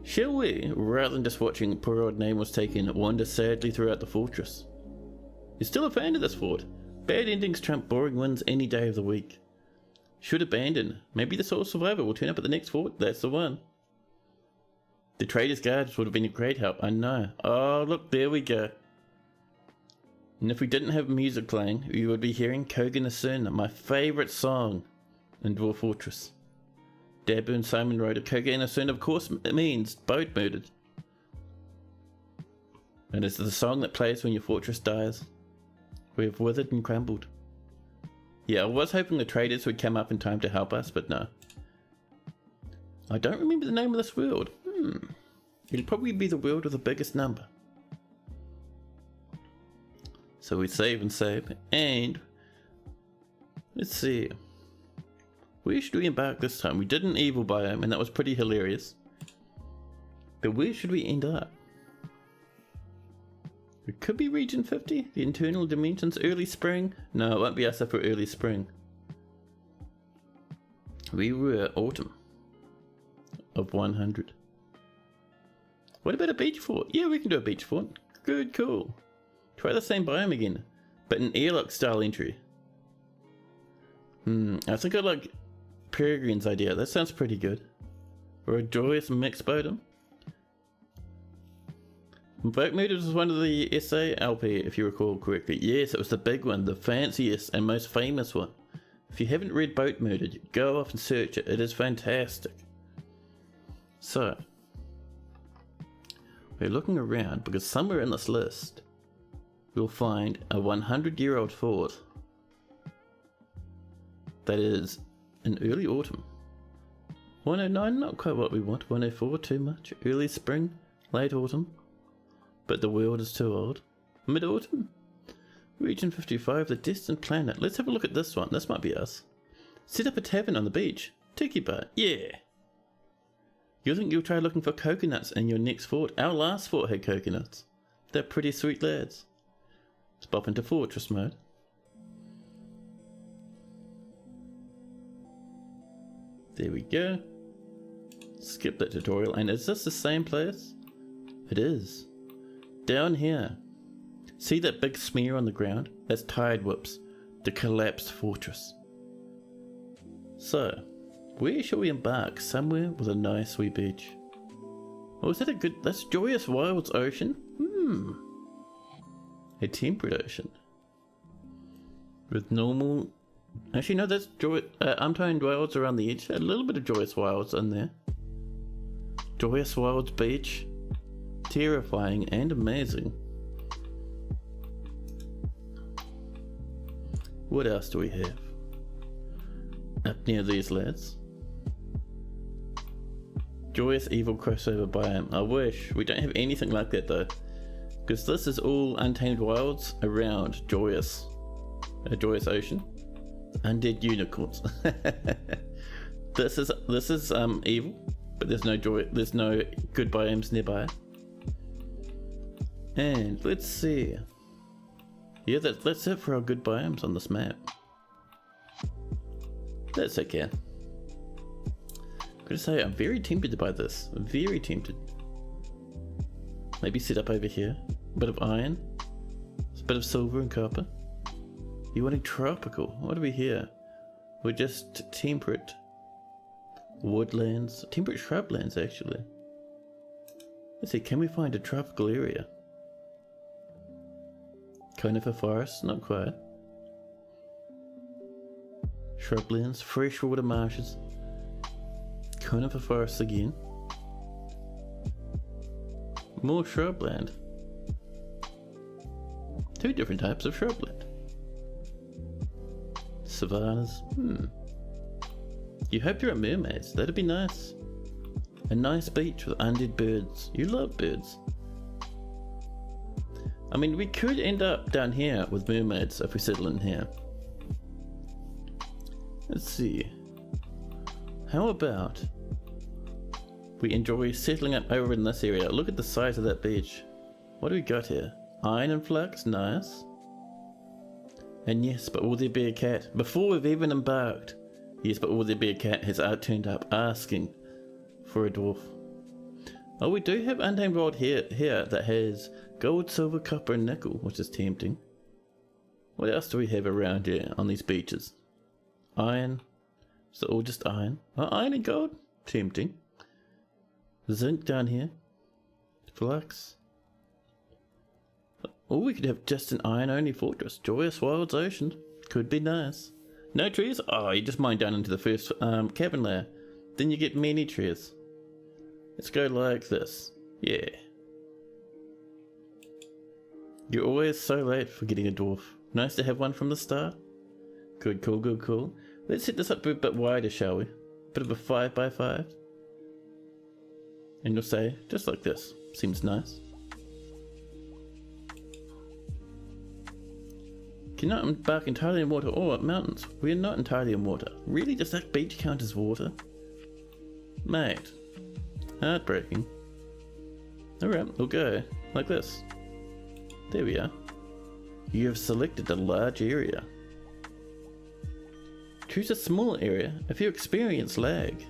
Shall we, rather than just watching poor old name was taken, wander sadly throughout the fortress? You're still a fan of this fort. Bad endings trump boring wins any day of the week. Should abandon. Maybe the sole survivor will turn up at the next fort. That's the one. The Trader's Guards would have been a great help, I know. Oh, look, there we go. And if we didn't have music playing, we would be hearing Kogan Asun, my favourite song in Dwarf Fortress. Dabu and Simon wrote it. Kogan Asun, of course, means boat murdered. And it's the song that plays when your fortress dies. We have withered and crumbled. Yeah, I was hoping the traders would come up in time to help us, but no. I don't remember the name of this world. It'll probably be the world with the biggest number. So we save and save, and let's see. Where should we embark this time? We did an evil biome, and that was pretty hilarious. But where should we end up? It could be region 50, the internal dimensions, early spring. No, it won't be us for early spring. We were autumn of 100. What about a beach fort? Yeah, we can do a beach fort. Good, cool. Try the same biome again, but an airlock style entry. I think I like Peregrine's idea. That sounds pretty good. Or a joyous mix biome. Invoke Murders was one of the SA LP, if you recall correctly. Yes, it was the big one, the fanciest and most famous one. If you haven't read Boat Murdered, go off and search it. It is fantastic. So, we're looking around because somewhere in this list we'll find a 100-year-old fort that is in early autumn. 109, not quite what we want. 104, too much. Early spring, late autumn. But the world is too old. Mid-autumn? Region 55, the distant planet. Let's have a look at this one. This might be us. Set up a tavern on the beach. Tiki bar. Yeah. You think you'll try looking for coconuts in your next fort? Our last fort had coconuts. They're pretty sweet lads. Let's pop into fortress mode. There we go. Skip that tutorial. And is this the same place? It is. Down here. See that big smear on the ground? That's Tiredwhips, the collapsed fortress. So, where shall we embark? Somewhere with a nice wee beach. Oh, is that a good... That's Joyous Wilds Ocean? A temperate ocean. With normal... Actually, no, that's Untamed Wilds around the edge. A little bit of Joyous Wilds in there. Joyous Wilds Beach. Terrifying and amazing. What else do we have? Up near these lads. Joyous Evil Crossover Biome. I wish. We don't have anything like that though. Because this is all Untamed Wilds around Joyous. A Joyous Ocean. Undead Unicorns. This is evil, but there's no good biomes nearby. And let's see. Yeah, that's it for our good biomes on this map. That's okay. Gotta say, I'm very tempted by this. I'm very tempted. Maybe set up over here. A bit of iron. A bit of silver and copper. You wanting tropical? What do we hear? We're just temperate woodlands. Temperate shrublands, actually. Let's see, can we find a tropical area? Conifer forest? Not quite. Shrublands, freshwater marshes. Conifer forests again. More shrubland. Two different types of shrubland. Savannas. You hope you're at mermaids. That'd be nice. A nice beach with undead birds. You love birds. I mean, we could end up down here with mermaids if we settle in here. Let's see. How about we enjoy settling up over in this area? Look at the size of that beach. What do we got here? Iron and flux, nice. And yes, but will there be a cat? Before we've even embarked. Yes, but will there be a cat has turned up asking for a dwarf. Oh, we do have Untamed World here that has gold, silver, copper and nickel, which is tempting. What else do we have around here on these beaches? Iron. Is it all just iron? Oh, iron and gold? Tempting. Zinc down here. Flux. Or we could have just an iron-only fortress. Joyous Wilds Ocean. Could be nice. No trees? Oh, you just mine down into the first cabin layer. Then you get many trees. Let's go like this. Yeah. You're always so late for getting a dwarf. Nice to have one from the start. Good, cool, good, cool. Let's set this up a bit wider, shall we? Bit of a 5x5. And you'll say, just like this. Seems nice. Cannot embark entirely in water or up mountains. We are not entirely in water. Really? Does that beach count as water? Mate. Heartbreaking. Alright, we'll go like this. There we are. You have selected a large area. Choose a small area if you experience lag.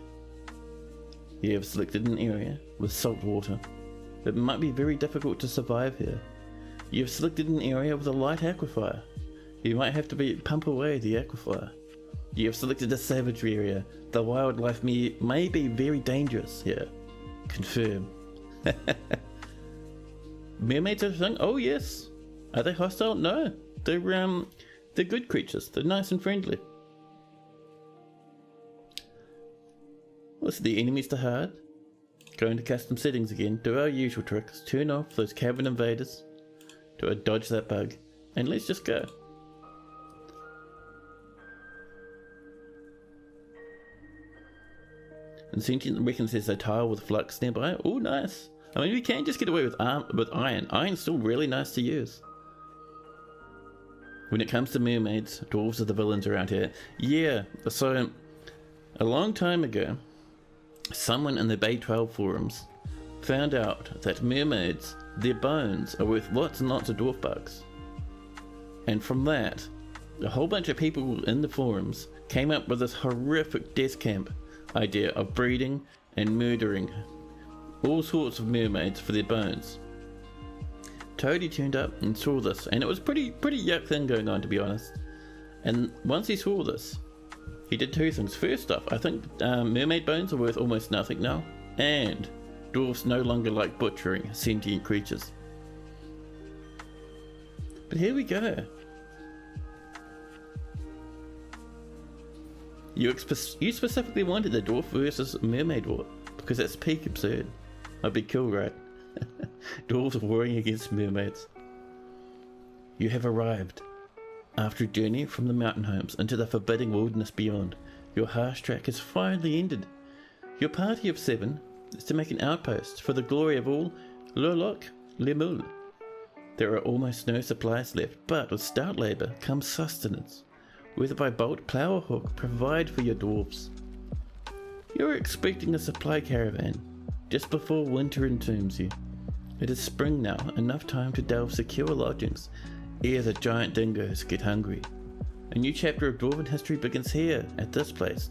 You have selected an area with salt water. It might be very difficult to survive here. You have selected an area with a light aquifer. You might have to pump away the aquifer. You have selected a savage area. The wildlife may be very dangerous here. Confirm. Mermaids are a thing? Oh yes. Are they hostile? No. They're good creatures. They're nice and friendly. What's the enemies to hard? Go into custom settings again. Do our usual tricks. Turn off those cabin invaders. Do I dodge that bug? And let's just go. And sentient reckons there's a tile with flux nearby. Oh, nice. I mean, we can just get away with iron. Iron's still really nice to use. When it comes to mermaids, dwarves are the villains around here. Yeah, so a long time ago, someone in the Bay 12 forums found out that mermaids, their bones are worth lots and lots of dwarf bucks. And from that, a whole bunch of people in the forums came up with this horrific death camp idea of breeding and murdering all sorts of mermaids for their bones. Toady turned up and saw this, and it was pretty yuck thing going on, to be honest. And once he saw this, he did two things. First off, I think mermaid bones are worth almost nothing now, and dwarves no longer like butchering sentient creatures. But here we go. You specifically wanted a dwarf versus mermaid war, because that's peak absurd. That'd be cool, right? Dwarves warring against mermaids. You have arrived. After a journey from the mountain homes into the forbidding wilderness beyond, your harsh track has finally ended. Your party of 7 is to make an outpost for the glory of all Loloc Lemul. There are almost no supplies left, but with stout labour comes sustenance. Whether by bolt, plough or hook, provide for your dwarves. You are expecting a supply caravan just before winter entombs you. It is spring now, enough time to delve secure lodgings ere the giant dingoes get hungry. A new chapter of dwarven history begins here, at this place.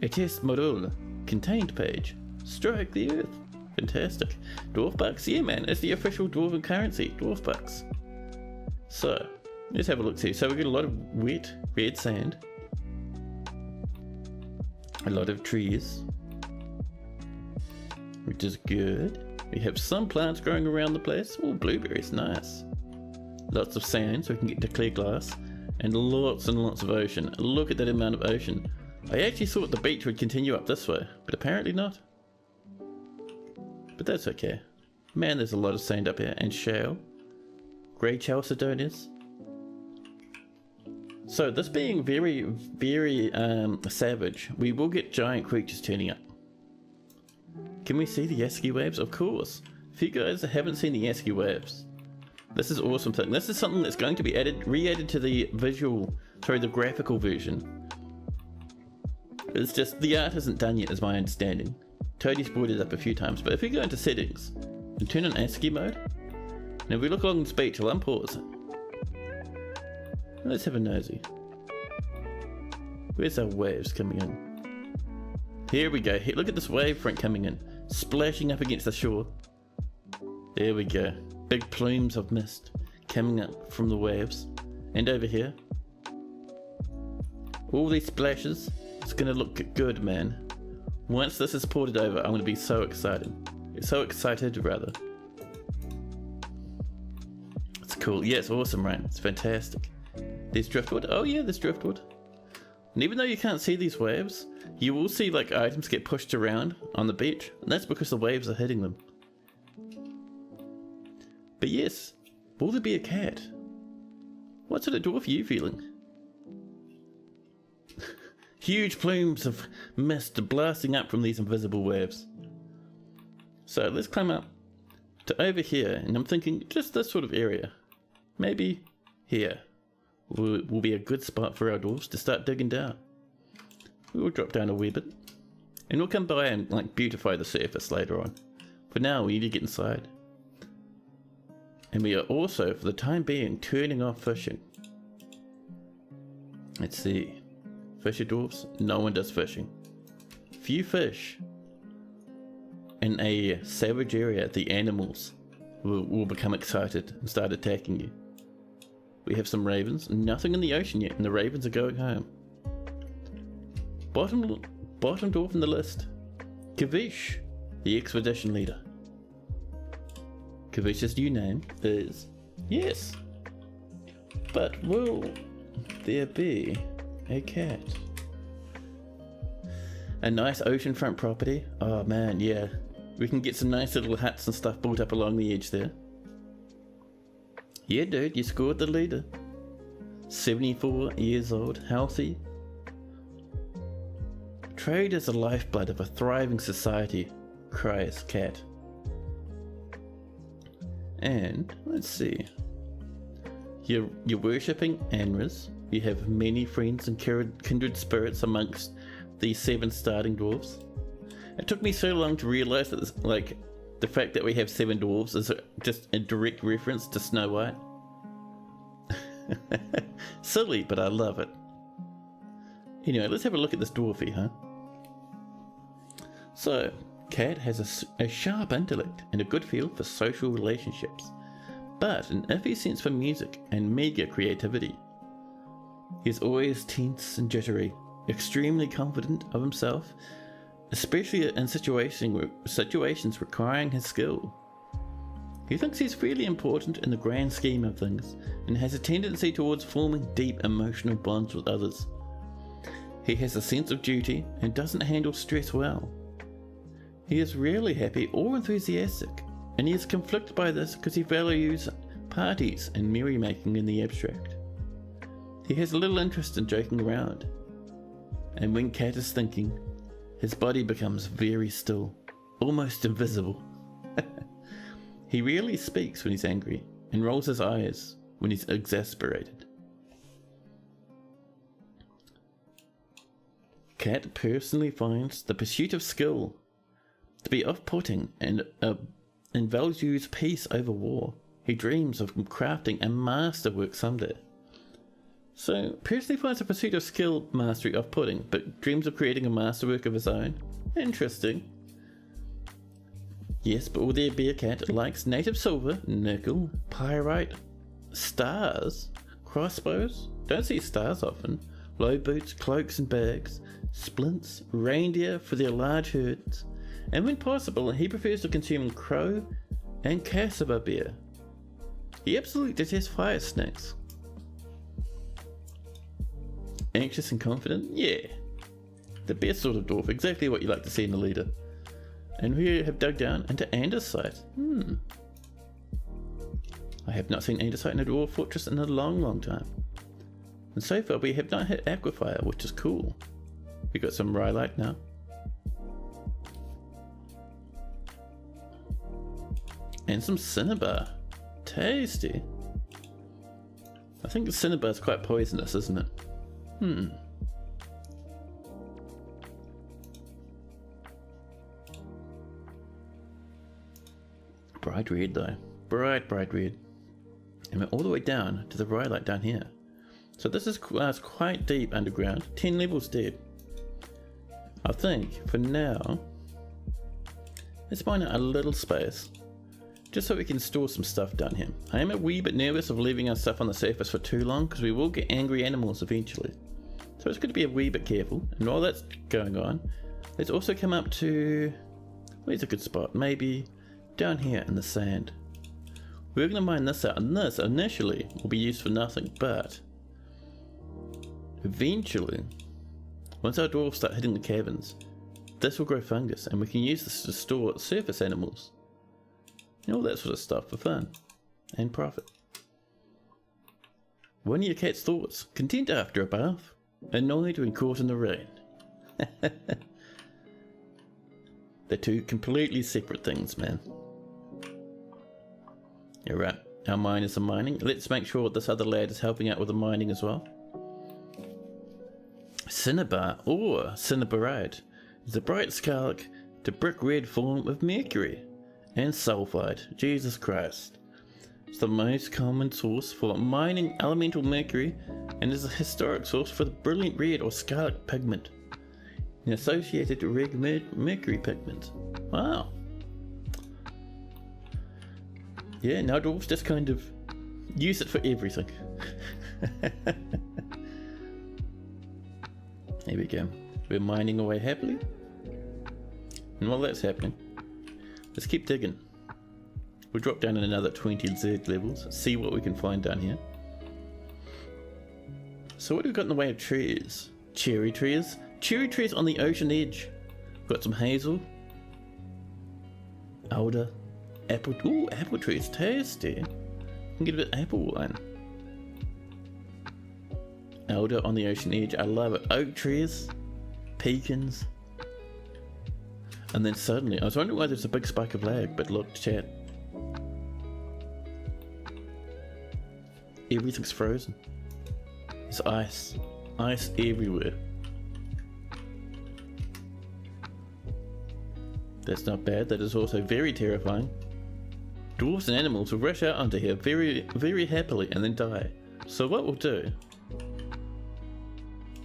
Etes Morul, contained page. Strike the earth. Fantastic. Dwarf bucks? Yeah man, it's the official dwarven currency, dwarf bucks. So, let's have a look see. So we got a lot of wet, red sand. A lot of trees. Which is good. We have some plants growing around the place. Oh, blueberries, nice. Lots of sand so we can get to clear glass. And lots of ocean. Look at that amount of ocean. I actually thought the beach would continue up this way, but apparently not. But that's okay. Man, there's a lot of sand up here. And shale. Grey chalcedonians. So this being very savage, we will get giant creatures turning up. Can we see the Yasky waves? Of course. If you guys haven't seen the Yasky waves, this is awesome thing. This is something that's going to be re-added to the the graphical version. It's just, the art isn't done yet, is my understanding. Toadie's brought it up a few times, but if we go into settings and turn on ASCII mode, and if we look along the speech, I'll unpause it. Let's have a nosy. Where's our waves coming in? Here we go. Here, look at this wave front coming in, splashing up against the shore. There we go. Big plumes of mist coming up from the waves. And over here, all these splashes. It's gonna look good, man. Once this is ported over, I'm gonna be so excited. So excited, rather. It's cool. Yeah, it's awesome, right? It's fantastic. There's driftwood. Oh yeah, there's driftwood. And even though you can't see these waves, you will see like items get pushed around on the beach, and that's because the waves are hitting them. But yes, will there be a cat? What sort of dwarf are you feeling? Huge plumes of mist blasting up from these invisible waves. So let's climb up to over here, and I'm thinking just this sort of area. Maybe here will be a good spot for our dwarves to start digging down. We'll drop down a wee bit, and we'll come by and like beautify the surface later on. For now, we need to get inside. And we are also, for the time being, turning off fishing. Let's see. Fisher dwarves? No one does fishing. If you fish in a savage area, the animals will become excited and start attacking you. We have some ravens. Nothing in the ocean yet, and the ravens are going home. Bottom dwarf in the list. Kavish, the expedition leader. Kavish's new name is Yes. But will there be a cat? A nice oceanfront property? Oh man, yeah. We can get some nice little huts and stuff built up along the edge there. Yeah, dude, you scored the leader. 74 years old, healthy. Trade is the lifeblood of a thriving society, cries Cat. And let's see. You're worshipping Anris. You have many friends and kindred spirits amongst these 7 starting dwarves. It took me so long to realize that the fact that we have 7 dwarves is just a direct reference to Snow White. Silly, but I love it. Anyway, let's have a look at this dwarfy, huh? So, Cat has a sharp intellect and a good feel for social relationships, but an iffy sense for music and meager creativity. He's always tense and jittery, extremely confident of himself, especially in situations requiring his skill. He thinks he's really important in the grand scheme of things, and has a tendency towards forming deep emotional bonds with others. He has a sense of duty and doesn't handle stress well. He is rarely happy or enthusiastic, and he is conflicted by this because he values parties and merrymaking in the abstract. He has little interest in joking around, and when Cat is thinking, his body becomes very still, almost invisible. He rarely speaks when he's angry, and rolls his eyes when he's exasperated. Cat personally finds the pursuit of skill to be off-putting and values peace over war. He dreams of crafting a masterwork someday. So, personally finds the pursuit of skill mastery off-putting, but dreams of creating a masterwork of his own. Interesting. Yes, but will there be a cat that likes native silver, nickel, pyrite, stars, crossbows? Don't see stars often. Low boots, cloaks and bags, splints, reindeer for their large herds, and when possible, he prefers to consume crow and cassava beer. He absolutely detests fire snakes. Anxious and confident? Yeah. The best sort of dwarf, exactly what you like to see in a leader. And we have dug down into andesite. I have not seen andesite in a dwarf fortress in a long time. And so far we have not hit aquafire, which is cool. We got some rhyolite now. And some cinnabar. Tasty. I think the cinnabar is quite poisonous, isn't it? Bright red though. Bright red. And we're all the way down to the rhyolite down here. So this is quite deep underground. 10 levels deep. I think, for now, let's mine out a little space, just so we can store some stuff down here. I am a wee bit nervous of leaving our stuff on the surface for too long, because we will get angry animals eventually. So it's going to be a wee bit careful. And while that's going on, let's also come up to, where's a good spot? Maybe down here in the sand. We're going to mine this out, and this initially will be used for nothing, but eventually, once our dwarves start hitting the caverns, this will grow fungus, and we can use this to store surface animals and all that sort of stuff for fun and profit. What are your cat's thoughts? Content after a bath? Annoyed when caught in the rain. They're two completely separate things, man. Alright, our miners are mining. Let's make sure this other lad is helping out with the mining as well. Cinnabar, or cinnabarite, is a bright scarlet to brick red form of mercury and sulfide. Jesus Christ. It's the most common source for mining elemental mercury and is a historic source for the brilliant red or scarlet pigment and associated red mercury pigment. Wow. Yeah, now dwarves just kind of use it for everything. There we go. We're mining away happily. And while that's happening, let's keep digging. We'll drop down in another 20 Z levels, see what we can find down here. So what have we got in the way of trees? Cherry trees. Cherry trees on the ocean edge. Got some hazel. Alder. Apple. Ooh, apple trees. Tasty. Can get a bit of apple wine. Alder on the ocean edge. I love it. Oak trees. Pecans. And then suddenly, I was wondering why there's a big spike of lag, but look, chat. Everything's frozen. There's ice. Ice everywhere. That's not bad. That is also very terrifying. Dwarves and animals will rush out onto here very, very happily and then die. So what we'll do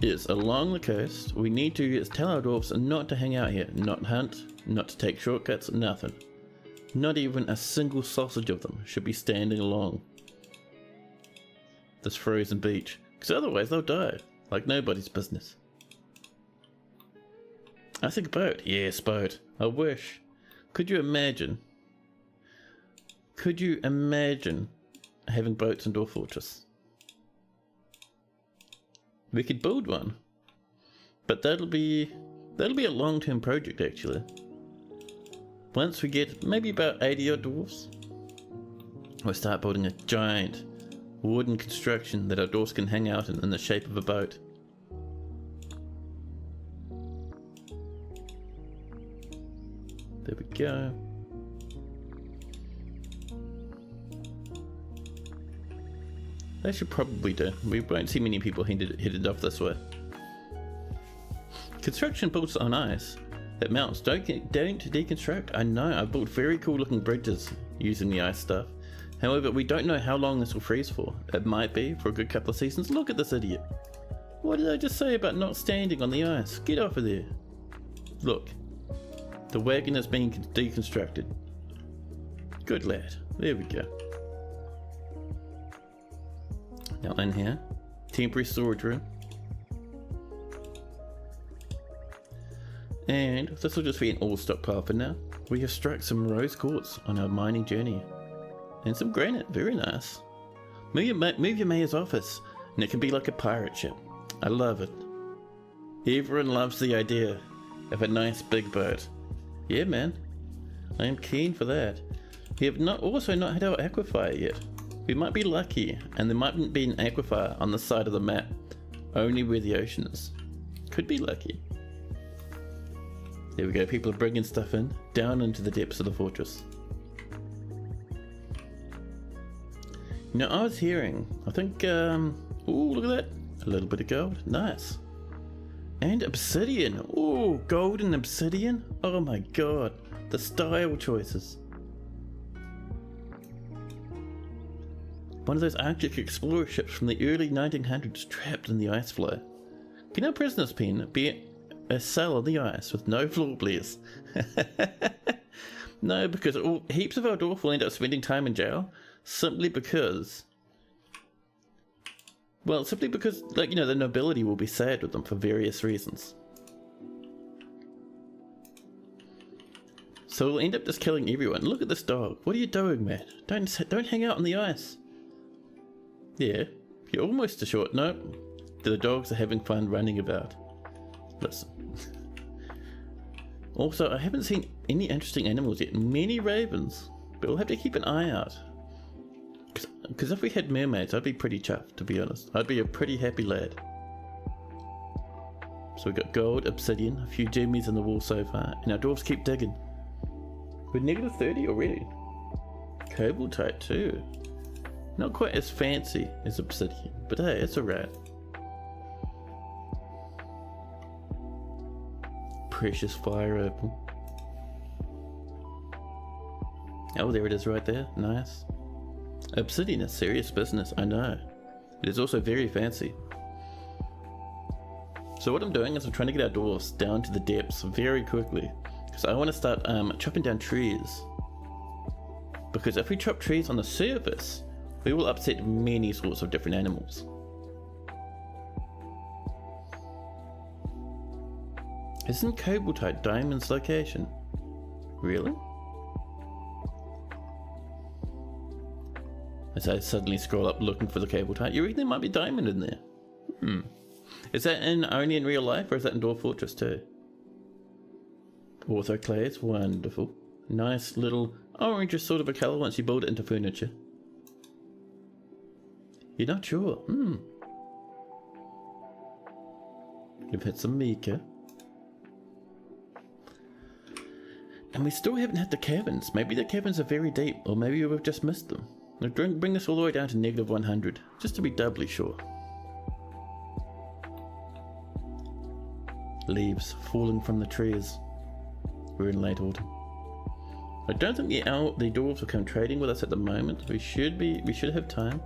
is, along the coast, we need to tell our dwarves not to hang out here, not hunt, not to take shortcuts, nothing. Not even a single sausage of them should be standing along this frozen beach, because otherwise they'll die, like nobody's business. I think boat. Yes, boat. I wish. Could you imagine? Could you imagine having boats in Dwarf Fortress? We could build one, but that'll be a long-term project actually. Once we get maybe about 80 odd dwarves, we'll start building a giant wooden construction that our dwarves can hang out in the shape of a boat. There we go. That should probably do. We won't see many people headed off this way. Construction built on ice. That mounts don't deconstruct. I know, I built very cool looking bridges using the ice stuff. However, we don't know how long this will freeze for. It might be for a good couple of seasons. Look at this idiot. What did I just say about not standing on the ice? Get off of there. Look. The wagon is being deconstructed. Good lad. There we go. Now in here, temporary storage room. And this will just be an all stockpile for now. We have struck some rose quartz on our mining journey. And some granite, very nice. Move your mayor's office, and it can be like a pirate ship. I love it. Everyone loves the idea of a nice big boat. Yeah man, I am keen for that. We have also not had our aquifer yet. We might be lucky, and there might be an aquifer on the side of the map, only where the ocean is. Could be lucky. There we go, people are bringing stuff in, down into the depths of the fortress. You know, I was hearing, I think, ooh, look at that, a little bit of gold, nice. And obsidian, ooh, gold and obsidian, oh my god, the style choices. One of those Arctic explorer ships from the early 1900s trapped in the ice floe. Can our prisoner's pen be a cell on the ice with no floor, please? No, because heaps of our dwarf will end up spending time in jail simply because, like, you know, the nobility will be sad with them for various reasons. So we'll end up just killing everyone. Look at this dog. What are you doing, man? Don't hang out on the ice. Yeah, you're almost a short. No, the dogs are having fun running about. Listen. Also, I haven't seen any interesting animals yet. Many ravens, but we'll have to keep an eye out. Because if we had mermaids, I'd be pretty chuffed, to be honest. I'd be a pretty happy lad. So we got gold, obsidian, a few gemmies in the wall so far, and our dwarves keep digging. We're negative 30 already. Cobaltite too. Not quite as fancy as obsidian, but hey, it's alright. Precious fire opal. Oh, there it is right there. Nice. Obsidian is serious business, I know. It is also very fancy. So what I'm doing is I'm trying to get our dwarves down to the depths very quickly. Because I want to start chopping down trees. Because if we chop trees on the surface, we will upset many sorts of different animals. Isn't Cobaltite Diamond's location? Really? As I suddenly scroll up looking for the Cobaltite, you reckon there might be diamond in there? Is that only in real life, or is that in Dwarf Fortress too? Orthoclay is wonderful. Nice little orange sort of a colour once you build it into furniture. You're not sure? We've hit some mica. And we still haven't hit the caverns. Maybe the caverns are very deep, or maybe we've just missed them. Now bring this all the way down to negative 100, just to be doubly sure. Leaves falling from the trees. We're in late autumn. I don't think the dwarves will come trading with us at the moment. We should have time.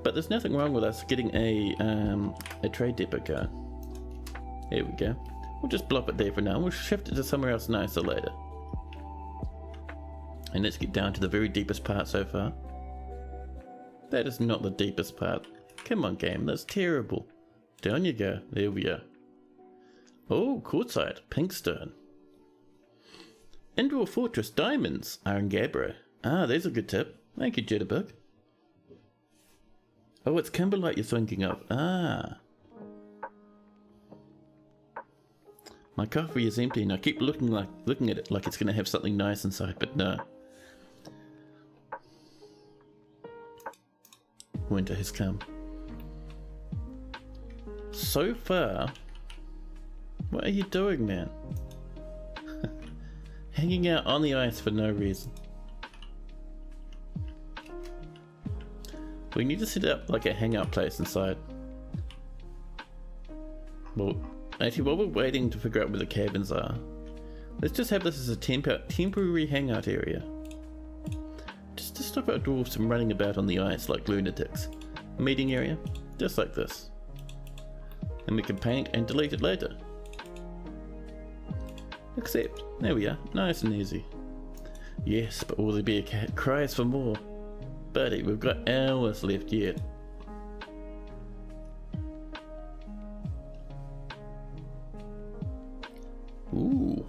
But there's nothing wrong with us getting a trade depot going. There we go. We'll just blop it there for now. We'll shift it to somewhere else nicer later. And let's get down to the very deepest part so far. That is not the deepest part. Come on, game, that's terrible. Down you go. There we are. Oh, quartzite, pink stone. Indoor Fortress diamonds are in Gabbro. Ah, there's a good tip. Thank you, Jitterbug. Oh, it's kimberlite you're thinking of. Ah. My coffee is empty and I keep looking at it like it's going to have something nice inside, but no. Winter has come. So far, what are you doing, man? Hanging out on the ice for no reason. We need to set up like a hangout place inside. Well, actually, while we're waiting to figure out where the cabins are, let's just have this as a temporary hangout area. Just to stop our dwarves from running about on the ice like lunatics. Meeting area, just like this. And we can paint and delete it later. Except, there we are, nice and easy. Yes, but will the bear cat cries for more. Buddy, we've got hours left yet. Ooh,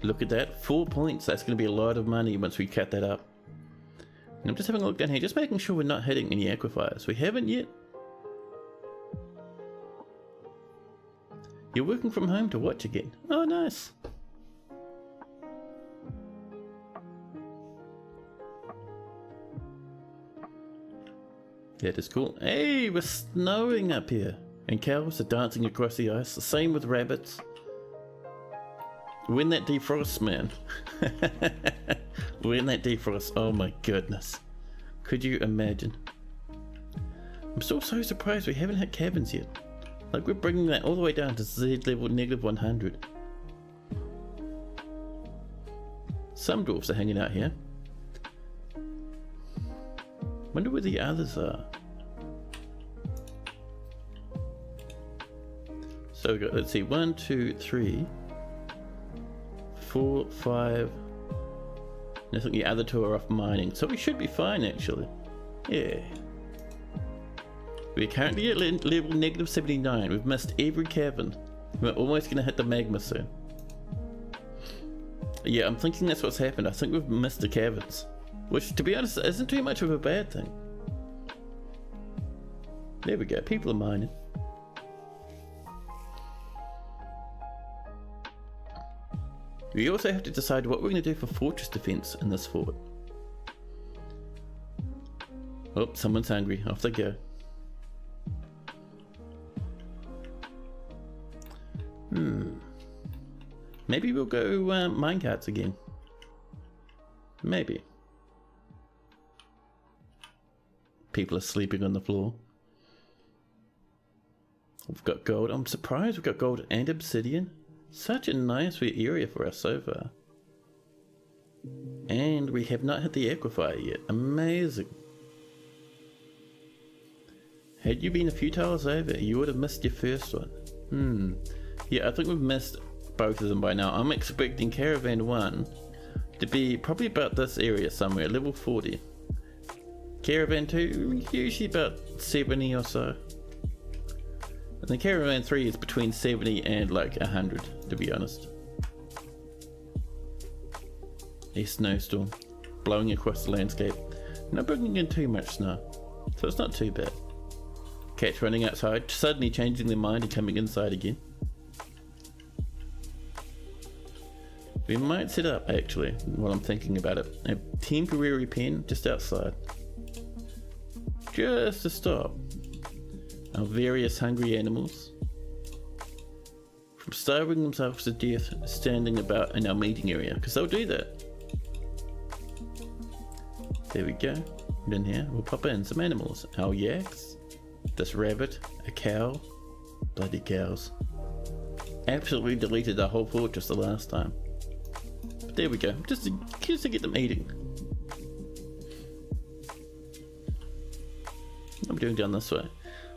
look at that, 4 points. That's going to be a lot of money once we cut that up. And I'm just having a look down here, just making sure we're not hitting any aquifers. We haven't yet. You're working from home to watch again. Oh, nice. That is cool. Hey, we're snowing up here. And cows are dancing across the ice. The same with rabbits. When that defrosts, man. When that defrosts, oh my goodness. Could you imagine? I'm still so surprised we haven't hit cabins yet. Like, we're bringing that all the way down to Z level negative 100. Some dwarfs are hanging out here. Wonder where the others are. So we got, let's see, 1, 2, 3, 4, 5. And I think the other two are off mining, so we should be fine actually. Yeah. We're currently at level negative 79. We've missed every cavern. We're almost going to hit the magma soon. Yeah, I'm thinking that's what's happened. I think we've missed the caverns. Which, to be honest, isn't too much of a bad thing. There we go. People are mining. We also have to decide what we're going to do for fortress defense in this fort. Oh, someone's hungry. Off they go. Maybe we'll go minecarts again. Maybe. People are sleeping on the floor. We've got gold. I'm surprised we've got gold and obsidian. Such a nice area for us so far. And we have not hit the aquifer yet. Amazing. Had you been a few tiles over, you would have missed your first one. Yeah, I think we've missed both of them by now. I'm expecting Caravan 1 to be probably about this area somewhere, level 40. Caravan 2, usually about 70 or so. And then Caravan 3 is between 70 and like 100, to be honest. A snowstorm blowing across the landscape. Not bringing in too much snow, so it's not too bad. Cats running outside, suddenly changing their mind and coming inside again. We might set up, actually, while I'm thinking about it, a temporary pen just outside. Just to stop our various hungry animals from starving themselves to death standing about in our meeting area, because they'll do that. There we go. And in here, we'll pop in some animals. Our yaks, this rabbit, a cow. Bloody cows. Absolutely deleted our whole fortress the last time. But there we go, just to get them eating. I'm doing down this way.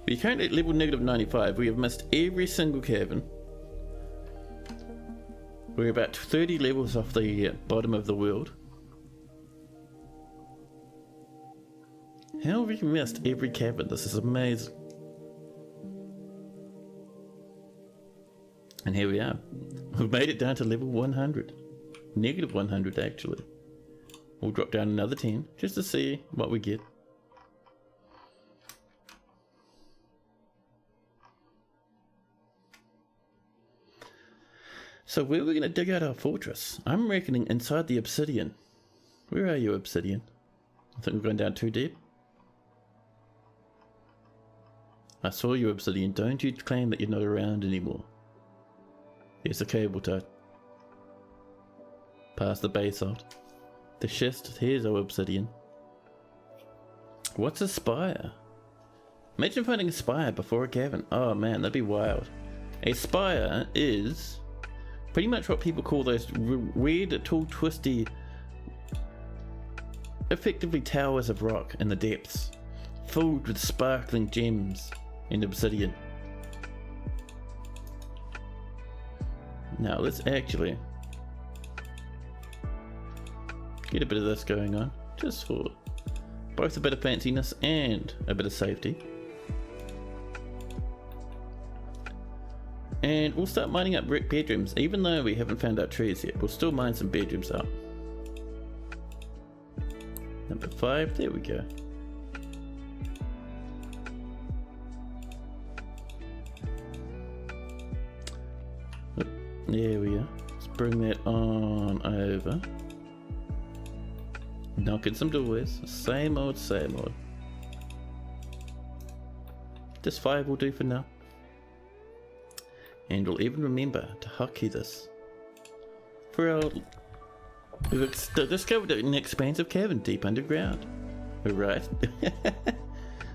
We're currently at level -95. We have missed every single cavern. We're about 30 levels off the bottom of the world. How have we missed every cavern? This is amazing. And here we are. We've made it down to level 100. -100 actually. We'll drop down another 10 just to see what we get. So where are we going to dig out our fortress? I'm reckoning inside the obsidian. Where are you, obsidian? I think we're going down too deep. I saw you, obsidian. Don't you claim that you're not around anymore. Here's the cable tie. Past the basalt. The schist. Here's our obsidian. What's a spire? Imagine finding a spire before a cavern. Oh man, that'd be wild. A spire is pretty much what people call those weird, tall, twisty, effectively towers of rock in the depths, filled with sparkling gems and obsidian. Now let's actually get a bit of this going on, just for both a bit of fanciness and a bit of safety. And we'll start mining up brick bedrooms, even though we haven't found our trees yet. We'll still mine some bedrooms up. Number 5, there we go. There we are. Let's bring that on over. Knock in some doorways. Same old, same old. This 5 will do for now. And we'll even remember to hotkey this for our... We've discovered an expansive cavern deep underground. Alright.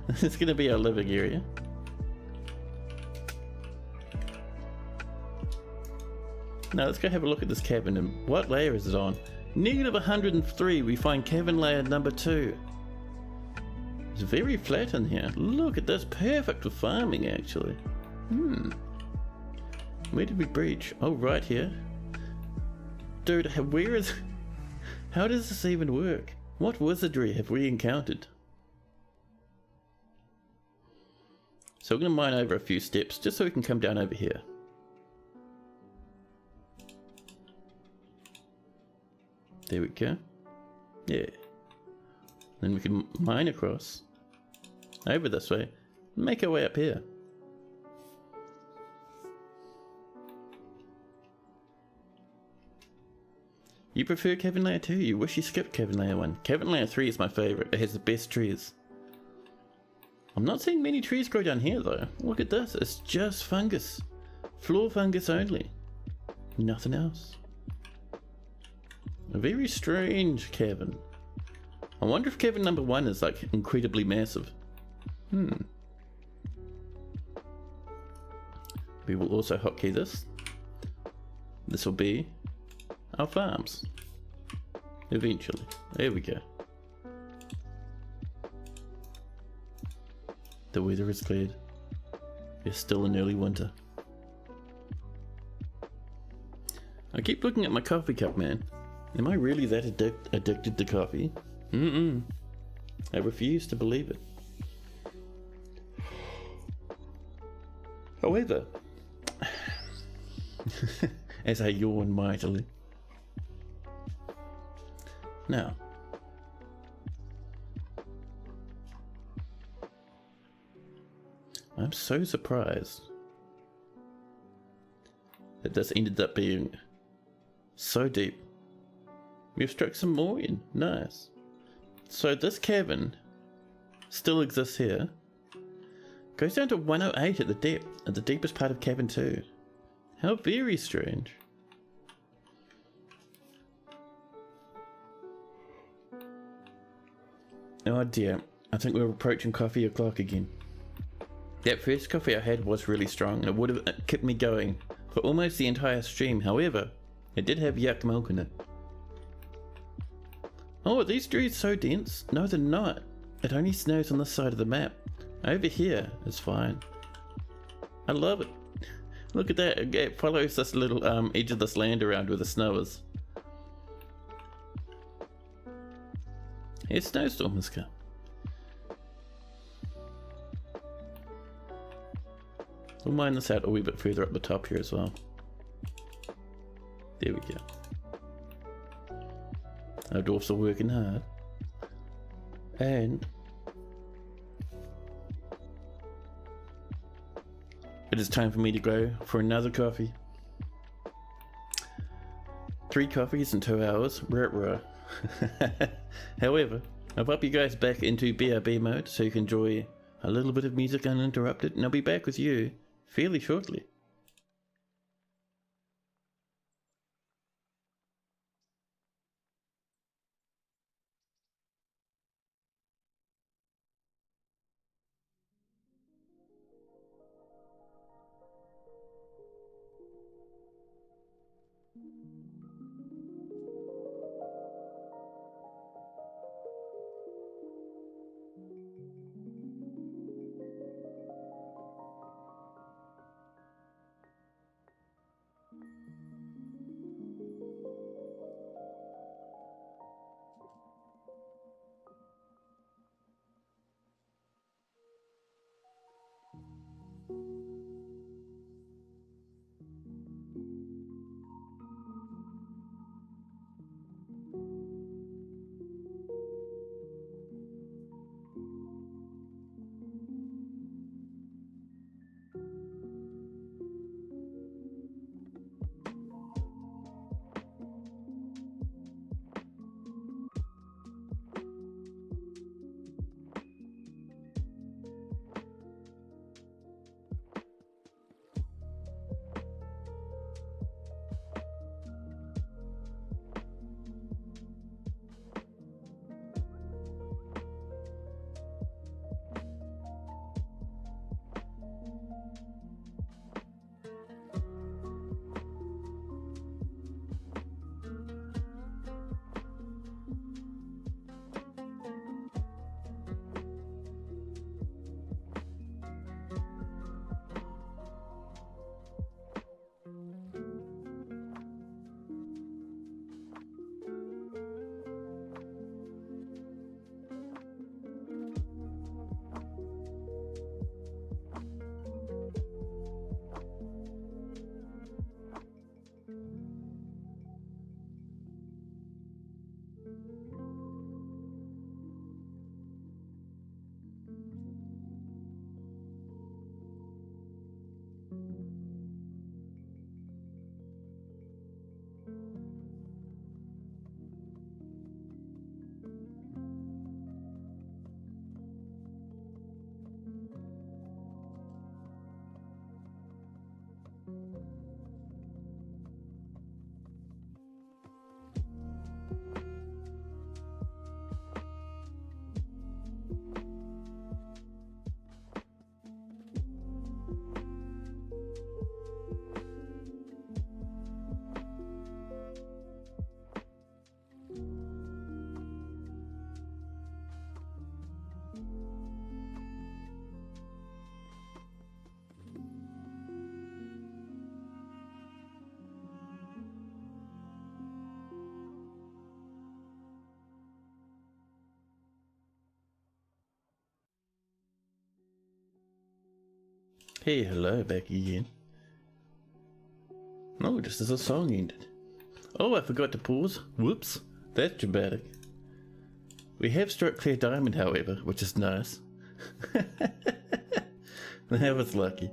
This is going to be our living area. Now let's go have a look at this cavern, and what layer is it on? -103, we find cavern layer number 2. It's very flat in here. Look at this, perfect for farming actually. Where did we breach? Oh, right here. Dude, where is... How does this even work? What wizardry have we encountered? So we're going to mine over a few steps just so we can come down over here. There we go. Yeah. Then we can mine across over this way and make our way up here. You prefer Cavern Layer 2? You wish you skipped Cavern Layer 1. Cavern Layer 3 is my favourite. It has the best trees. I'm not seeing many trees grow down here though. Look at this. It's just fungus. Floor fungus only. Nothing else. A very strange cavern. I wonder if cavern number 1 is like incredibly massive. We will also hotkey this. This will be our farms. Eventually. There we go. The weather has cleared. It's still in early winter. I keep looking at my coffee cup, man. Am I really that addicted to coffee? I refuse to believe it. However, as I yawn mightily. Now, I'm so surprised that this ended up being so deep. We've struck some more in. Nice. So this cavern still exists here. Goes down to 108 at the depth, at the deepest part of cavern 2. How very strange. Oh dear, I think we're approaching coffee o'clock again. That first coffee I had was really strong. It would have kept me going for almost the entire stream. However, it did have yuck milk in it. Oh, are these trees so dense? No, they're not. It only snows on this side of the map. Over here is fine. I love it. Look at that. It follows this little edge of this land around where the snow is. A snowstorm has come. We'll mine this out a wee bit further up the top here as well. There we go. Our dwarfs are working hard. And it is time for me to go for another coffee. 3 coffees in 2 hours. Ruh. However, I'll pop you guys back into BRB mode so you can enjoy a little bit of music uninterrupted, and I'll be back with you fairly shortly. Hey, hello, back again. Oh, just as the song ended. Oh, I forgot to pause. Whoops, that's dramatic. We have struck clear diamond, however, which is nice. That was lucky.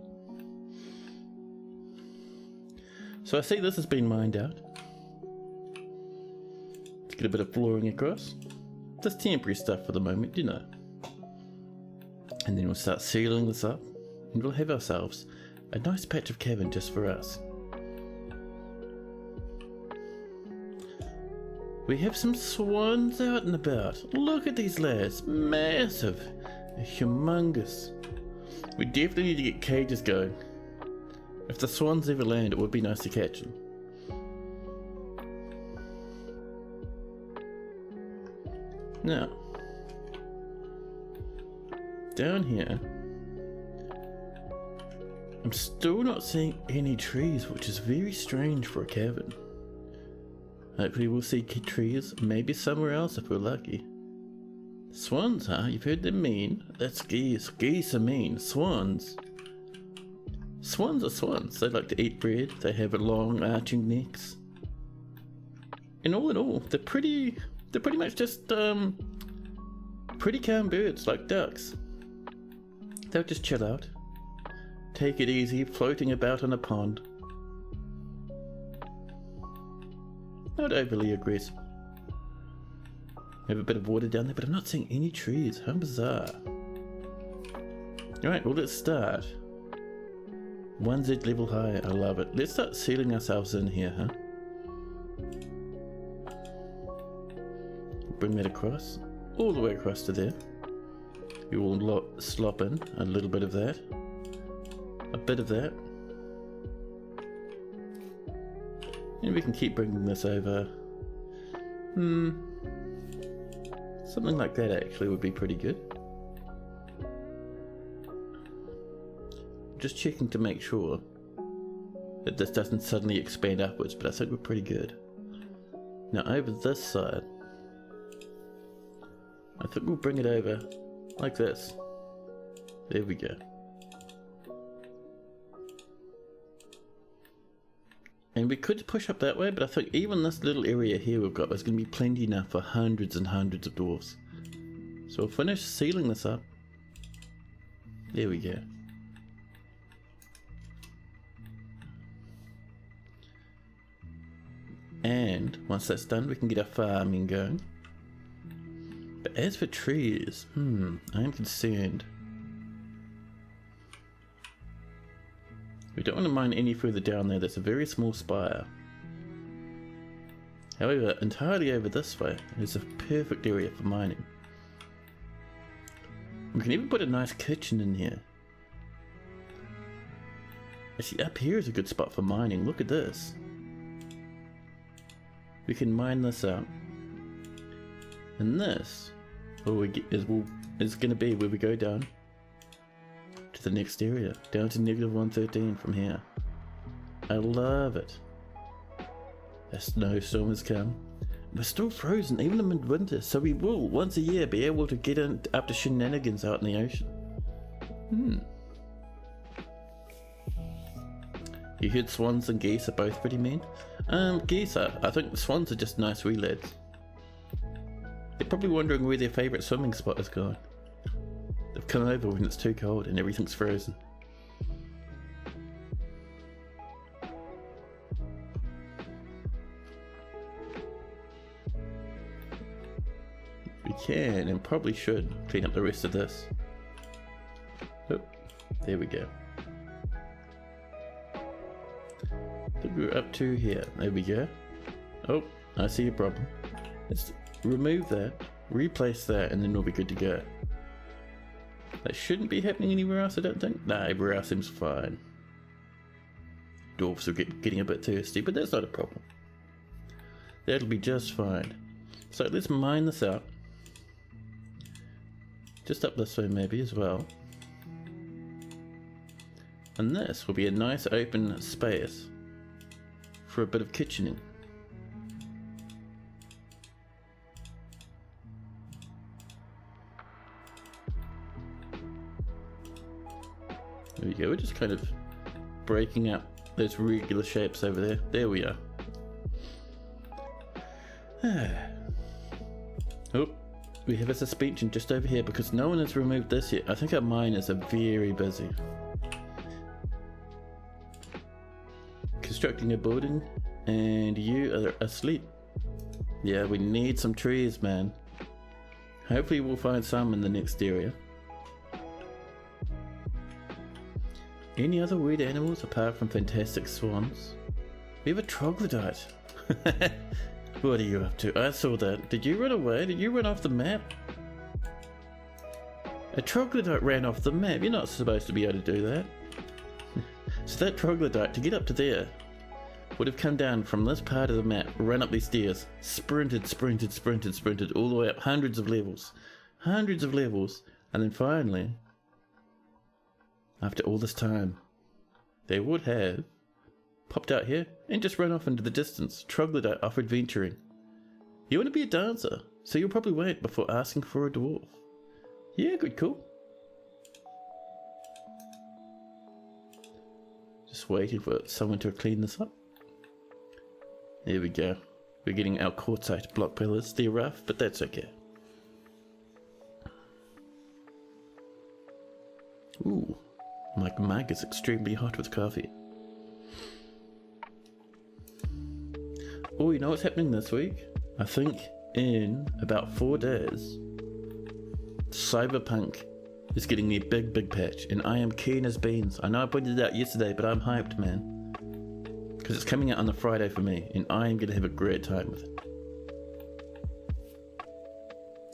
So I see this has been mined out. Let's get a bit of flooring across. Just temporary stuff for the moment, you know. And then we'll start sealing this up, and we'll have ourselves a nice patch of cavern just for us. We have some swans out and about. Look at these lads, massive, humongous. We definitely need to get cages going. If the swans ever land, it would be nice to catch them. Now, down here, I'm still not seeing any trees, which is very strange for a cavern. Hopefully we'll see trees, maybe somewhere else if we're lucky. Swans, huh? You've heard them mean? That's geese. Geese are mean. Swans. Swans are swans. They like to eat bread. They have long arching necks. And all in all, they're pretty much just pretty calm birds like ducks. They'll just chill out. Take it easy, floating about on a pond. Not overly aggressive. Have a bit of water down there, but I'm not seeing any trees. How bizarre. Alright, well let's start. 1Z level high, I love it. Let's start sealing ourselves in here, huh? Bring that across. All the way across to there. We will slop in a little bit of that. A bit of that. And we can keep bringing this over. Something like that actually would be pretty good. Just checking to make sure that this doesn't suddenly expand upwards, but I think we're pretty good. Now over this side, I think we'll bring it over like this. There we go. And we could push up that way, but I think even this little area here we've got is going to be plenty enough for hundreds and hundreds of dwarves. So we'll finish sealing this up. There we go. And once that's done, we can get our farming going. But as for trees, I am concerned. We don't want to mine any further down there. That's a very small spire. However, entirely over this way is a perfect area for mining. We can even put a nice kitchen in here. Actually, up here is a good spot for mining. Look at this. We can mine this out. And this is going to be where we go down to the next area, down to -113 from here. I love it. A snowstorm has come. We're still frozen even in midwinter, so we will once a year be able to get up to shenanigans out in the ocean. You heard swans and geese are both pretty mean? Geese are. I think swans are just nice wee lads. They're probably wondering where their favourite swimming spot is going. They've come over when it's too cold and everything's frozen. We can and probably should clean up the rest of this. Oh, there we go. I think we're up to here. There we go. Oh, I see a problem. Let's remove that, replace that, and then we'll be good to go. That shouldn't be happening anywhere else, I don't think. Nah, everywhere else seems fine. Dwarfs are getting a bit thirsty, but that's not a problem. That'll be just fine. So let's mine this out. Just up this way maybe as well. And this will be a nice open space for a bit of kitchening. There we go, we're just kind of breaking up those regular shapes over there. There we are. Oh, we have a suspension just over here because no one has removed this yet. I think our miners are very busy. Constructing a building, and you are asleep. Yeah, we need some trees, man. Hopefully we'll find some in the next area. Any other weird animals apart from fantastic swans? We have a troglodyte. What are you up to? I saw that. Did you run away? Did you run off the map? A troglodyte ran off the map. You're not supposed to be able to do that. So that troglodyte, to get up to there, would have come down from this part of the map, run up these stairs, sprinted all the way up hundreds of levels, and then finally, after all this time, they would have popped out here and just run off into the distance. Troglodyte off adventuring. You want to be a dancer, so you'll probably wait before asking for a dwarf. Yeah, good call. Just waiting for someone to clean this up. There we go. We're getting our quartzite block pillars. They're rough, but that's okay. Ooh, my mug is extremely hot with coffee. Oh, you know what's happening this week? I think in about 4 days, Cyberpunk is getting a big patch, and I am keen as beans. I know I pointed it out yesterday, but I'm hyped, man. Because it's coming out on the Friday for me, and I am going to have a great time with it.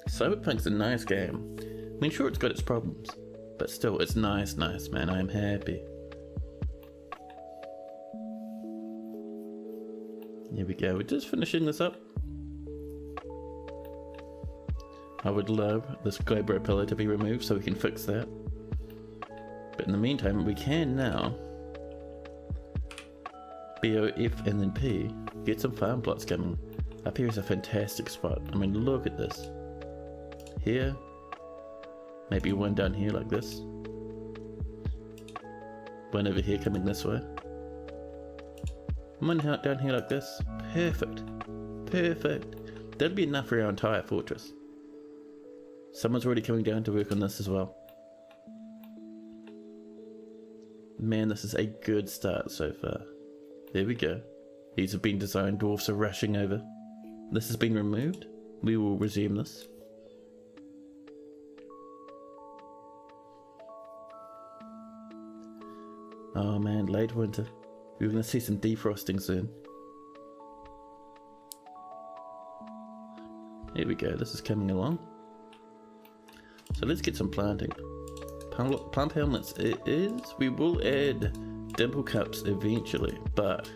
Cyberpunk's a nice game. I mean, sure, it's got its problems, but still, it's nice, man. I am happy. Here we go, we're just finishing this up. I would love this glabro pillar to be removed so we can fix that. But in the meantime, we can now BOF and then P, get some farm plots coming. Up here is a fantastic spot. I mean, look at this. Here, maybe one down here like this. One over here coming this way. One down here like this. Perfect. That'll be enough for our entire fortress. Someone's already coming down to work on this as well. Man, this is a good start so far. There we go. These have been designed, dwarfs are rushing over. This has been removed. We will resume this. Oh man, late winter. We're going to see some defrosting soon. Here we go, this is coming along. So let's get some planting. Plant helmets it is. We will add dimple cups eventually, but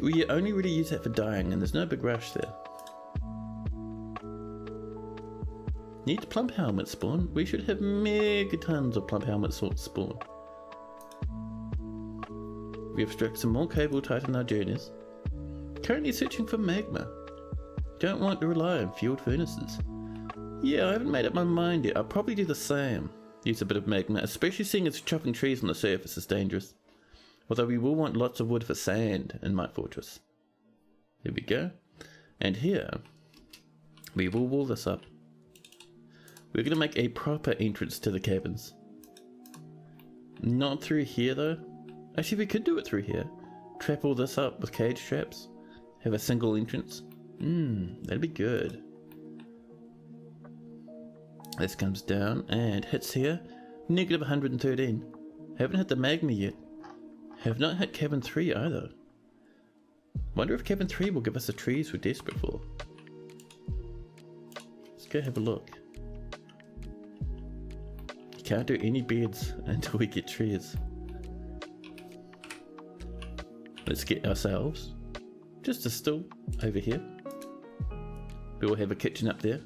we only really use that for dyeing, and there's no big rush there. Need plump helmet spawn. We should have mega tons of plump helmet spawn. We have struck some more cable tight on our journeys. Currently searching for magma. Don't want to rely on fueled furnaces. Yeah, I haven't made up my mind yet. I'll probably do the same. Use a bit of magma, especially seeing as chopping trees on the surface is dangerous. Although we will want lots of wood for sand in my fortress. Here we go. And here, we will wall this up. We're going to make a proper entrance to the cabins. Not through here though. Actually, we could do it through here. Trap all this up with cage traps. Have a single entrance. That'd be good. This comes down and hits here. Negative 113. Haven't hit the magma yet. Have not hit cabin 3 either. Wonder if cabin 3 will give us the trees we're desperate for. Let's go have a look. You can't do any beds until we get trees. Let's get ourselves just a stool over here. We will have a kitchen up there.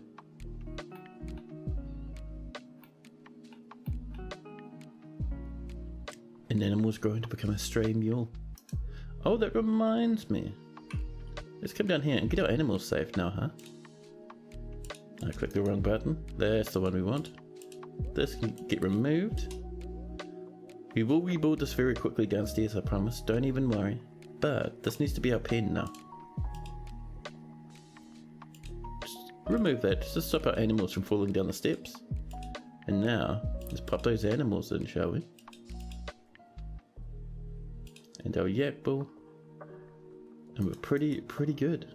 An animal's growing to become a stray mule. Oh, that reminds me. Let's come down here and get our animals safe now, huh? I clicked the wrong button. That's the one we want. This can get removed. We will rebuild this very quickly downstairs, I promise. Don't even worry. But this needs to be our pen now. Just remove that, just to stop our animals from falling down the steps. And now, let's pop those animals in, shall we? And our yak bull. And we're pretty good.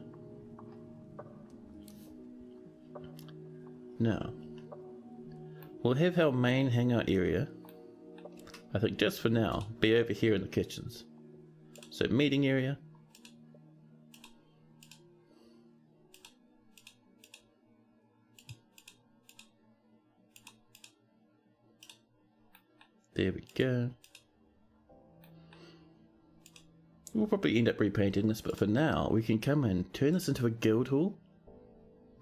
Now, we'll have our main hangout area, I think just for now, be over here in the kitchens. So meeting area. There we go. We'll probably end up repainting this, but for now we can come in, turn this into a guild hall.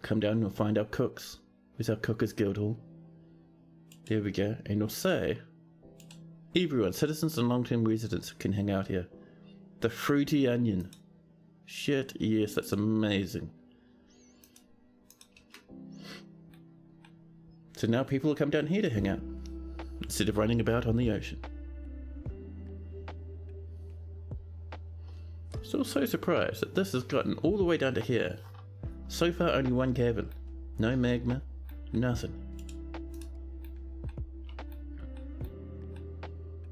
Come down and we'll find our cooks. Where's our cookers guild hall? There we go. And we'll say everyone, citizens and long-term residents, can hang out here. The fruity onion. Shit, yes, that's amazing. So now people will come down here to hang out instead of running about on the ocean. Still so surprised that this has gotten all the way down to here. So far only one cavern. No magma, nothing.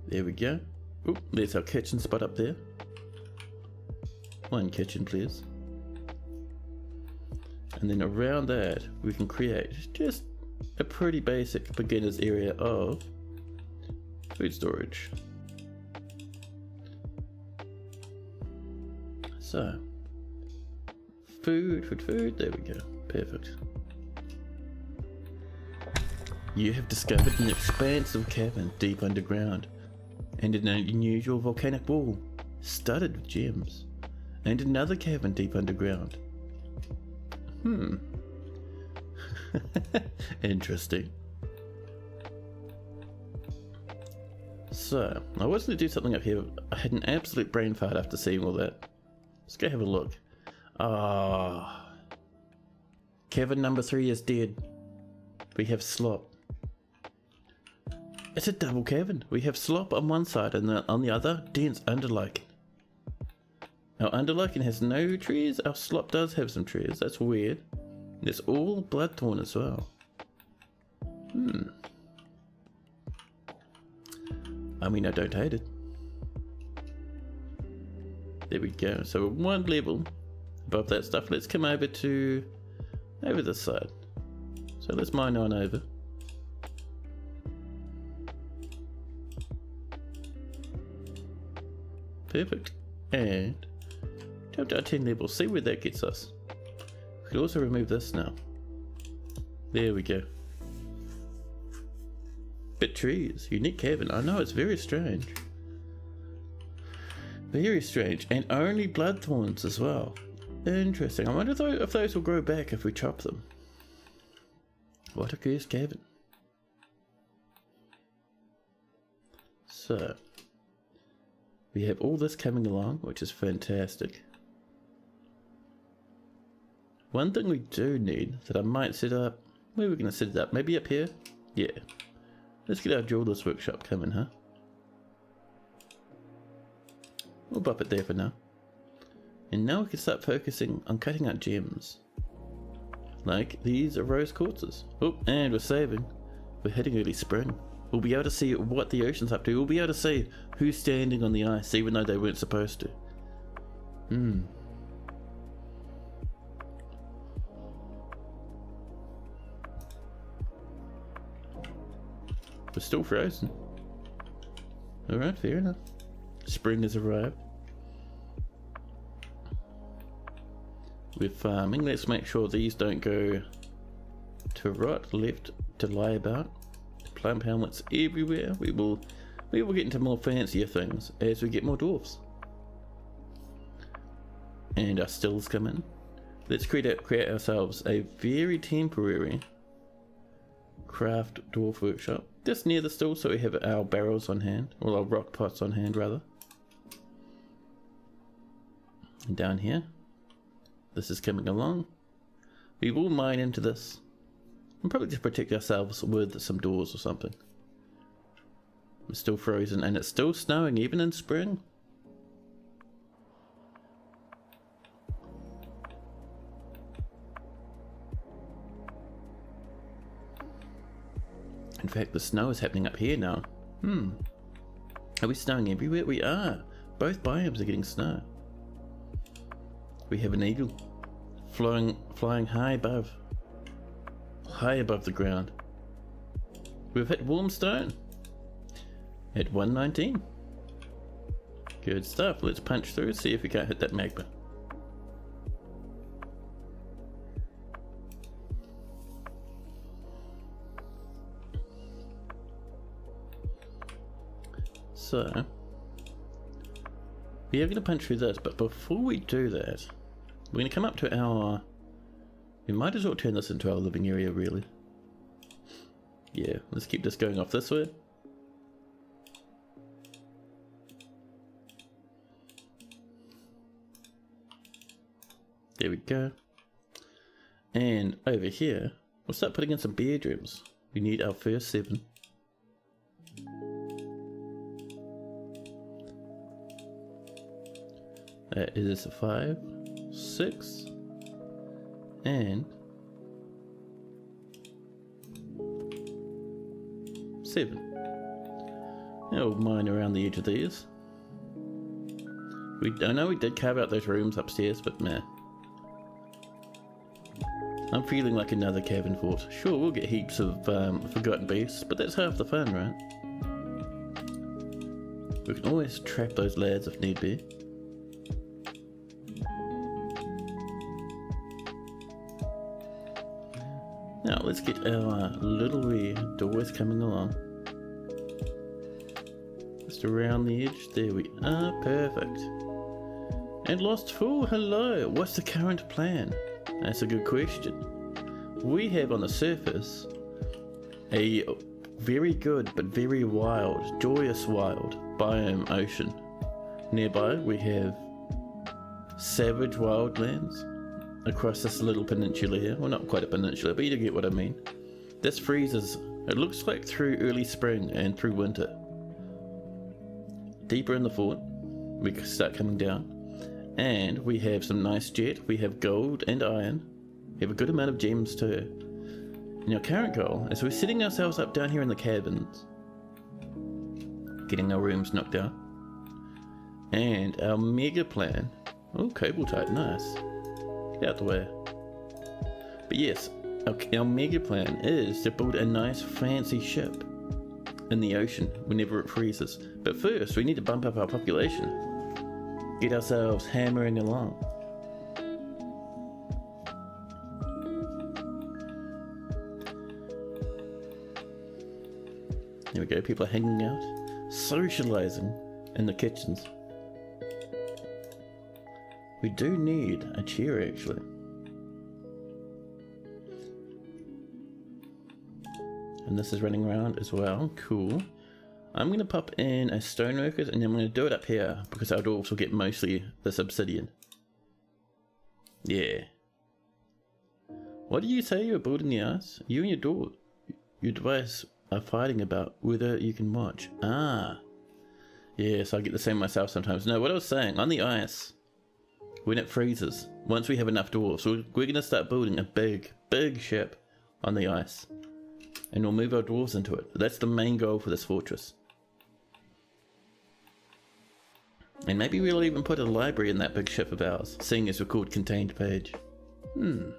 There we go. Oop, there's our kitchen spot up there. One kitchen, please. And then around that, we can create just a pretty basic beginner's area of food storage. So, food, there we go. Perfect. You have discovered an expansive cavern deep underground, and an unusual volcanic wall, studded with gems, and another cavern deep underground. Interesting. So, I was going to do something up here, but I had an absolute brain fart after seeing all that. Let's go have a look. Cavern number 3 is dead. We have slop. It's a double cavern. We have slop on one side and on the other, dense underlichen. Our underlichen has no trees. Our slop does have some trees. That's weird. It's all bloodthorn as well. I mean, I don't hate it. There we go. So we're one level above that stuff. Let's come over to this side. So let's mine on over. Perfect. And jump down 10 levels. See where that gets us. We could also remove this now. There we go. Bit trees. Unique cavern. I know, it's very strange. Very strange. And only bloodthorns as well. Interesting. I wonder if those will grow back if we chop them. What a cursed cavern. So, we have all this coming along, which is fantastic. One thing we do need that I might set up. Where are we going to set it up? Maybe up here? Yeah. Let's get our jeweler's workshop coming, huh? We'll bop it there for now. And now we can start focusing on cutting out gems. Like these rose quartzes. Oh, and we're saving. We're hitting early spring. We'll be able to see what the ocean's up to. We'll be able to see who's standing on the ice, even though they weren't supposed to. We're still frozen. Alright, fair enough. Spring has arrived. We're farming. Let's make sure these don't go to rot, left to lie about. Plum helmets everywhere. We will get into more fancier things as we get more dwarfs. And our stills come in. Let's create ourselves a very temporary craft dwarf workshop just near the still, so we have our barrels on hand, or our rock pots on hand rather. And down here, this is coming along. We will mine into this and probably just protect ourselves with some doors or something. It's still frozen and it's still snowing even in spring. In fact, the snow is happening up here now. Are we snowing everywhere? We are. Both biomes are getting snow. We have an eagle flying high above the ground. We've hit warm stone at 119. Good stuff. Let's punch through, see if we can't hit that magma. So, we are going to punch through this, but before we do that, we're going to come up to our... We might as well turn this into our living area, really. Yeah, let's keep this going off this way. There we go. And over here, we'll start putting in some bedrooms. We need our first 7. That is a 5, 6, and 7. Now we'll mine around the edge of these. I know we did carve out those rooms upstairs, but meh. I'm feeling like another cabin fort. Sure, we'll get heaps of forgotten beasts, but that's half the fun, right? We can always trap those lads if need be. Now let's get our little wee doors coming along. Just around the edge, there we are, perfect. And Lost Fool, hello, what's the current plan? That's a good question. We have on the surface a very good but very wild, joyous wild biome ocean. Nearby we have savage wildlands across this little peninsula here. Well, not quite a peninsula, but you get what I mean. This freezes, it looks like through early spring and through winter. Deeper in the fort, we start coming down. And we have some nice jet, we have gold and iron. We have a good amount of gems too. And our current goal is we're setting ourselves up down here in the cabins. Getting our rooms knocked out. And our mega plan, oh, cable type, nice. Get out the way. But yes, our mega plan is to build a nice fancy ship in the ocean whenever it freezes. But first, we need to bump up our population. Get ourselves hammering along. There we go, people are hanging out, socializing in the kitchens. We do need a chair actually. And this is running around as well, cool. I'm going to pop in a stoneworkers and then I'm going to do it up here because I'd also get mostly this obsidian. Yeah. What do you say you were building the ice? You and your device are fighting about whether you can watch. Ah. Yes, I get the same myself sometimes. No, what I was saying, on the ice, when it freezes, once we have enough dwarves, we're going to start building a big ship on the ice. And we'll move our dwarves into it. That's the main goal for this fortress. And maybe we'll even put a library in that big ship of ours, seeing as we're called Containedpage. You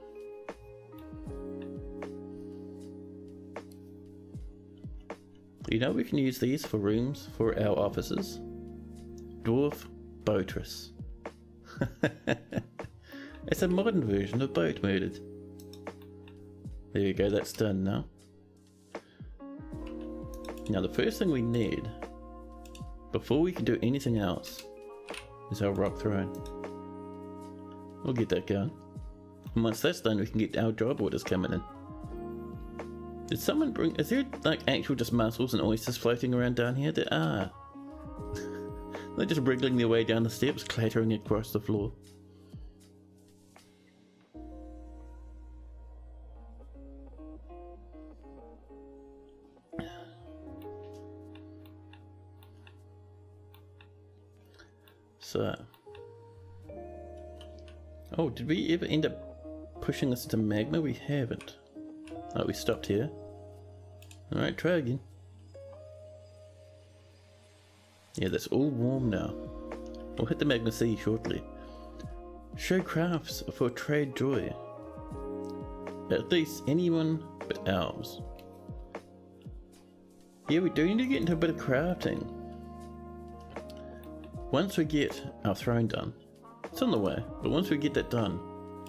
know we can use these for rooms for our offices. Dwarf Boatress. It's a modern version of Boat Murdered. There you go, that's done now. Now the first thing we need, before we can do anything else, is our rock throne. We'll get that going. And once that's done, we can get our job orders coming in. Did someone bring, is there like actual just mussels and oysters floating around down here? There are. They're just wriggling their way down the steps, clattering across the floor. So. Oh, did we ever end up pushing this into magma? We haven't. Oh, we stopped here. Alright, try again. Yeah, that's all warm now. We'll hit the magma sea shortly. Show crafts for trade joy. At least anyone but elves. Yeah, we do need to get into a bit of crafting. Once we get our throne done, it's on the way, but once we get that done,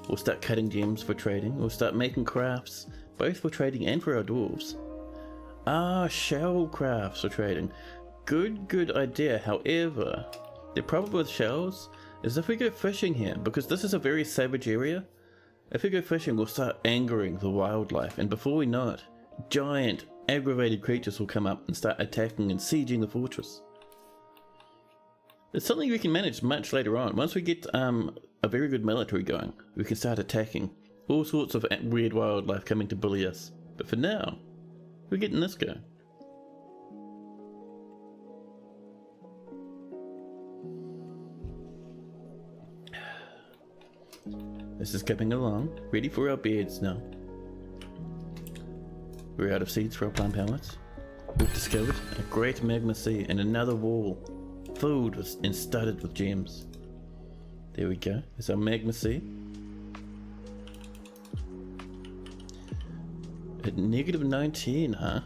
we'll start cutting gems for trading. We'll start making crafts, both for trading and for our dwarves. Ah, shell crafts for trading. Good idea. However, the problem with shells is if we go fishing here, because this is a very savage area, if we go fishing we'll start angering the wildlife, and before we know it, giant aggravated creatures will come up and start attacking and sieging the fortress. It's something we can manage much later on. Once we get a very good military going, we can start attacking all sorts of weird wildlife coming to bully us. But for now, we're getting this going. This is coming along, ready for our beds now. We're out of seeds for our plant pallets. We've discovered a great magma sea and another wall filled with and studded with gems. There we go, there's our magma sea. At -19, huh?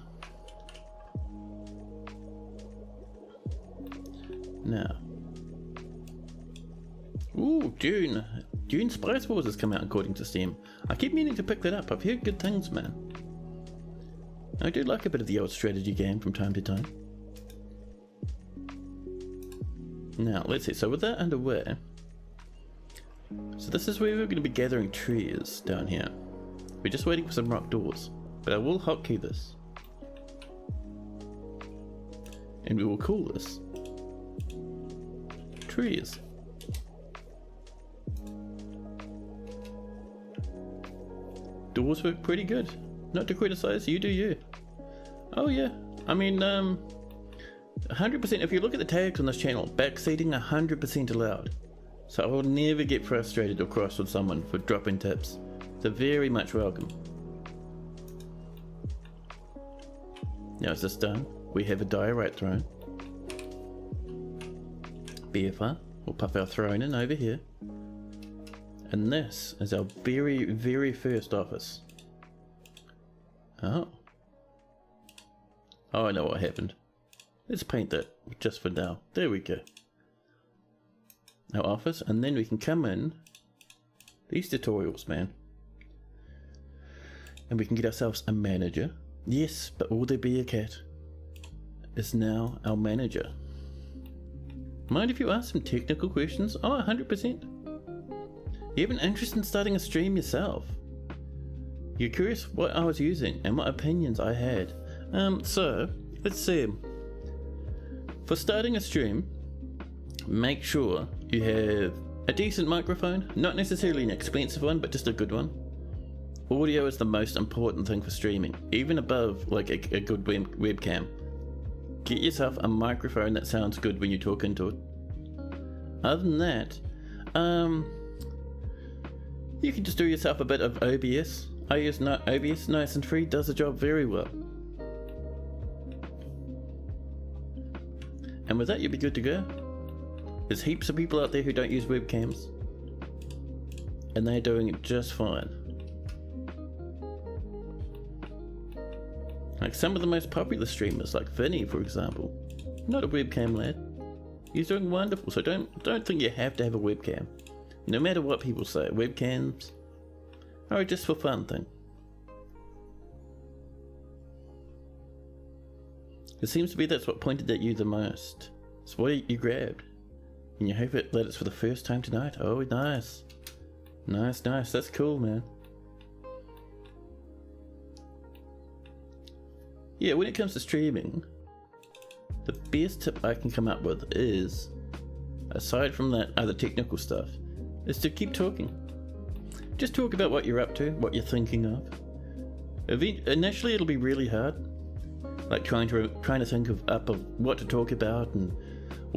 Now. Ooh, June Spice Wars has come out according to Steam. I keep meaning to pick that up. I've heard good things, man. I do like a bit of the old strategy game from time to time. Now, let's see. So with that underway, so this is where we're going to be gathering trees down here. We're just waiting for some rock doors, but I will hotkey this. And we will call this trees. Doors work pretty good. Not to criticize, you do you. Oh yeah, I mean, 100%, if you look at the tags on this channel, backseating 100% allowed. So I will never get frustrated or cross with someone for dropping tips. They're very much welcome. Now is this done? We have a diorite throne. BFR, we'll pop our throne in over here. And this is our very first office. Oh. Oh, I know what happened. Let's paint that just for now. There we go. Our office, and then we can come in. These tutorials, man. And we can get ourselves a manager. Yes, but will there be a cat? Is now our manager. Mind if you ask some technical questions? Oh, 100%. You have an interest in starting a stream yourself. You're curious what I was using and what opinions I had. So, let's see. For starting a stream, make sure you have a decent microphone, not necessarily an expensive one, but just a good one. Audio is the most important thing for streaming, even above like a good webcam. Get yourself a microphone that sounds good when you talk into it. Other than that, you can just do yourself a bit of OBS. I use OBS, nice and free, does the job very well. And with that, you'll be good to go. There's heaps of people out there who don't use webcams, and they're doing it just fine. Like some of the most popular streamers, like Vinny, for example. Not a webcam lad. He's doing wonderful, so don't think you have to have a webcam. No matter what people say, webcams are just for fun thing. It seems to be that's what pointed at you the most. It's what you grabbed. And you hope that it's for the first time tonight. Oh, nice. Nice. That's cool, man. Yeah, when it comes to streaming, the best tip I can come up with is, aside from that other technical stuff, is to keep talking. Just talk about what you're up to, what you're thinking of. Initially it'll be really hard, like trying to think of what to talk about and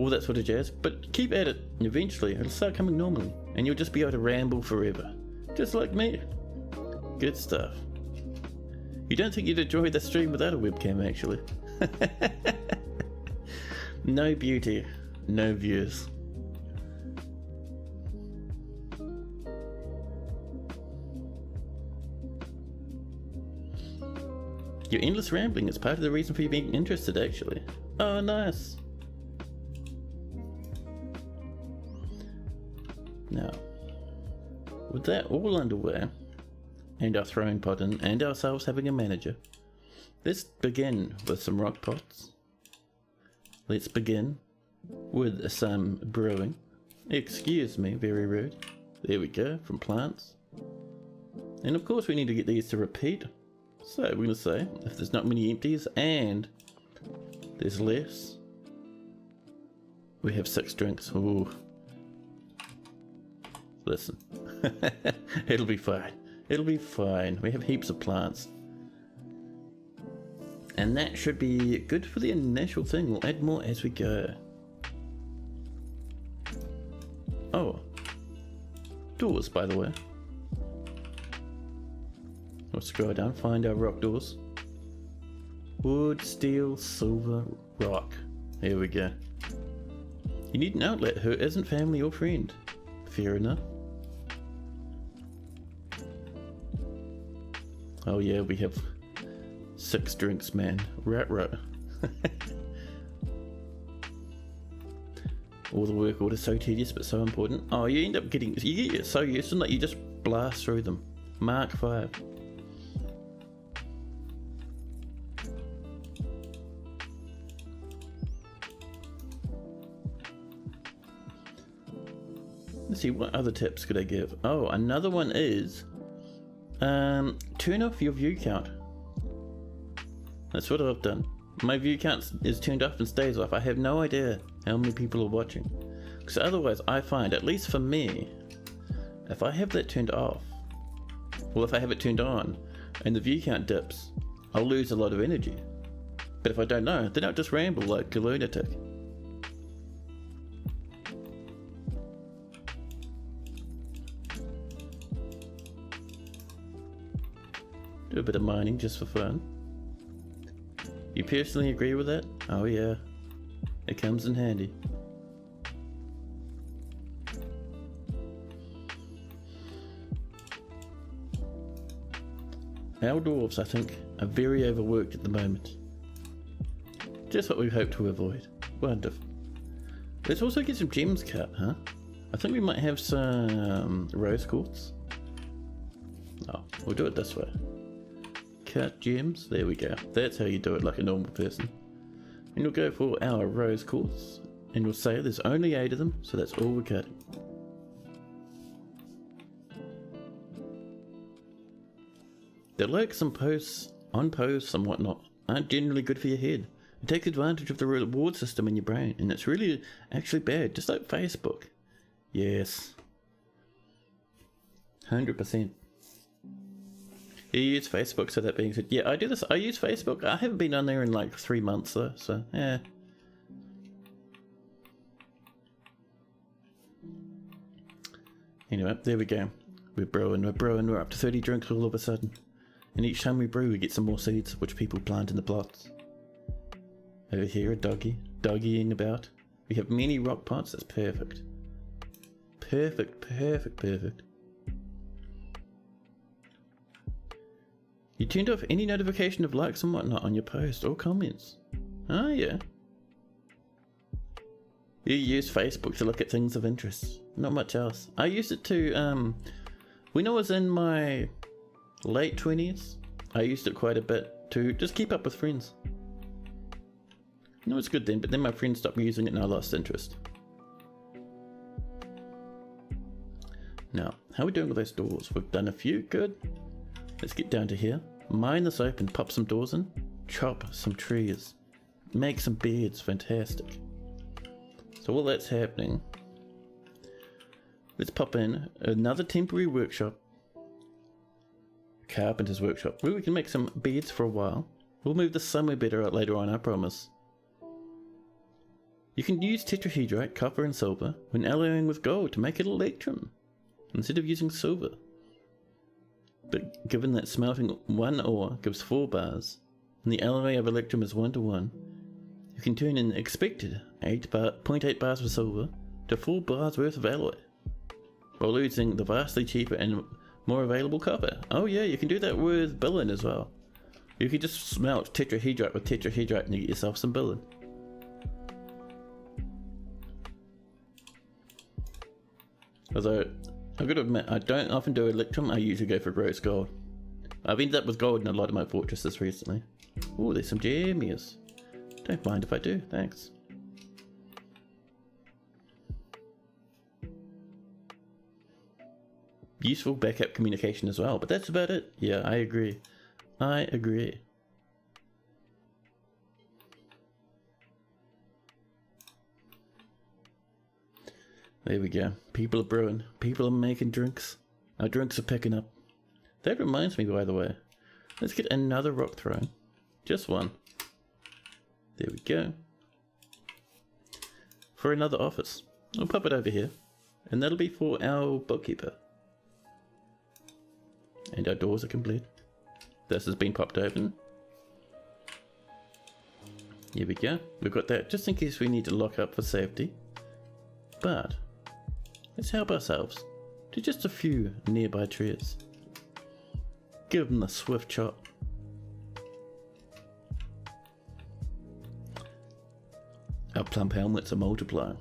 all that sort of jazz. But keep at it, and eventually it'll start coming normally, and you'll just be able to ramble forever, just like me. Good stuff. You don't think you'd enjoy the stream without a webcam, actually? No beauty, no views. Your endless rambling is part of the reason for you being interested, actually. Oh, nice. Now, with that all underway, and our throwing pot in, and ourselves having a manager, let's begin with some rock pots. Let's begin with some brewing. Excuse me, very rude. There we go, from plants. And of course we need to get these to repeat. So we're going to say, if there's not many empties and there's less, we have 6 drinks. Ooh. Listen, it'll be fine. It'll be fine. We have heaps of plants. And that should be good for the initial thing. We'll add more as we go. Oh. Doors, by the way. We'll scroll down, find our rock doors. Wood, steel, silver, rock. There we go. You need an outlet who isn't family or friend. Fair enough. Oh yeah, we have 6 drinks, man. Right. All the work order, so tedious but so important. Oh, you end up getting, you get so used to them that you just blast through them. Mark 5. Let's see, what other tips could I give? Oh, another one is turn off your view count. That's what I've done. My view count is turned off and stays off. I have no idea how many people are watching. Because otherwise I find, at least for me, if I have that turned off, or if I have it turned on and the view count dips, I'll lose a lot of energy. But if I don't know, then I'll just ramble like a lunatic. Do a bit of mining just for fun. You personally agree with that? Oh yeah, it comes in handy. Our dwarves, I think, are very overworked at the moment. Just what we hope to avoid. Wonderful. Let's also get some gems cut, huh? I think we might have some rose quartz. Oh, we'll do it this way. Cut gems, there we go. That's how you do it like a normal person. And we'll go for our rose quartz, and we'll say there's only 8 of them, so that's all we're cutting. The likes and posts on posts and whatnot aren't generally good for your head. It takes advantage of the reward system in your brain, and it's really actually bad, just like Facebook. Yes. 100%. You use Facebook, so that being said, yeah, I do this. I use Facebook. I haven't been on there in like 3 months though, so yeah. Anyway, there we go. We're brewing, we're up to 30 drinks all of a sudden. And each time we brew, we get some more seeds, which people plant in the plots. Over here, a doggying about. We have many rock pots, that's perfect. Perfect. You turned off any notification of likes and whatnot on your post or comments. Oh yeah. You use Facebook to look at things of interest. Not much else. I used it to, when I was in my late 20s, I used it quite a bit to just keep up with friends. No, it's good then, but then my friends stopped using it and I lost interest. Now, how are we doing with those doors? We've done a few, good. Let's get down to here. Mine this open, pop some doors in, chop some trees, make some beds, fantastic. So while that's happening, let's pop in another temporary workshop, carpenter's workshop, where we can make some beds for a while. We'll move this somewhere better out later on, I promise. You can use tetrahedrite, copper and silver when alloying with gold to make it electrum, instead of using silver. But given that smelting 1 ore gives 4 bars, and the alloy of electrum is 1 to 1, you can turn an expected 0.8 bars of silver to 4 bars worth of alloy, while losing the vastly cheaper and more available copper. Oh yeah, you can do that with billion as well. You can just smelt tetrahedrite with tetrahedrite and you get yourself some billion. Although, I've got to admit, I don't often do electrum, I usually go for rose gold. I've ended up with gold in a lot of my fortresses recently. Oh, there's some jammies. Don't mind if I do, thanks. Useful backup communication as well, but that's about it. Yeah, I agree. I agree. There we go. People are brewing. People are making drinks. Our drinks are picking up. That reminds me, by the way. Let's get another rock throne. Just one. There we go. For another office. I'll pop it over here. And that'll be for our bookkeeper. And our doors are complete. This has been popped open. Here we go. We've got that just in case we need to lock up for safety. But let's help ourselves to just a few nearby trees. Give them a swift chop. Our plump helmets are multiplying.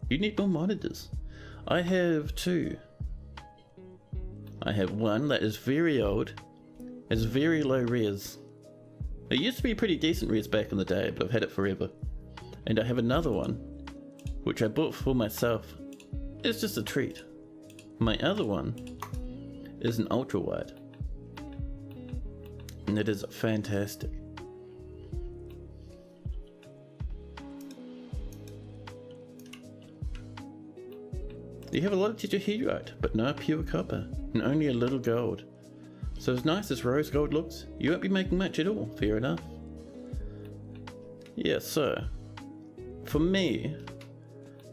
You need more monitors. I have 2. I have one that is very old. It's very low res. It used to be pretty decent res back in the day, but I've had it forever. And I have another one, which I bought for myself. It's just a treat. My other one is an ultra wide. And it is fantastic. You have a lot of tetrahedrite, but no pure copper, and only a little gold. So as nice as rose gold looks, you won't be making much at all, fair enough. Yeah, so, for me,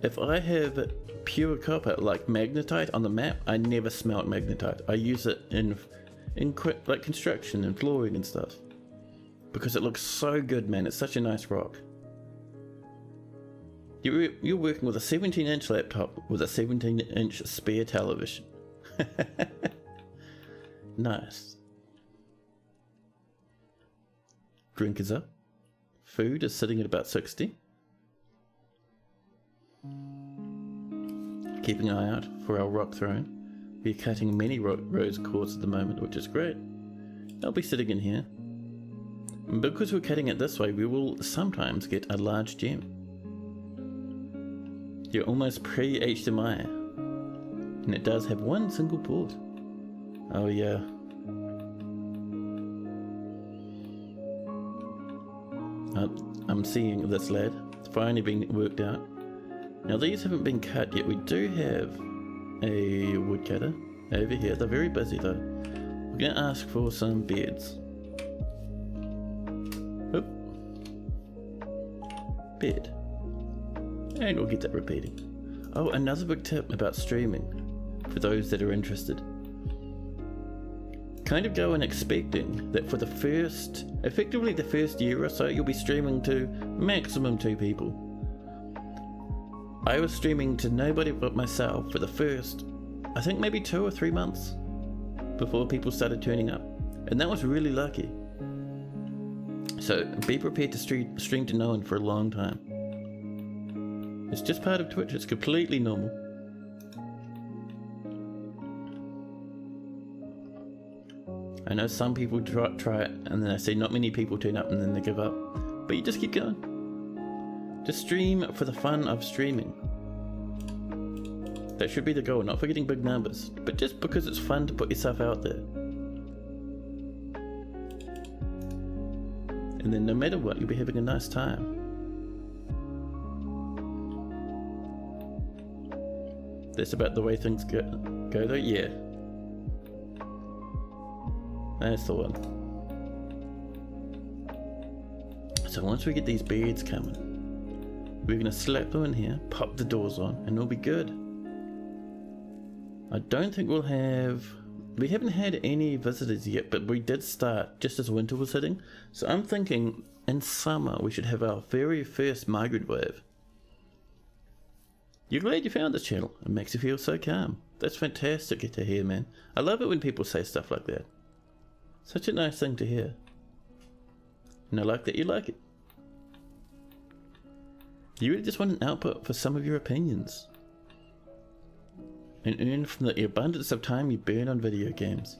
if I have pure copper like magnetite on the map, I never smelt magnetite. I use it in like construction and flooring and stuff. Because it looks so good, man, it's such a nice rock. You're working with a 17-inch laptop with a 17-inch spare television. Nice. Drink is up. Food is sitting at about 60. Keeping an eye out for our rock throne. We're cutting many rose quartz at the moment, which is great. They'll be sitting in here. And because we're cutting it this way, we will sometimes get a large gem. You're almost pre-HDMI, and it does have one single port. Oh yeah. I'm seeing this lad. It's finally been worked out. Now these haven't been cut yet. We do have a woodcutter over here. They're very busy though. We're going to ask for some beds. Oop. Bed. And we'll get that repeating. Oh, another big tip about streaming, for those that are interested. Kind of go in expecting that for the first, effectively the first year or so, you'll be streaming to maximum 2 people. I was streaming to nobody but myself for the first, I think maybe 2 or 3 months, before people started turning up. And that was really lucky. So be prepared to stream to no one for a long time. It's just part of Twitch, it's completely normal. I know some people try it and then I see not many people turn up and then they give up. But you just keep going. Just stream for the fun of streaming. That should be the goal, not for getting big numbers, but just because it's fun to put yourself out there. And then no matter what, you'll be having a nice time. That's about the way things go though, yeah. That's the one. So once we get these beds coming, We're going to slap them in here, pop the doors on, and we'll be good. I don't think we'll have... We haven't had any visitors yet, but we did start just as winter was hitting. So I'm thinking in summer we should have our very first migrant wave. You're glad you found this channel. It makes you feel so calm. That's fantastic to hear, man. I love it when people say stuff like that. Such a nice thing to hear. And I like that you like it. You really just want an output for some of your opinions. And earn from the abundance of time you burn on video games.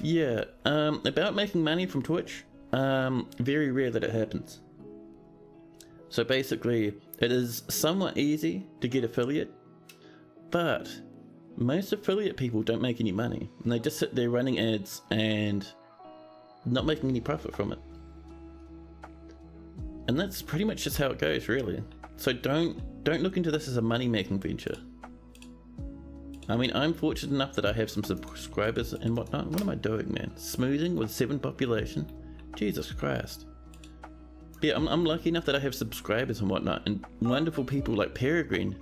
Yeah, about making money from Twitch, very rare that it happens. So basically, it is somewhat easy to get affiliate, but most affiliate people don't make any money. And they just sit there running ads and not making any profit from it. And that's pretty much just how it goes, really. So don't look into this as a money-making venture. I mean, I'm fortunate enough that I have some subscribers and whatnot. What am I doing, man? Smoothing with 7 population? Jesus Christ. Yeah, I'm lucky enough that I have subscribers and whatnot, and wonderful people like Peregrine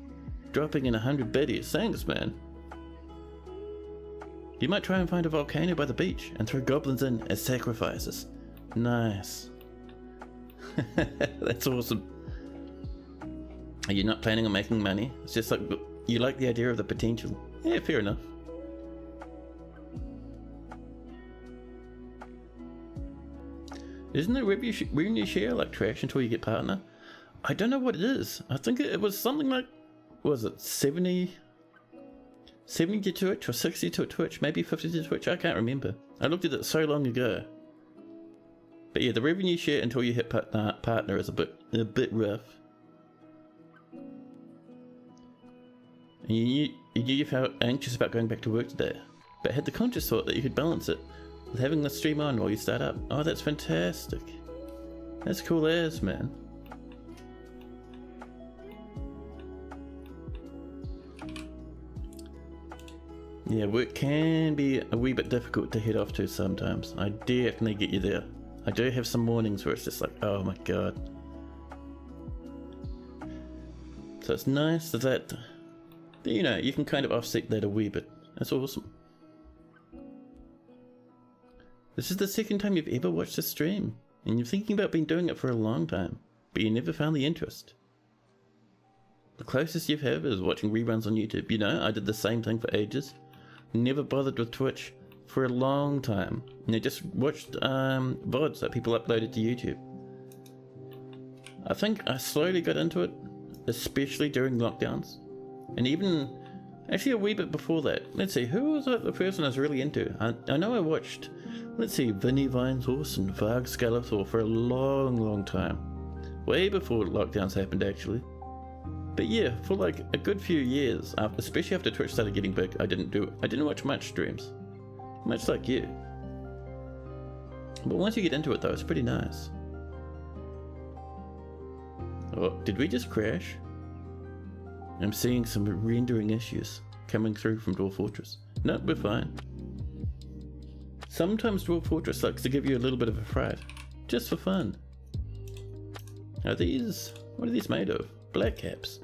dropping in 100 biddies. Thanks, man. You might try and find a volcano by the beach and throw goblins in as sacrifices. Nice. That's awesome. Are you not planning on making money? It's just like you like the idea of the potential. Yeah, fair enough. Isn't the revenue share like trash until you get partner? I don't know what it is. I think it was something like, what was it, 70 to Twitch or 60 to Twitch, maybe 50 to Twitch, I can't remember. I looked at it so long ago. But yeah, the revenue share until you hit partner is a bit rough. And you felt anxious about going back to work today, but had the conscious thought that you could balance it with having the stream on while you start up. Oh, that's fantastic. That's cool as, man. Yeah, work can be a wee bit difficult to head off to sometimes. I definitely get you there. I do have some mornings where it's just like, oh my god. So it's nice that, you know, you can kind of offset that a wee bit. That's awesome. This is the second time you've ever watched a stream, and you're thinking about doing it for a long time, but you never found the interest. The closest you've had is watching reruns on YouTube. You know, I did the same thing for ages. Never bothered with Twitch for a long time. And I just watched VODs that people uploaded to YouTube. I think I slowly got into it, especially during lockdowns. And even, actually a wee bit before that. Let's see, who was the person I was really into? I know I watched, let's see, Vinny Vinehorse and Varg Skeletor for a long time. Way before lockdowns happened, actually. But yeah, for like a good few years, especially after Twitch started getting big, I didn't watch much streams. Much like you. But once you get into it though, it's pretty nice. Oh, did we just crash? I'm seeing some rendering issues coming through from Dwarf Fortress. No, we're fine. Sometimes Dwarf Fortress likes to give you a little bit of a fright. Just for fun. What are these made of? Black caps.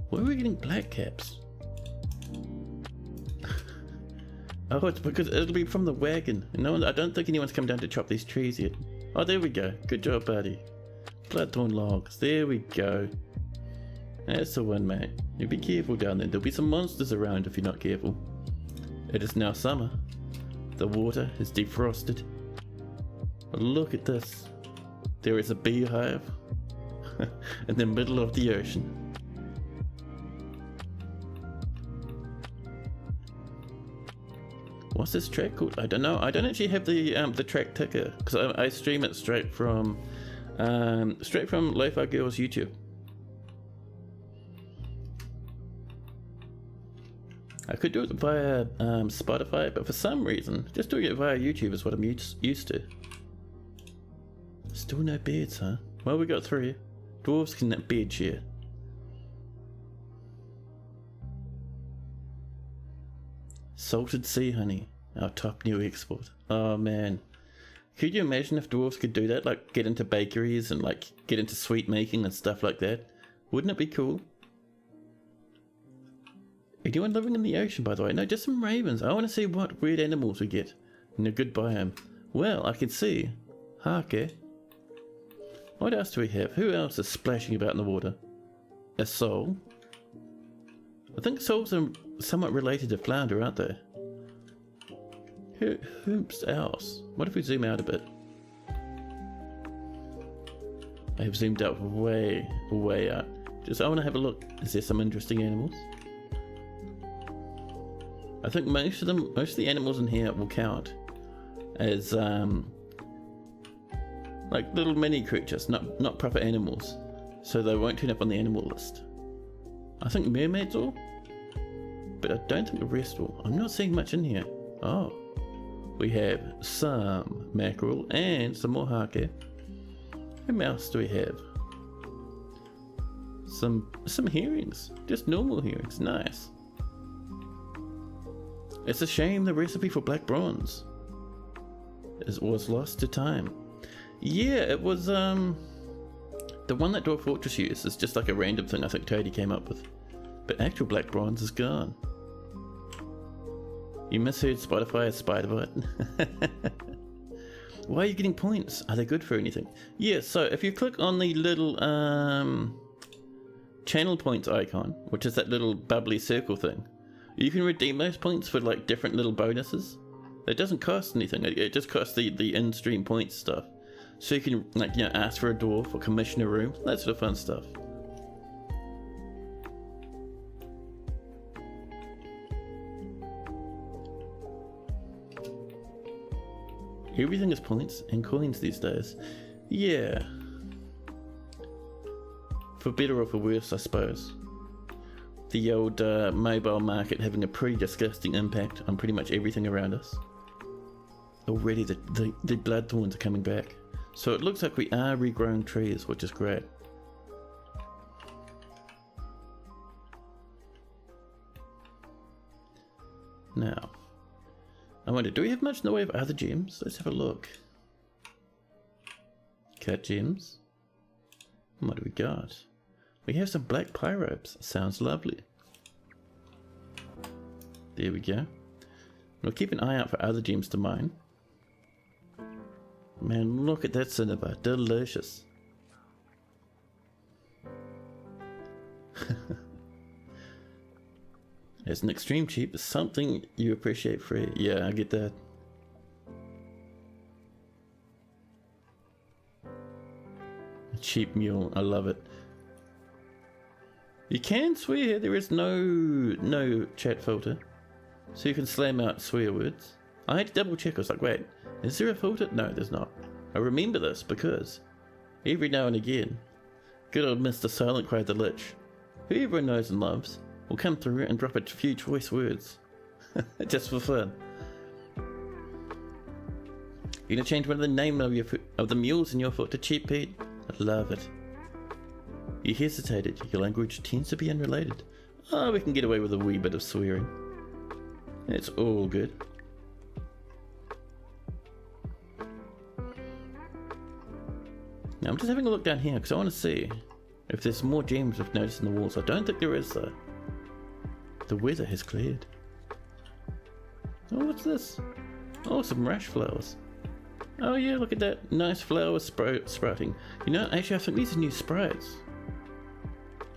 Where are we getting black caps? Oh, it's because it'll be from the wagon. I don't think anyone's come down to chop these trees yet. Oh, there we go. Good job, buddy. Bloodthorn logs. There we go. That's the one, mate. You be careful down there. There'll be some monsters around if you're not careful. It is now summer. The water is defrosted. Look at this. There is a beehive in the middle of the ocean. What's this track called? I don't know. I don't actually have the track ticker because I stream it straight from Lofi Girl's YouTube. I could do it via Spotify, but for some reason, just doing it via YouTube is what I'm used to. Still no beards, huh? Well, we got 3. Dwarves can beard share. Salted sea honey, our top new export. Oh man. Could you imagine if dwarves could do that? Like get into bakeries and like get into sweet making and stuff like that? Wouldn't it be cool? Anyone living in the ocean, by the way? No, just some ravens. I want to see what weird animals we get in a good biome. Well, I can see hake. What else do we have? Who else is splashing about in the water? A sole. I think soles are somewhat related to flounder, aren't they? Who's else? What if we zoom out a bit? I have zoomed out way out. I want to have a look. Is there some interesting animals? I think most of the animals in here will count as like little mini creatures, not proper animals, so they won't turn up on the animal list. I think mermaids will, but I don't think the rest will. I'm not seeing much in here. Oh, we have some mackerel and some more hake. Who else do we have? Some herrings, just normal herrings. Nice. It's a shame the recipe for black bronze was lost to time. Yeah, it was the one that Dwarf Fortress used is just like a random thing I think Toadie came up with. But actual black bronze is gone. You misheard Spotify as Spiderbite. Why are you getting points? Are they good for anything? Yeah, so if you click on the little channel points icon, which is that little bubbly circle thing, you can redeem those points for like different little bonuses. It doesn't cost anything, it just costs the in-stream points stuff. So you can, like, you know, ask for a dwarf or commission a room, that sort of fun stuff. Everything is points and coins these days. Yeah. For better or for worse, I suppose. The old mobile market having a pretty disgusting impact on pretty much everything around us. Already the bloodthorns are coming back. So it looks like we are regrowing trees, which is great. Now, I wonder, do we have much in the way of other gems? Let's have a look. Cut gems. What do we got? We have some black pyropes. Sounds lovely. There we go. We'll keep an eye out for other gems to mine. Man, look at that cinnabar. Delicious. It's an extreme cheap. Something you appreciate free. Yeah, I get that. A cheap mule. I love it. You can swear. There is no chat filter. So you can slam out swear words. I had to double check. I was like, wait, is there a filter? No, there's not. I remember this because every now and again, good old Mr. Silent Cry the Lich, who everyone knows and loves, will come through and drop a few choice words. Just for fun. You're gonna change one of the name of the mules in your foot to Cheap Pete? I love it. You hesitated. Your language tends to be unrelated. Oh, we can get away with a wee bit of swearing. It's all good. Now I'm just having a look down here because I want to see if there's more gems I've noticed in the walls. I don't think there is though. The weather has cleared. Oh, what's this? Oh, some rash flowers. Oh yeah, look at that. Nice flowers sprouting. You know, actually I think these are new sprites.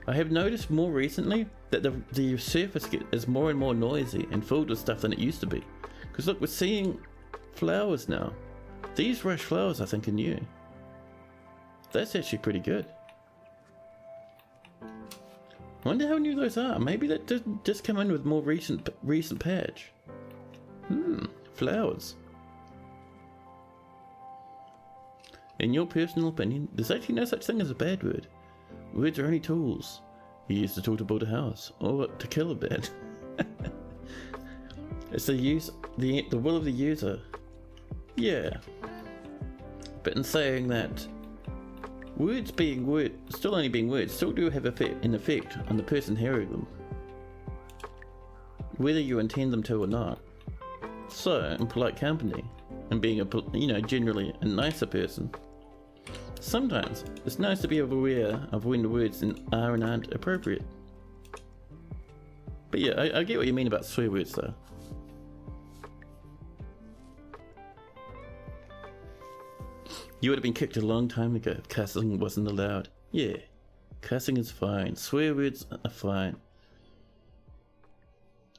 I have noticed more recently that the surface is more and more noisy and filled with stuff than it used to be. Because look, we're seeing flowers now. These rush flowers I think are new. That's actually pretty good. I wonder how new those are. Maybe that did just come in with more recent patch. Flowers. In your personal opinion, there's actually no such thing as a bad word. Words are only tools. You use the tool to build a house, or to kill a bed. It's the will of the user. Yeah. But in saying that, words still only being words, still do have an effect on the person hearing them, whether you intend them to or not. So, in polite company, and being generally a nicer person, Sometimes it's nice to be aware of when the words are and aren't appropriate. But yeah, I get what you mean about swear words though. You would have been kicked a long time ago if cussing wasn't allowed. Yeah, cussing is fine. Swear words are fine.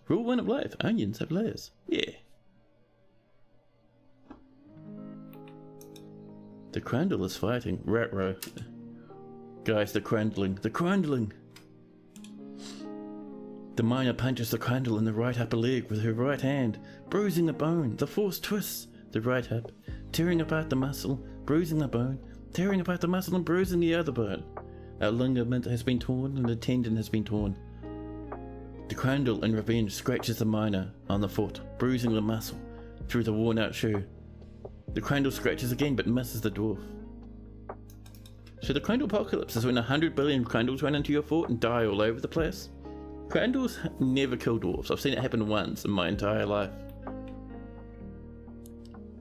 Rule 1 of life, onions have layers. Yeah. The Crandall is fighting. Rat-row. Guys, the Crandling. The Crandling! The miner punches the Crandall in the right upper leg with her right hand, bruising a bone. The force twists the right hip, tearing apart the muscle, bruising the bone, tearing apart the muscle and bruising the other bone. A ligament has been torn and a tendon has been torn. The Crandall, in revenge, scratches the miner on the foot, bruising the muscle through the worn-out shoe. The Crandall scratches again but misses the dwarf. So the Crandall apocalypse is when 100 billion Crandalls run into your fort and die all over the place. Crandalls never kill dwarves. I've seen it happen once in my entire life.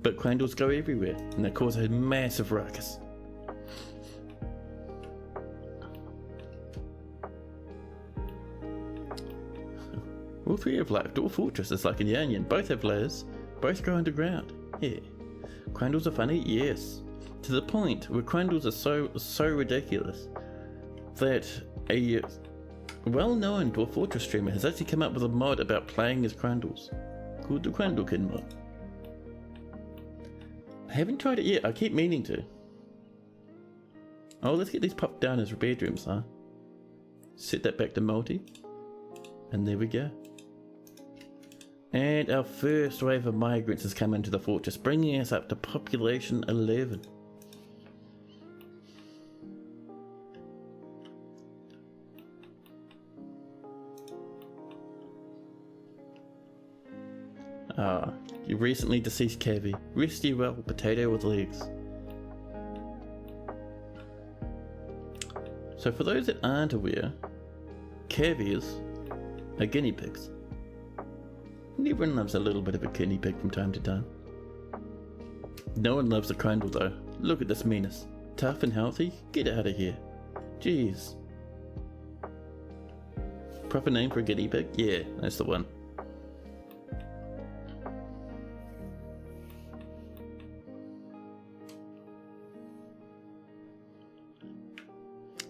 But Crandalls go everywhere and they cause a massive ruckus. All three have life. Dwarf Fortress is like an onion. Both have layers. Both go underground. Yeah. Crandalls are funny? Yes. To the point where Crandalls are so ridiculous that a well-known Dwarf Fortress streamer has actually come up with a mod about playing as Crandalls called the Crandallkin mod. I haven't tried it yet. I keep meaning to. Oh, let's get these popped down as bedrooms, huh? Set that back to multi. And there we go. And our first wave of migrants has come into the fortress, bringing us up to population 11. Ah, you recently deceased Cavi. Rest you well, potato with legs. So for those that aren't aware, Cavies are guinea pigs. And everyone loves a little bit of a guinea pig from time to time. No one loves a Crandall though. Look at this menace. Tough and healthy? Get out of here. Jeez. Proper name for a guinea pig? Yeah, that's the one.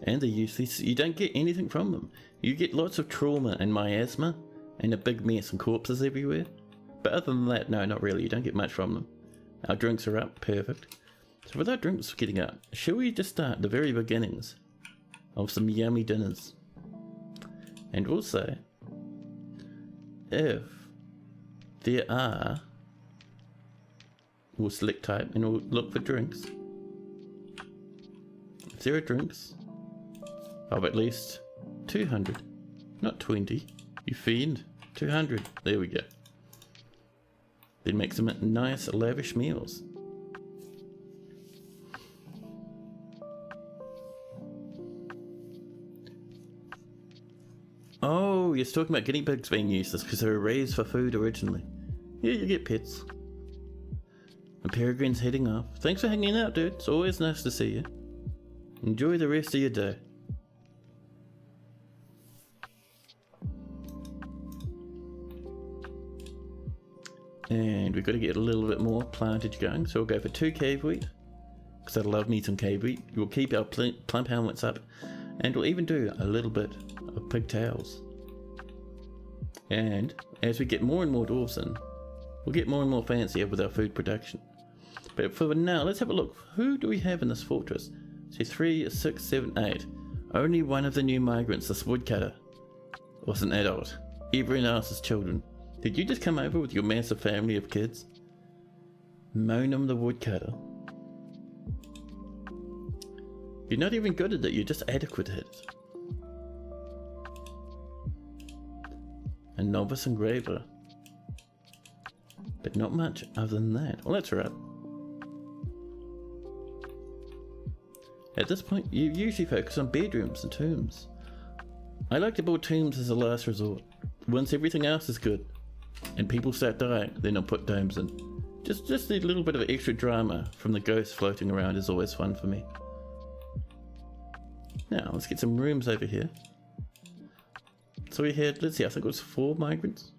And they're useless. You don't get anything from them. You get lots of trauma and miasma and a big mess and corpses everywhere. But other than that, no, not really. You don't get much from them. Our drinks are up. Perfect. So with our drinks getting up, shall we just start the very beginnings of some yummy dinners? And also, if there are, we'll select type and we'll look for drinks. If there are drinks of at least 200, not 20, you fiend, 200, there we go. Then make some nice lavish meals. Oh, you're talking about guinea pigs being useless because they were raised for food originally. Yeah, you get pets. And Peregrine's heading off. Thanks for hanging out, dude. It's always nice to see you. Enjoy the rest of your day. And we've got to get a little bit more plantage going, so we'll go for 2 cave wheat, because I love me some cave wheat. We'll keep our plump helmets up, and we'll even do a little bit of pigtails. And as we get more and more dwarves in, we'll get more and more fancier with our food production. But for now, let's have a look. Who do we have in this fortress? So 3, 6, 7, 8. Only one of the new migrants, this woodcutter, was an adult. Everyone else is children. Did you just come over with your massive family of kids? Monum the woodcutter. You're not even good at it, you're just adequate at it. A novice engraver. But not much other than that. Well, that's right. At this point, you usually focus on bedrooms and tombs. I like to build tombs as a last resort. Once everything else is good, and people start dying, then I'll put domes in. Just a little bit of extra drama from the ghosts floating around is always fun for me. Now, let's get some rooms over here. So we had, let's see, I think it was 4 migrants.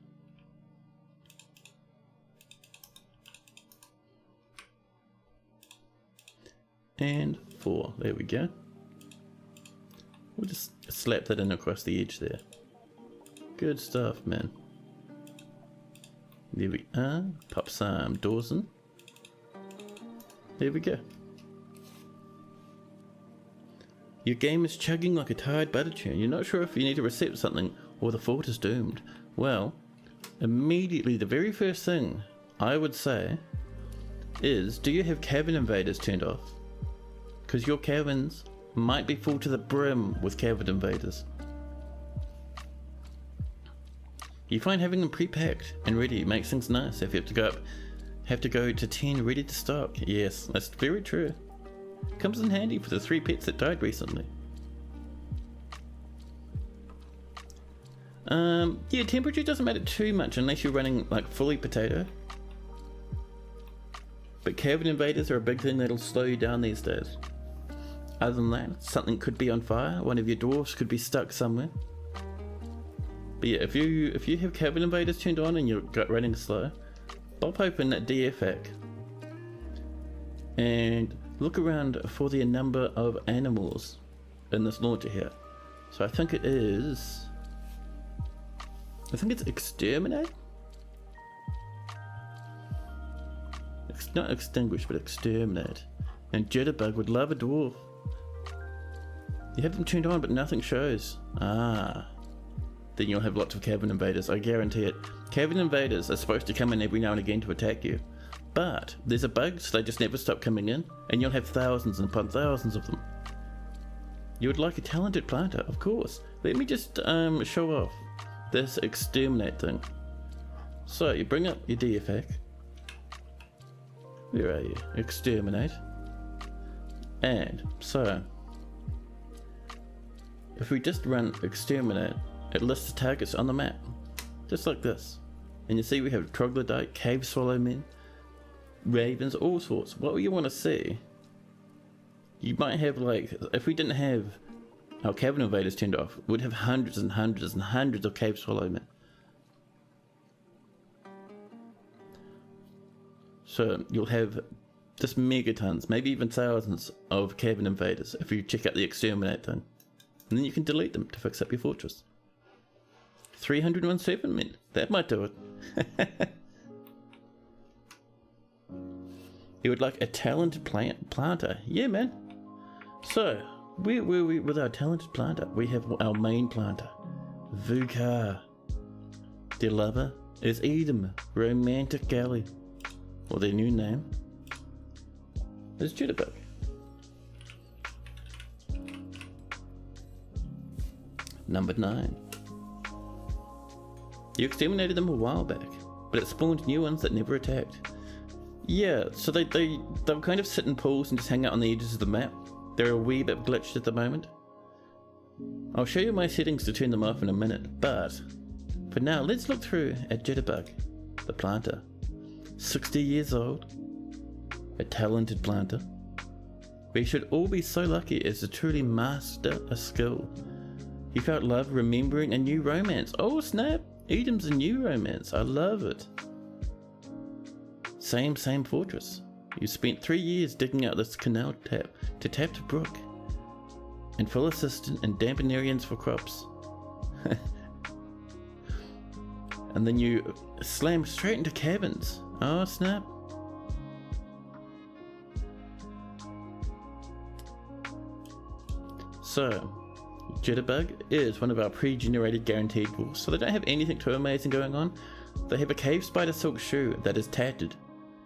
And 4, there we go. We'll just slap that in across the edge there. Good stuff, man. There we are. Pop some doors in. There we go. Your game is chugging like a tired butter churn. You're not sure if you need to reset something or the fort is doomed. Well, immediately the very first thing I would say is, do you have cavern invaders turned off? Because your caverns might be full to the brim with cavern invaders. You find having them pre-packed and ready makes things nice if you have to go to 10 ready to stock. Yes, that's very true. Comes in handy for the 3 pets that died recently. Yeah, temperature doesn't matter too much unless you're running like fully potato. But cavern invaders are a big thing that'll slow you down these days. Other than that, something could be on fire, one of your dwarves could be stuck somewhere. But yeah, if you have cavern invaders turned on and you're running slow, pop open that DFAC and look around for the number of animals in this launcher here. So I think it's exterminate? It's not extinguish, but exterminate. And Jitterbug would love a dwarf. You have them turned on, but nothing shows. Ah. Then you'll have lots of cavern invaders, I guarantee it. Cavern invaders are supposed to come in every now and again to attack you. But there's a bug, so they just never stop coming in, and you'll have thousands and upon thousands of them. You would like a talented planter, of course. Let me just show off this exterminate thing. So you bring up your DFAC. Where are you? Exterminate. And so if we just run exterminate, it lists the targets on the map, just like this. And you see we have troglodyte, cave swallowmen, ravens, all sorts. What you want to see, you might have like, if we didn't have our cavern invaders turned off, we'd have hundreds and hundreds and hundreds of cave swallowmen. So you'll have just megatons, maybe even thousands of cavern invaders if you check out the exterminate thing. And then you can delete them to fix up your fortress. 317 men, that might do it. You would like a talented planter. Yeah, man. So, where were we with our talented planter? We have our main planter, Vukar. Their lover is Edom, Romantic Galley. Or their new name is Jitterbug. Number 9. You exterminated them a while back, but it spawned new ones that never attacked. Yeah, so they'll kind of sit in pools and just hang out on the edges of the map. They're a wee bit glitched at the moment. I'll show you my settings to turn them off in a minute, but for now let's look through at Jitterbug, the planter. 60 years old, a talented planter. We should all be so lucky as to truly master a skill. He felt love remembering a new romance. Oh snap, Edom's a new romance, I love it. Same fortress. You spent 3 years digging out this canal to tap to brook, and full assistant and dampen areas for crops. And then you slam straight into caverns. Oh snap. So, Jitterbug is one of our pre-generated guaranteed wolves, so they don't have anything too amazing going on. They have a cave spider silk shoe that is tattered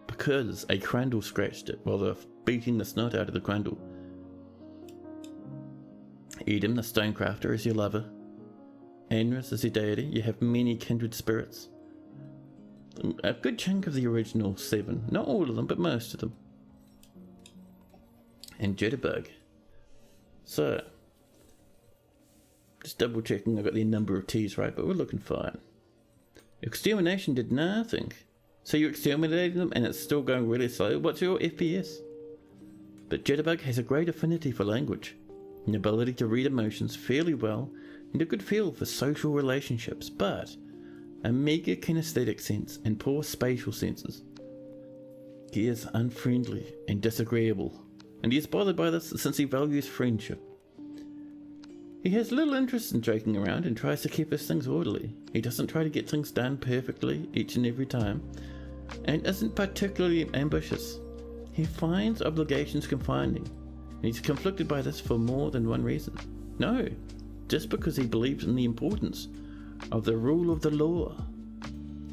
because a crandall scratched it while they're beating the snot out of the crandall. Edom, the stonecrafter, is your lover. Anris is your deity. You have many kindred spirits. A good chunk of the original 7. Not all of them, but most of them. And Jitterbug. So, just double checking I got the number of T's right, but we're looking fine. Extermination did nothing. So you exterminated them and it's still going really slow. What's your FPS? But Jitterbug has a great affinity for language. an ability to read emotions fairly well, and a good feel for social relationships, but a meager kinesthetic sense and poor spatial senses. He is unfriendly and disagreeable, and he is bothered by this since he values friendship. He has little interest in joking around and tries to keep his things orderly. He doesn't try to get things done perfectly each and every time, and isn't particularly ambitious. He finds obligations confining, and he's conflicted by this for more than one reason. No, just because he believes in the importance of the rule of the law.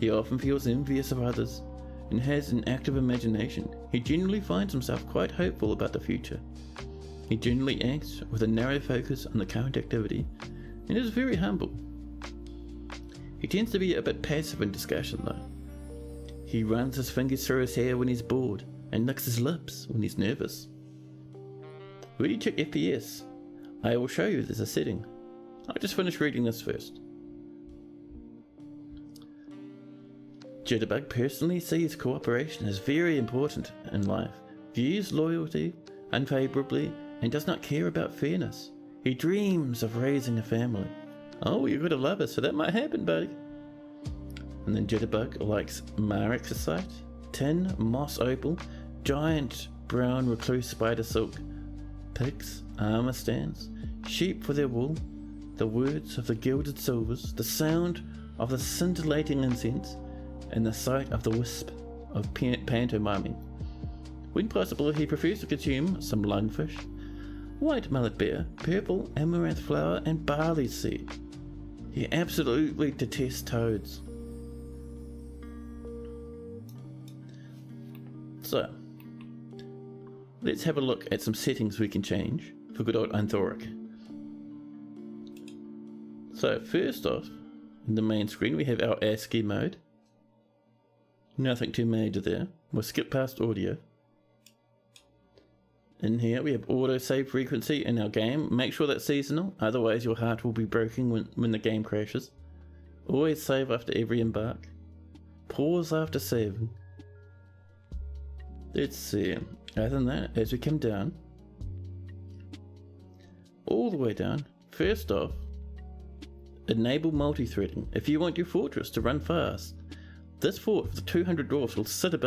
He often feels envious of others and has an active imagination. He generally finds himself quite hopeful about the future. He generally acts with a narrow focus on the current activity and is very humble. He tends to be a bit passive in discussion though. He runs his fingers through his hair when he's bored and licks his lips when he's nervous. Will you check FPS? I will show you there's a setting. I'll just finish reading this first. Jitterbug personally sees cooperation as very important in life, views loyalty unfavorably, and does not care about fairness. He dreams of raising a family. Oh, you're gonna love it, so that might happen, buddy. And then Jitterbug likes marexicite, tin, moss opal, giant brown recluse spider silk, pigs, armor stands, sheep for their wool, the words of the gilded silvers, the sound of the scintillating incense, and the sight of the wisp of pantomiming. When possible, he prefers to consume some lungfish, white mullet beer, purple amaranth flower, and barley seed. He absolutely detests toads. So, let's have a look at some settings we can change for good old Anthoric. So, first off, in the main screen we have our ASCII mode. Nothing too major there. We'll skip past audio. In here we have auto save frequency in our game. Make sure that's seasonal, otherwise your heart will be broken when the game crashes. Always save after every embark. Pause after saving. Let's see. Other than that, as we come down, all the way down, first off, enable multi-threading. If you want your fortress to run fast, this fort for the 200 dwarfs will sit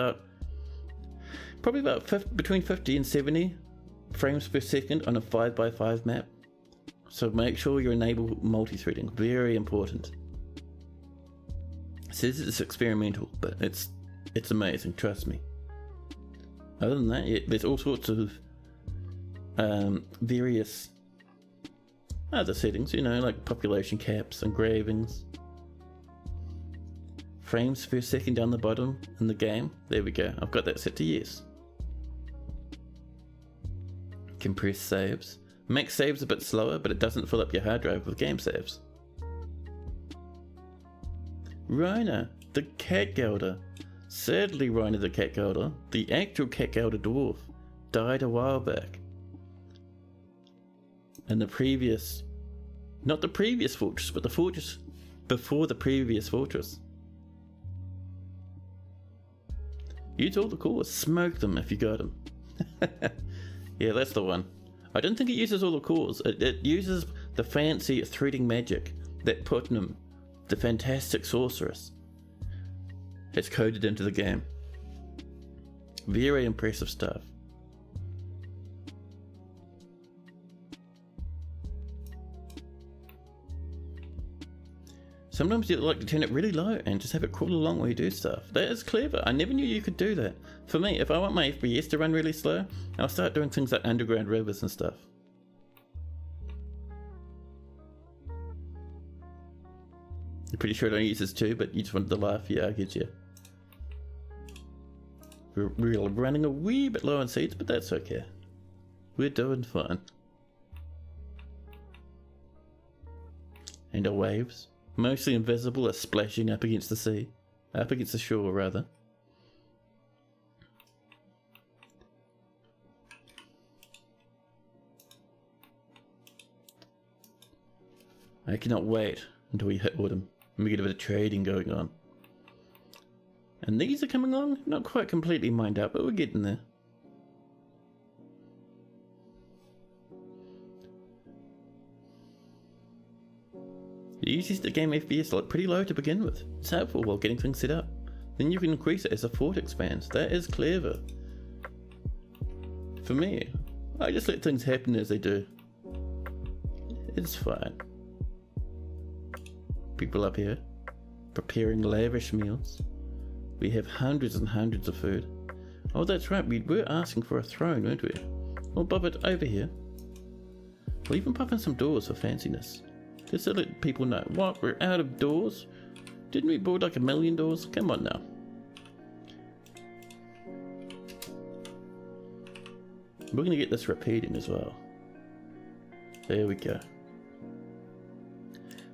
probably about between 50 and 70 frames per second on a 5x5 map. So make sure you enable multi-threading, very important. It says it's experimental, but it's amazing, trust me. Other than that, yeah, there's all sorts of various other settings, like population caps, engravings, frames per second down the bottom in the game. There we go, I've got that set to yes. Compress saves. Makes saves a bit slower, but it doesn't fill up your hard drive with game saves. Rhina, the cat gelder. Sadly, Rhina the cat gelder, the actual cat gelder dwarf, died a while back. And not the previous fortress, but the fortress before the previous fortress. Use all the cores, smoke them if you got them. Yeah, that's the one. I don't think it uses all the cores. It uses the fancy threading magic that Putnam, the fantastic sorceress, has coded into the game. Very impressive stuff. Sometimes you like to turn it really low and just have it crawl along while you do stuff. That is clever. I never knew you could do that. For me, if I want my FPS to run really slow, I'll start doing things like underground rivers and stuff. You're pretty sure I don't use this too, but you just wanted to laugh. Yeah, I get you. We're running a wee bit low on seeds, but that's okay. We're doing fine. And our waves, mostly invisible, are splashing up against the sea. Up against the shore, rather. I cannot wait until we hit autumn and we get a bit of trading going on. And these are coming along, not quite completely mined out, but we're getting there. It uses the game FPS like pretty low to begin with. It's helpful while getting things set up. Then you can increase it as the fort expands. That is clever. For me, I just let things happen as they do. It's fine. People up here preparing lavish meals. We have hundreds and hundreds of food. Oh, that's right, we were asking for a throne, weren't we? We'll bob it over here. We'll even pop in some doors for fanciness. Just to let people know. What, we're out of doors? Didn't we build like 1 million doors? Come on now. We're going to get this repeating as well. There we go.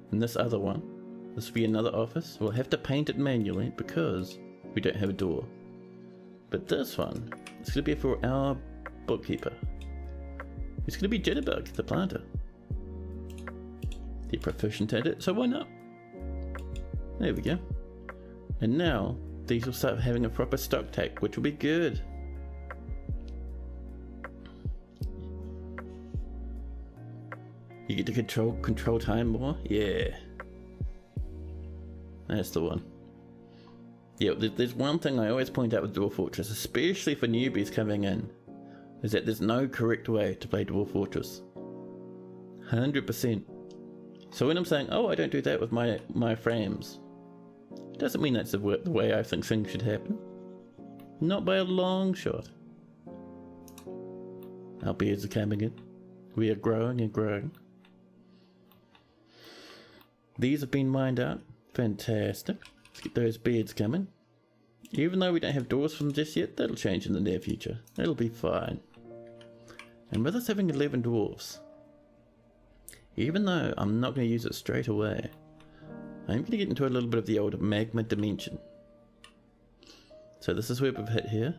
And this other one, this will be another office. We'll have to paint it manually because we don't have a door. But this one, it's going to be for our bookkeeper. It's going to be Jitterbug, the planter. They're proficient at it, so why not? There we go. And now, these will start having a proper stock take, which will be good. You get to control time more? Yeah. That's the one. Yeah, there's one thing I always point out with Dwarf Fortress, especially for newbies coming in, is that there's no correct way to play Dwarf Fortress. 100%. So when I'm saying, oh, I don't do that with my frames, doesn't mean that's the way I think things should happen. Not by a long shot. Our beards are coming in. We are growing and growing. These have been mined out. Fantastic. Let's get those beards coming. Even though we don't have doors for them just yet, that'll change in the near future. It'll be fine. And with us having 11 dwarves, even though I'm not going to use it straight away, I'm going to get into a little bit of the old magma dimension. So this is where we've hit here.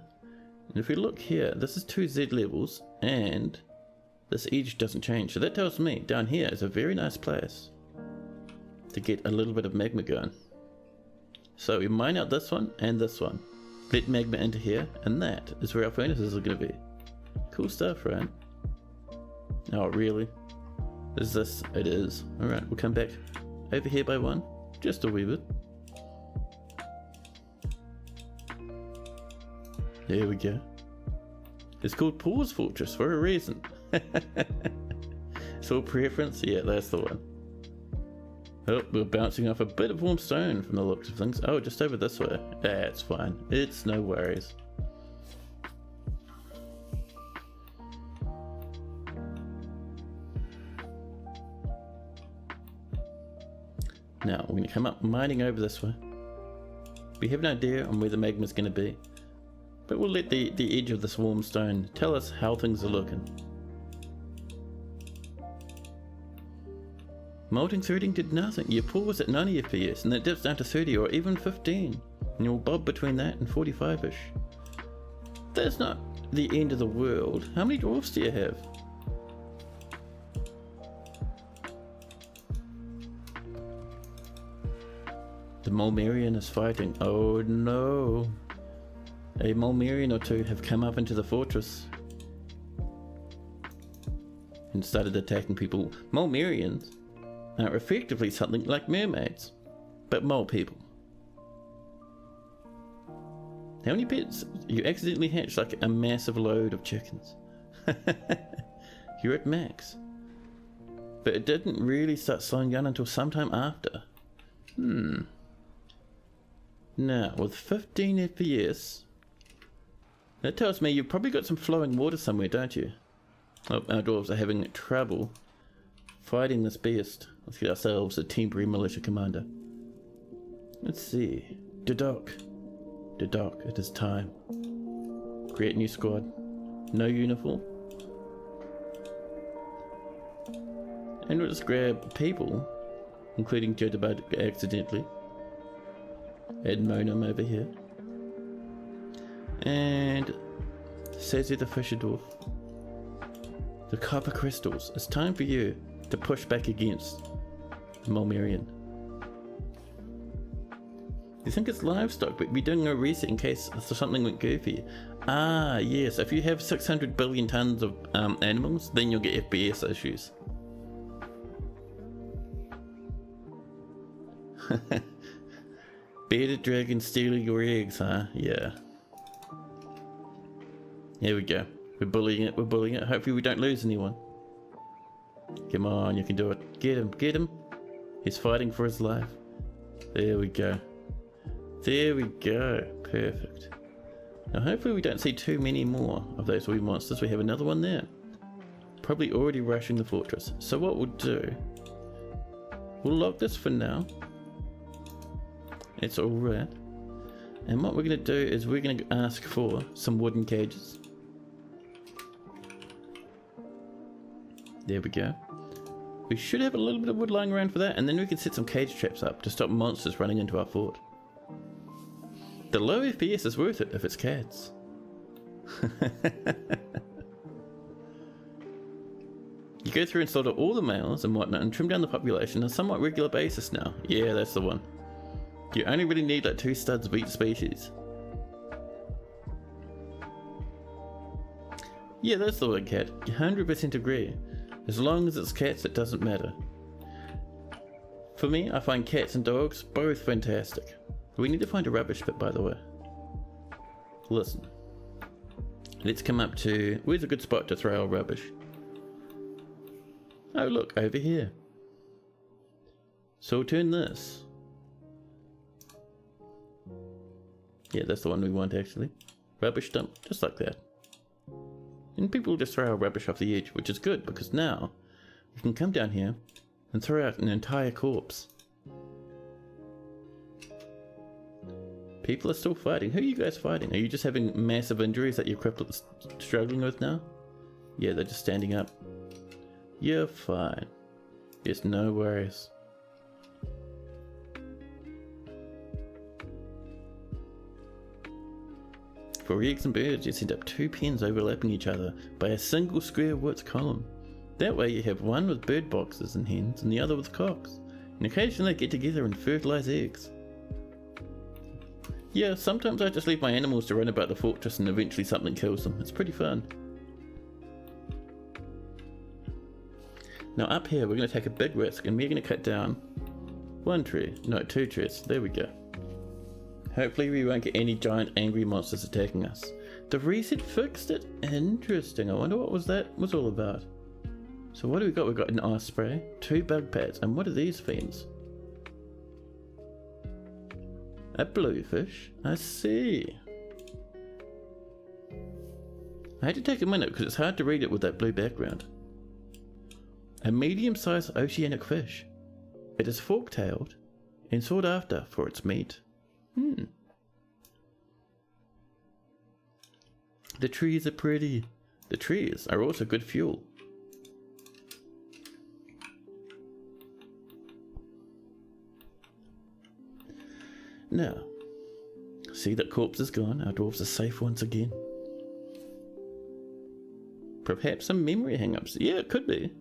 And if we look here, this is 2 Z levels, and this edge doesn't change. So that tells me down here is a very nice place to get a little bit of magma going. So we mine out this one and this one. Let magma into here, and that is where our furnaces are going to be. Cool stuff, right? Oh, really? Is this? It is. Alright, we'll come back over here by one. Just a wee bit. There we go. It's called Pause Fortress for a reason. So preference? Yeah, that's the one. Oh, we're bouncing off a bit of warm stone from the looks of things. Oh, just over this way. That's fine. It's no worries. Now, we're going to come up mining over this way. We have an idea on where the magma is going to be, but we'll let the edge of this warm stone tell us how things are looking. Multi-threading did nothing. You pause at 90 FPS and it dips down to 30 or even 15, and you'll bob between that and 45ish. That's not the end of the world. How many dwarfs do you have? The Mulmerian is fighting. Oh no. A Mulmerian or two have come up into the fortress and started attacking people. Mulmerians are effectively something like mermaids, but mole people. How many pets? You accidentally hatched like a massive load of chickens. You're at max. But it didn't really start slowing down until sometime after. Now, with 15 FPS, that tells me you've probably got some flowing water somewhere, don't you? Oh, our dwarves are having trouble fighting this beast. Let's get ourselves a temporary militia commander. Let's see. Dodok, it is time. Create new squad. No uniform. And we'll just grab people, including Jitterbug accidentally. Add Monum over here. And Sazzy the Fisher Dwarf. The copper crystals. It's time for you to push back against the Mulmerian. You think it's livestock, but we're doing a reset in case something went goofy. Ah, yes. If you have 600 billion tons of animals, then you'll get FPS issues. Bearded dragon stealing your eggs, huh? Yeah. Here we go. We're bullying it, we're bullying it. Hopefully we don't lose anyone. Come on, you can do it. Get him, get him. He's fighting for his life. There we go. There we go. Perfect. Now hopefully we don't see too many more of those wee monsters. We have another one there. Probably already rushing the fortress. So what we'll do, we'll lock this for now. It's alright. And what we're going to do is we're going to ask for some wooden cages. There we go. We should have a little bit of wood lying around for that, and then we can set some cage traps up to stop monsters running into our fort. The low FPS is worth it if it's cats. You go through and slaughter all the males and whatnot and trim down the population on a somewhat regular basis now. Yeah, that's the one. You only really need like 2 studs of each species. Yeah, that's the one, cat. 100% agree. As long as it's cats, it doesn't matter. For me, I find cats and dogs both fantastic. We need to find a rubbish pit, by the way. Listen. Let's come up to... Where's a good spot to throw our rubbish? Oh, look, over here. So we'll turn this. Yeah, that's the one we want, actually. Rubbish dump, just like that. And people will just throw our rubbish off the edge, which is good, because now we can come down here and throw out an entire corpse. People are still fighting. Who are you guys fighting? Are you just having massive injuries that your criplet's struggling with now? Yeah, they're just standing up. You're fine. There's no worries. For eggs and birds, you set up 2 pens overlapping each other by a single square width column. That way you have one with bird boxes and hens and the other with cocks, and occasionally they get together and fertilize eggs. Yeah, sometimes I just leave my animals to run about the fortress and eventually something kills them. It's pretty fun. Now up here we're going to take a big risk and we're going to cut down 2 trees. There we go. Hopefully we won't get any giant angry monsters attacking us. The reset fixed it? Interesting. I wonder what that was all about. So what do we got? We've got an ice spray, 2 bug pads, and what are these fiends? A bluefish? I see. I had to take a minute because it's hard to read it with that blue background. A medium-sized oceanic fish. It is fork-tailed and sought after for its meat. The trees are pretty. The trees are also good fuel. Now, see that corpse is gone. Our dwarves are safe once again. Perhaps some memory hang-ups. Yeah, it could be.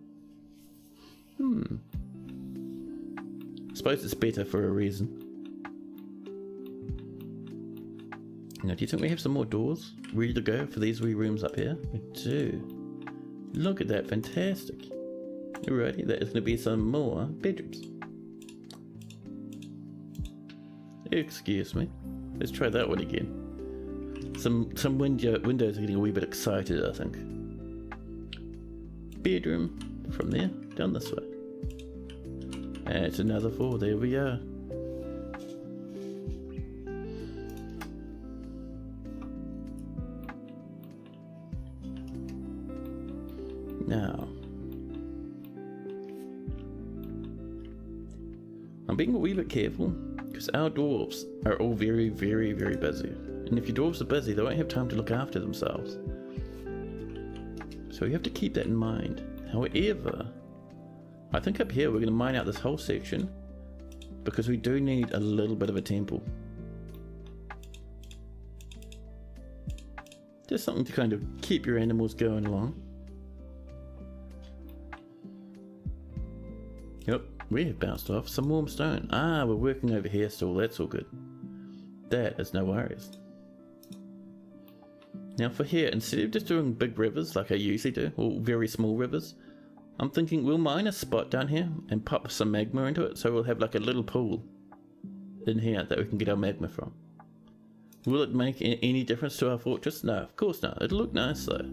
Suppose it's better for a reason. Now, do you think we have some more doors ready to go for these wee rooms up here? We do. Look at that, fantastic. Alrighty, that is going to be some more bedrooms. Excuse me. Let's try that one again. Some windows are getting a wee bit excited, I think. Bedroom from there, down this way. And it's another 4, there we are. Now, I'm being a wee bit careful because our dwarves are all very, very, very busy. And if your dwarves are busy, they won't have time to look after themselves. So you have to keep that in mind. However, I think up here we're going to mine out this whole section because we do need a little bit of a temple. Just something to kind of keep your animals going along. Yep, we have bounced off some warm stone. Ah, we're working over here still, that's all good. That is no worries. Now for here, instead of just doing big rivers like I usually do, or very small rivers, I'm thinking we'll mine a spot down here and pop some magma into it so we'll have like a little pool. in here that we can get our magma from. Will it make any difference to our fortress? No, of course not. It'll look nice though.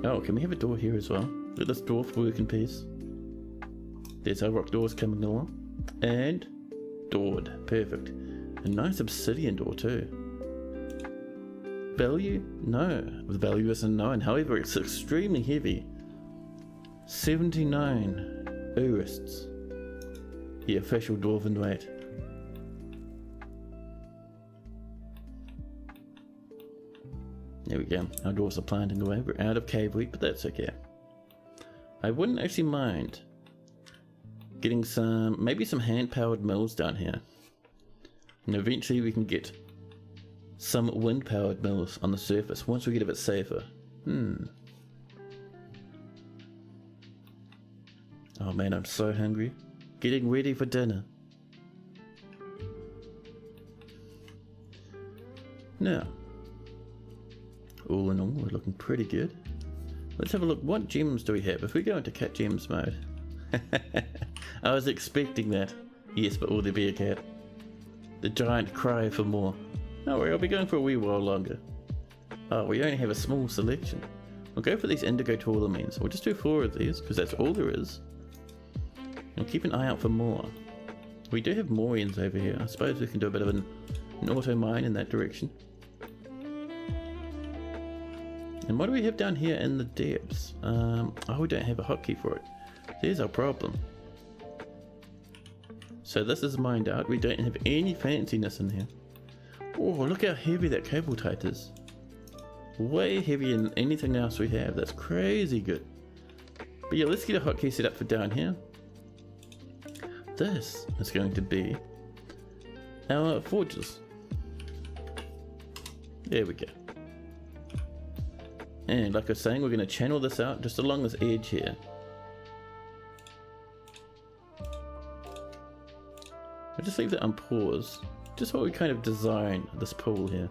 Oh, can we have a door here as well? Let this dwarf work in peace. There's our rock doors coming along. And doored. Perfect. A nice obsidian door too. Value? No. The value isn't known. However, it's extremely heavy. 79 urists. The official dwarven weight. There we go. Our dwarves are planting away. We're out of cave wheat, but that's okay. I wouldn't actually mind getting maybe some hand-powered mills down here. And eventually we can get some wind-powered mills on the surface once we get a bit safer. Oh man, I'm so hungry. Getting ready for dinner. Now, all in all, we're looking pretty good. Let's have a look. What gems do we have? If we go into cat gems mode. I was expecting that. Yes, but will there be a cat? The giant cry for more. No worry, I'll be going for a wee while longer. Oh, we only have a small selection. We'll go for these indigo tourmaline. We'll just do 4 of these, because that's all there is. And keep an eye out for more. We do have more ends over here. I suppose we can do a bit of an auto mine in that direction. And what do we have down here in the depths? Oh, we don't have a hotkey for it. There's our problem. So this is mined out. We don't have any fanciness in here. Oh, look how heavy that cable tight is. Way heavier than anything else we have. That's crazy good. But yeah, let's get a hotkey set up for down here. This is going to be our forges. There we go. And like I was saying, we're going to channel this out just along this edge here. I'll just leave that on pause. Just while we kind of design this pool here.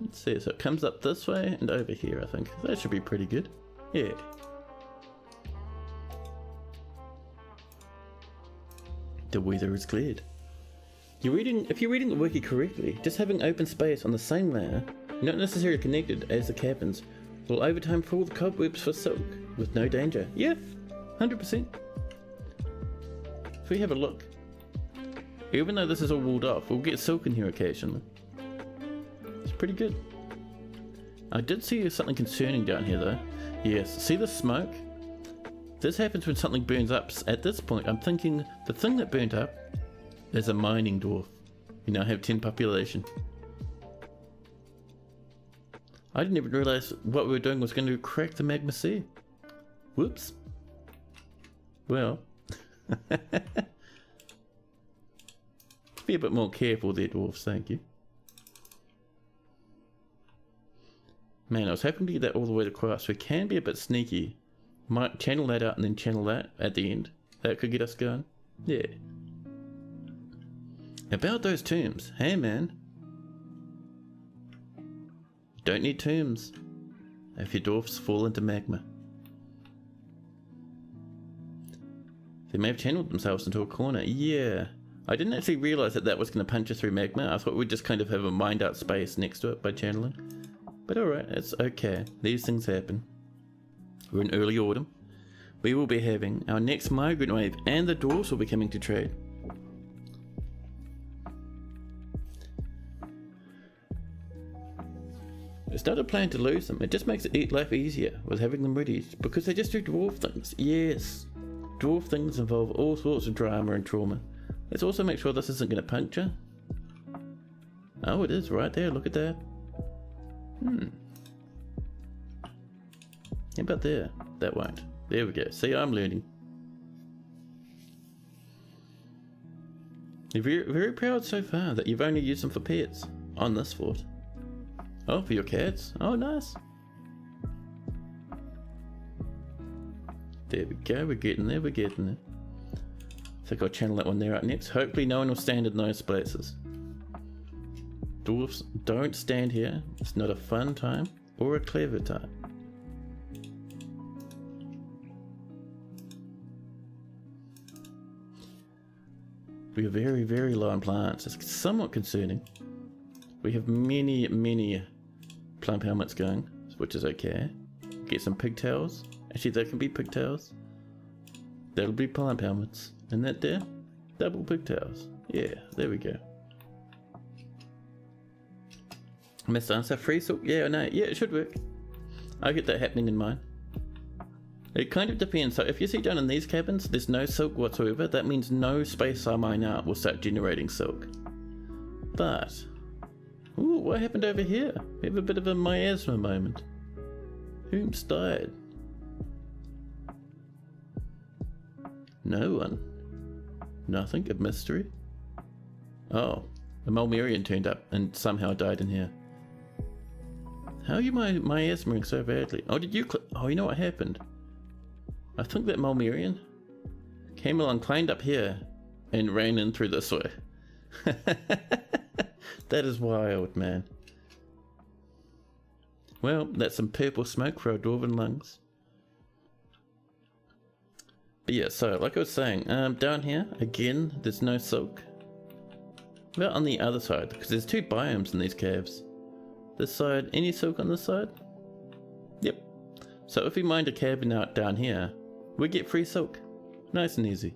Let's see, so it comes up this way and over here, I think. That should be pretty good. Yeah. The weather is cleared. If you're reading the wiki correctly, just having open space on the same layer, not necessarily connected as the cabins, will over time fool the cobwebs for silk, with no danger. Yeah, 100%. If we have a look, even though this is all walled off, we'll get silk in here occasionally. It's pretty good. I did see something concerning down here though. Yes, see the smoke? This happens when something burns up. At this point, I'm thinking the thing that burnt up is a mining dwarf. You now have 10 population. I didn't even realize what we were doing was going to crack the magma sea. Whoops. Well. Be a bit more careful there, dwarfs, thank you. Man, I was hoping to get that all the way across. We can be a bit sneaky. Might channel that out and then channel that at the end. That could get us going. Yeah. About those tombs. Hey man. Don't need tombs if your dwarfs fall into magma. They may have channeled themselves into a corner. Yeah. I didn't actually realise that that was going to punch us through magma. I thought we'd just kind of have a mined out space next to it by channeling. But alright, it's okay. These things happen. We're in early autumn. We will be having our next migrant wave and the dwarves will be coming to trade. It's not a plan to lose them, it just makes life easier with having them ready, because they just do dwarf things. Yes, dwarf things involve all sorts of drama and trauma. Let's also make sure this isn't going to puncture. Oh, it is right there, look at that. How about there? That won't. There we go. See, I'm learning. You're very, very proud so far that you've only used them for pets on this fort. Oh, for your cats? Oh, nice. There we go. We're getting there. We're getting there. I think I'll channel that one there out next. Hopefully no one will stand in those places. Dwarfs, don't stand here. It's not a fun time or a clever time. We are very, very low on plants. It's somewhat concerning. We have many plant helmets going, which is okay. Get some pigtails. Actually, they can be pigtails. That'll be plant helmets. And that there, double pigtails. Yeah, there we go. Missed answer, free silk? Yeah, no, yeah, it should work. I get that happening in mine. It kind of depends. So if you see down in these cabins, there's no silk whatsoever. That means no space I mine out will start generating silk. But, ooh, what happened over here? We have a bit of a miasma moment. Whom's died? No one. Nothing? A mystery? Oh, a Mulmerian turned up and somehow died in here. How are you miasmaing so badly? Oh, did you oh, you know what happened? I think that Mulmerian came along, climbed up here, and ran in through this way. That is wild, man. Well, that's some purple smoke for our dwarven lungs. But yeah, so like I was saying, down here, again, there's no silk. Well, on the other side, because there's two biomes in these caves. This side, any silk on this side? Yep. So if we mined a cabin out down here, we get free silk. Nice and easy.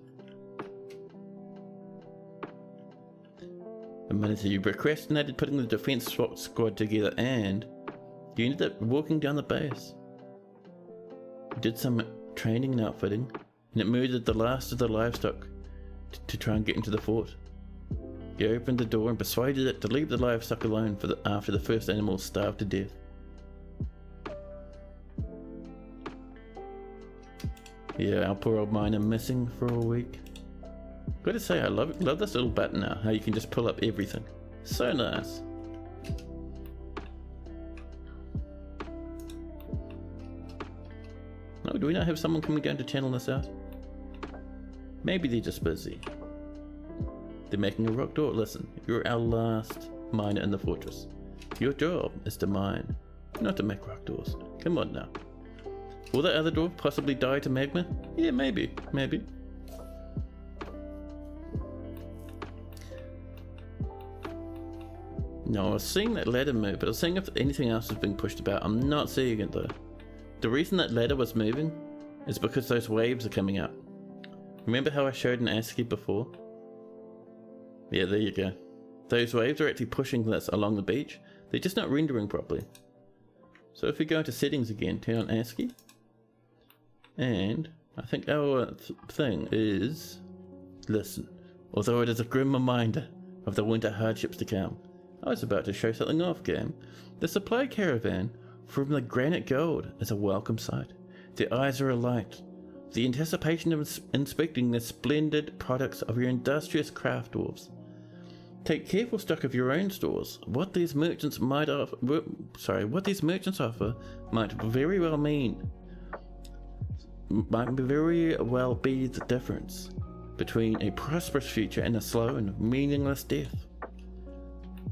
A minute you procrastinated putting the defense squad together and you ended up walking down the base. You did some training and outfitting, and it murdered the last of the livestock to try and get into the fort. You opened the door and persuaded it to leave the livestock alone after the first animal starved to death. Yeah, our poor old miner missing for a week. Gotta say, I love this little button now, how you can just pull up everything. So nice. Oh, do we not have someone coming down to channel this out? Maybe they're just busy. They're making a rock door. Listen, you're our last miner in the fortress. Your job is to mine, not to make rock doors. Come on now. Will that other door possibly die to magma? Yeah, maybe. No, I was seeing that ladder move, but I was seeing if anything else was being pushed about. I'm not seeing it though. The reason that ladder was moving is because those waves are coming up. Remember how I showed an ASCII before? Yeah, there you go. Those waves are actually pushing this along the beach. They're just not rendering properly. So if we go into settings again, turn on ASCII. And I think our thing is, listen, although it is a grim reminder of the winter hardships to come, I was about to show something off, game. The supply caravan from the granite gold is a welcome sight. Their eyes are alight. The anticipation of inspecting the splendid products of your industrious craft dwarves. Take careful stock of your own stores. What these merchants offer might very well be the difference between a prosperous future and a slow and meaningless death.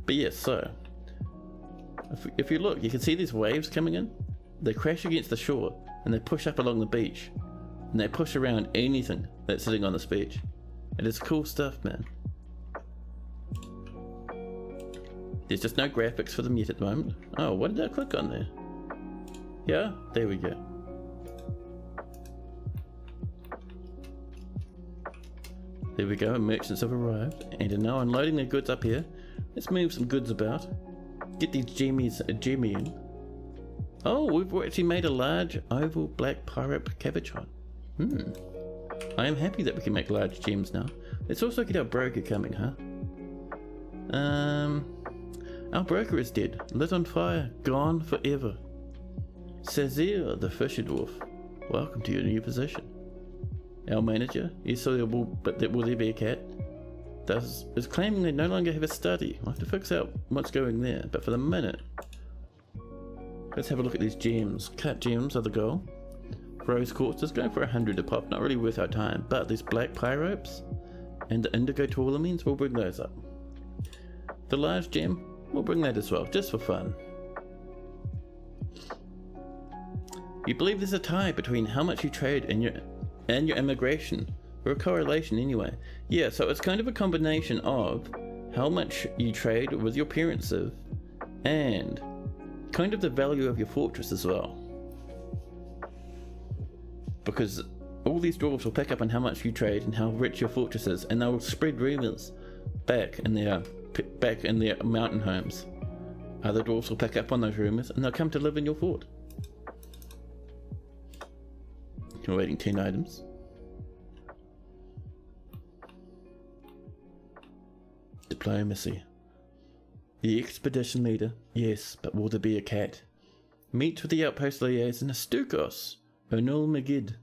But yes, so if you look, you can see these waves coming in. They crash against the shore and they push up along the beach, and they push around anything that's sitting on this beach. It is cool stuff, man. There's just no graphics for them yet at the moment. Oh, what did I click on there? Yeah, there we go. There we go, merchants have arrived and are now unloading their goods up here. Let's move some goods about. Get these gemmies gemmying. Oh, we've actually made a large oval black pirate cabochon. I am happy that we can make large gems now. Let's also get our broker coming, huh? Our broker is dead, lit on fire, gone forever. Sazir, the fisher dwarf, welcome to your new position. Our manager, will there be a cat? Is claiming they no longer have a study. I'll have to fix out what's going there, but for the minute, let's have a look at these gems. Cut gems are the goal. Rose quartz is going for 100 a pop, not really worth our time, but these black pyropes and the indigo tourmaline, we'll bring those up. The large gem, we'll bring that as well, just for fun. You believe there's a tie between how much you trade and your immigration or a correlation anyway. Yeah, so it's kind of a combination of how much you trade with your parents of, and kind of the value of your fortress as well. Because all these dwarves will pick up on how much you trade and how rich your fortress is, and they'll spread rumors back in their mountain homes. Other dwarves will pick up on those rumors and they'll come to live in your fort. You're waiting 10 items. Diplomacy. The expedition leader. Yes, but will there be a cat? Meet with the outpost liaison, Stukos. Onul Magid.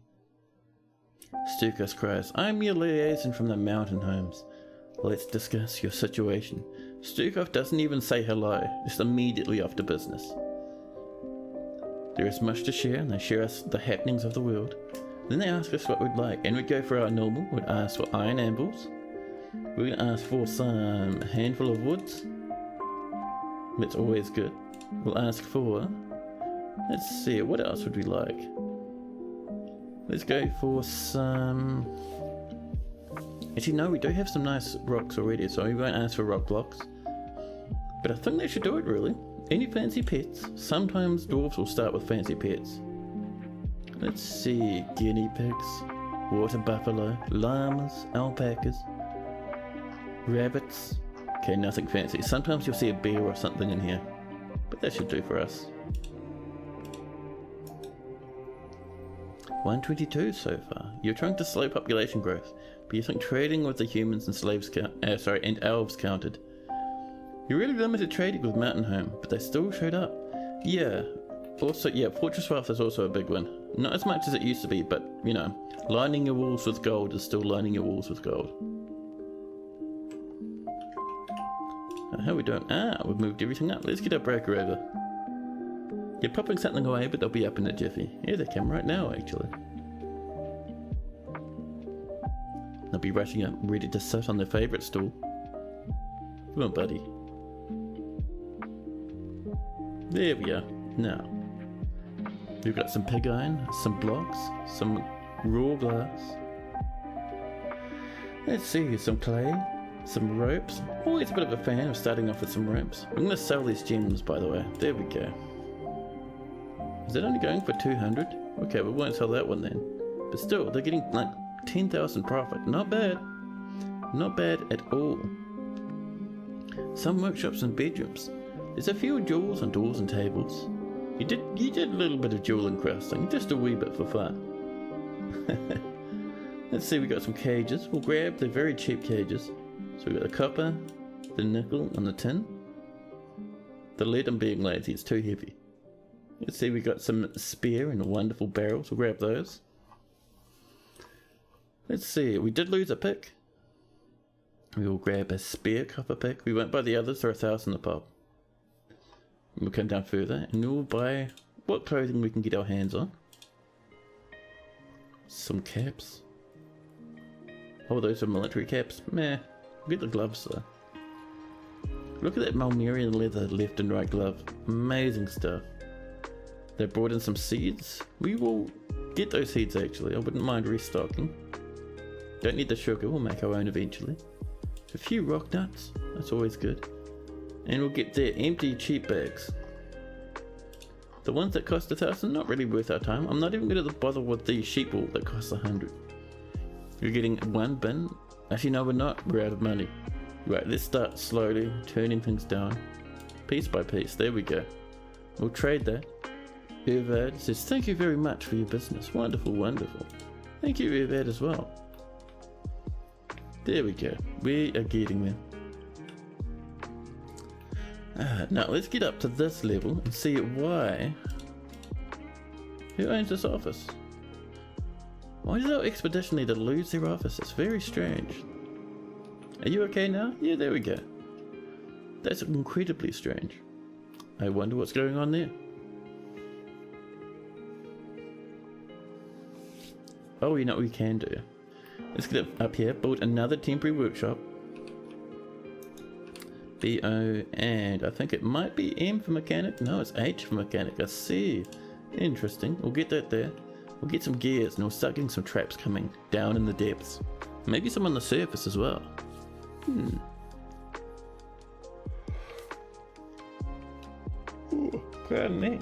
Stukos cries, I'm your liaison from the mountain homes. Let's discuss your situation. Stukov doesn't even say hello, just immediately off to business. There is much to share, and they share us the happenings of the world. Then they ask us what we'd like, and we'd go for our normal. We'd ask for iron anvils. We'd ask for some handful of woods. That's always good. We'll ask for, let's see, what else would we like? Let's go for some... Actually, no, we do have some nice rocks already, so we won't ask for rock blocks. But I think they should do it, really. Any fancy pets? Sometimes dwarves will start with fancy pets. Let's see, guinea pigs, water buffalo, llamas, alpacas, rabbits. Okay, nothing fancy. Sometimes you'll see a bear or something in here, but that should do for us. 122 so far. You're trying to slow population growth, but you think trading with the humans and slaves and elves counted. You really limited trading with Mountain Home, but they still showed up. Yeah. Also, yeah, Fortress Wealth is also a big one. Not as much as it used to be, but, you know, lining your walls with gold is still lining your walls with gold. How are we doing? We've moved everything up. Let's get our broker over. You're popping something away, but they'll be up in a jiffy. Yeah, they come right now, actually. They'll be rushing up, ready to sit on their favourite stool. Come on, buddy. There we are. Now, we've got some pig iron, some blocks, some raw glass. Let's see, some clay, some ropes. Always a bit of a fan of starting off with some ropes. I'm going to sell these gems, by the way. There we go. Is that only going for 200? Okay, we won't sell that one then. But still, they're getting like 10,000 profit. Not bad. Not bad at all. Some workshops and bedrooms. There's a few jewels on doors and tables. You did a little bit of jewel encrusting, just a wee bit for fun. Let's see, we got some cages. We'll grab the very cheap cages. So we got the copper, the nickel, and the tin. The lead, I'm being lazy, it's too heavy. Let's see, we got some spear and wonderful barrels. We'll grab those. Let's see, we did lose a pick. We will grab a spare copper pick. We won't buy the others, they're 1,000 a pop. We'll come down further and we'll buy what clothing we can get our hands on. Some caps. Oh, those are military caps. Meh. We'll get the gloves though. Look at that Malmerian leather left and right glove. Amazing stuff. They brought in some seeds. We will get those seeds actually. I wouldn't mind restocking. Don't need the sugar. We'll make our own eventually. A few rock nuts. That's always good. And we'll get their empty cheap bags. The ones that cost 1,000, not really worth our time. I'm not even going to bother with the sheep wool that costs 100. You're getting one bin. Actually, no, we're not. We're out of money. Right, let's start slowly turning things down. Piece by piece. There we go. We'll trade that. Irvad says, thank you very much for your business. Wonderful, wonderful. Thank you, Irvad, as well. There we go. We are getting there. Now let's get up to this level and see why. Who owns this office? Why does our expedition leader lose their office? It's very strange. Are you okay now? Yeah, there we go. That's incredibly strange. I wonder what's going on there. Oh, you know what we can do? Let's get up here, build another temporary workshop. BO, and I think it might be M for mechanic. No, it's H for mechanic. I see. Interesting. We'll get that there. We'll get some gears and we'll start getting some traps coming down in the depths. Maybe some on the surface as well. Ooh, pardon me.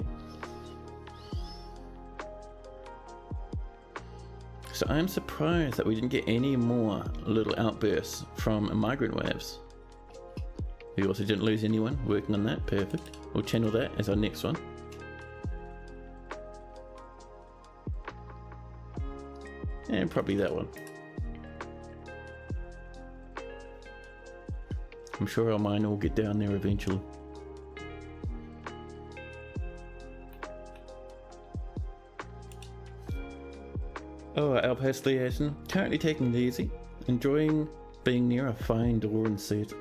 So I'm surprised that we didn't get any more little outbursts from migrant waves. We also didn't lose anyone working on that. Perfect. We'll channel that as our next one. And probably that one. I'm sure our miner will get down there eventually. Oh, Outpost Liaison. Currently taking it easy. Enjoying being near a fine door and set.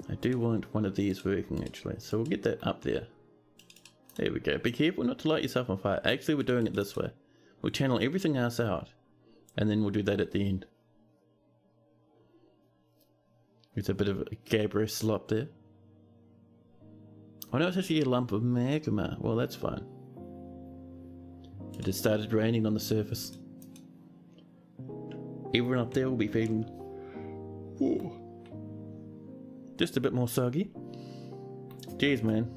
I do want one of these working actually, so we'll get that up there. There we go. Be careful not to light yourself on fire. Actually, we're doing it this way. We'll channel everything else out, and then we'll do that at the end. There's a bit of a gabrous slop there. Oh no, it's actually a lump of magma. Well, that's fine. It has started raining on the surface. Everyone up there will be feeling just a bit more soggy. Jeez, man.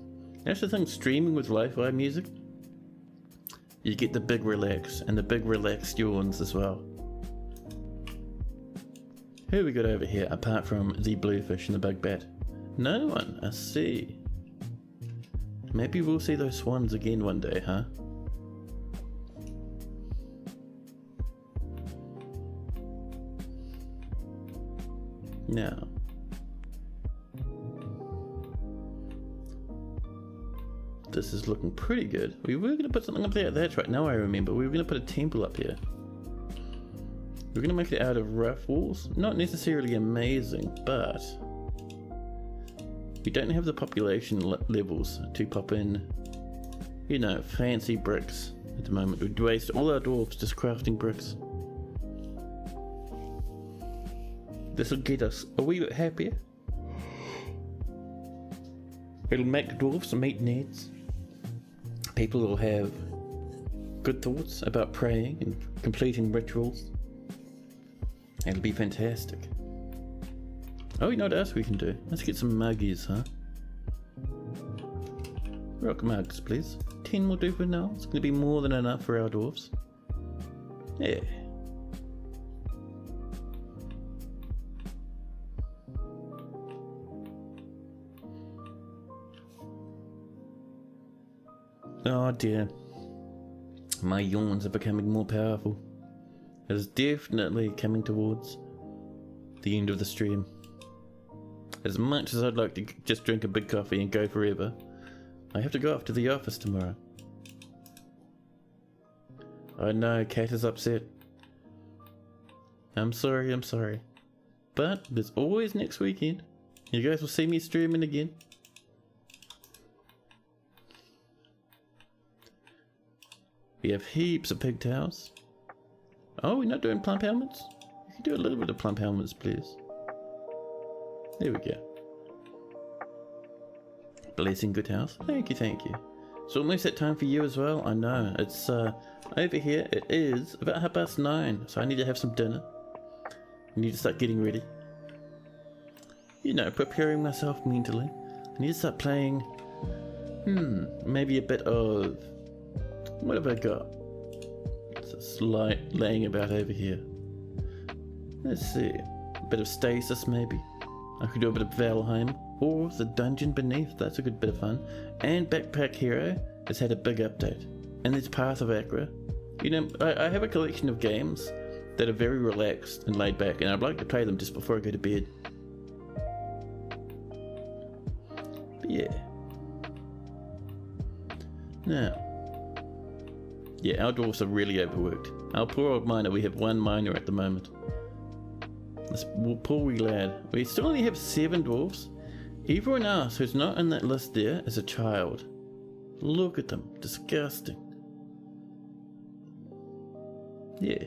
That's the thing, streaming with lo-fi music. You get the big relax, and the big relaxed yawns as well. Who we got over here, apart from the bluefish and the big bat? No one, I see. Maybe we'll see those swans again one day, huh? Now. This is looking pretty good. We were going to put something up there. That's right, now I remember. We were going to put a temple up here. We're going to make it out of rough walls. Not necessarily amazing, but we don't have the population levels to pop in, you know, fancy bricks at the moment. We'd waste all our dwarves just crafting bricks. This will get us a wee bit happier. It'll make dwarves meet needs. People will have good thoughts about praying and completing rituals. It'll be fantastic. Oh, you know what else we can do? Let's get some muggies, huh? Rock mugs, please. 10 will do for now. It's going to be more than enough for our dwarves. Yeah. Oh dear. My yawns are becoming more powerful. It is definitely coming towards the end of the stream. As much as I'd like to just drink a big coffee and go forever, I have to go off to the office tomorrow. I know, Kat is upset. I'm sorry. But there's always next weekend. You guys will see me streaming again. We have heaps of pigtails. Oh, we're not doing plump helmets? You can do a little bit of plump helmets, please. There we go. Blessing good house. Thank you. It's almost that time for you as well. I know. It's over here. It is about 9:30, so I need to have some dinner. I need to start getting ready. You know, preparing myself mentally. I need to start playing. Maybe a bit of. What have I got? It's a slight laying about over here. Let's see. A bit of stasis maybe. I could do a bit of Valheim. Or the dungeon beneath. That's a good bit of fun. And Backpack Hero has had a big update. And there's Path of Acra. You know, I have a collection of games that are very relaxed and laid back, and I'd like to play them just before I go to bed. But yeah. Now. Yeah, our dwarfs are really overworked. Our poor old miner, we have one miner at the moment. This poor wee lad. We still only have 7 dwarfs. Everyone else who's not in that list there is a child. Look at them. Disgusting. Yeah.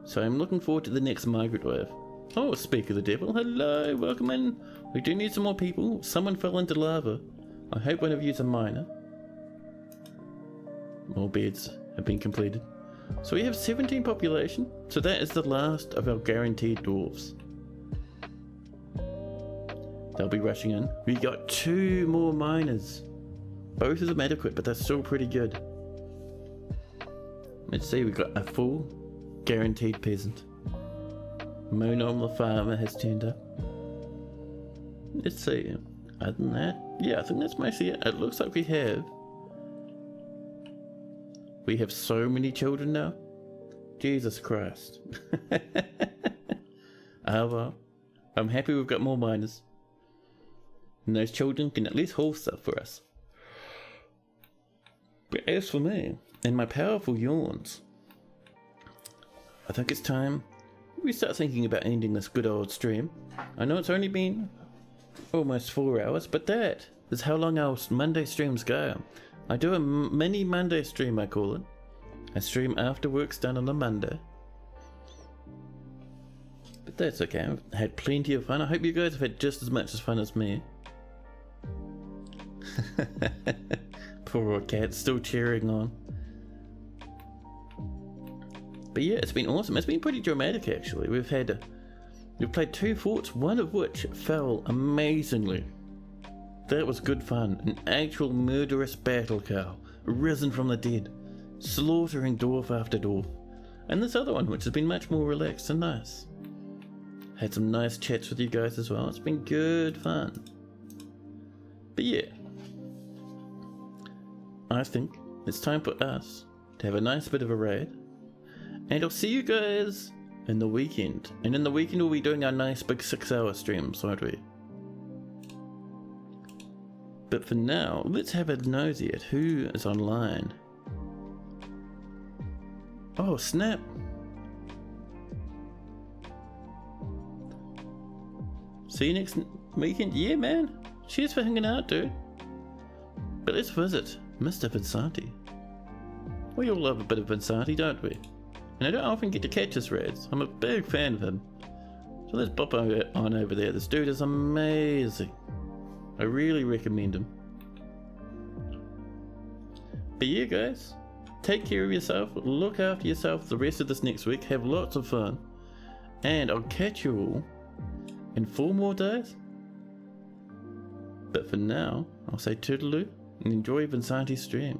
So I'm looking forward to the next migrant wave. Oh, speak of the devil. Hello, welcome in. We do need some more people. Someone fell into lava. I hope one of you's a miner. More beds have been completed. So we have 17 population. So that is the last of our guaranteed dwarves. They'll be rushing in. We got 2 more miners. Both of them adequate, but they're still pretty good. Let's see, we got a full guaranteed peasant. Monom the farmer has turned up. Let's see. Other than that, yeah, I think that's mostly it. It looks like we have so many children now. Jesus Christ. Ah well, I'm happy we've got more miners. And those children can at least haul stuff for us. But as for me, and my powerful yawns, I think it's time we start thinking about ending this good old stream. I know it's only been almost 4 hours, but that is how long our Monday streams go. I do a mini Monday stream, I call it. A stream after work's done on a Monday. But that's okay, I've had plenty of fun. I hope you guys have had just as much as fun as me. Poor cat, still cheering on. But yeah, it's been awesome. It's been pretty dramatic actually. We've played 2 forts, one of which fell amazingly. That was good fun. An actual murderous battle cow, risen from the dead, slaughtering dwarf after dwarf. And this other one, which has been much more relaxed and nice. Had some nice chats with you guys as well. It's been good fun. But yeah, I think it's time for us to have a nice bit of a raid. And I'll see you guys in the weekend. And in the weekend we'll be doing our nice big 6-hour streams, won't we? But for now, let's have a nosy at who is online. Oh, snap! See you next weekend? Yeah, man! Cheers for hanging out, dude. But let's visit Mr. Vinsanti. We all love a bit of Vinsanti, don't we? And I don't often get to catch his raids. I'm a big fan of him. So let's pop on over there. This dude is amazing. I really recommend him. But yeah, guys, take care of yourself. Look after yourself the rest of this next week. Have lots of fun. And I'll catch you all in 4 more days. But for now, I'll say toodaloo and enjoy Vinsanti's stream.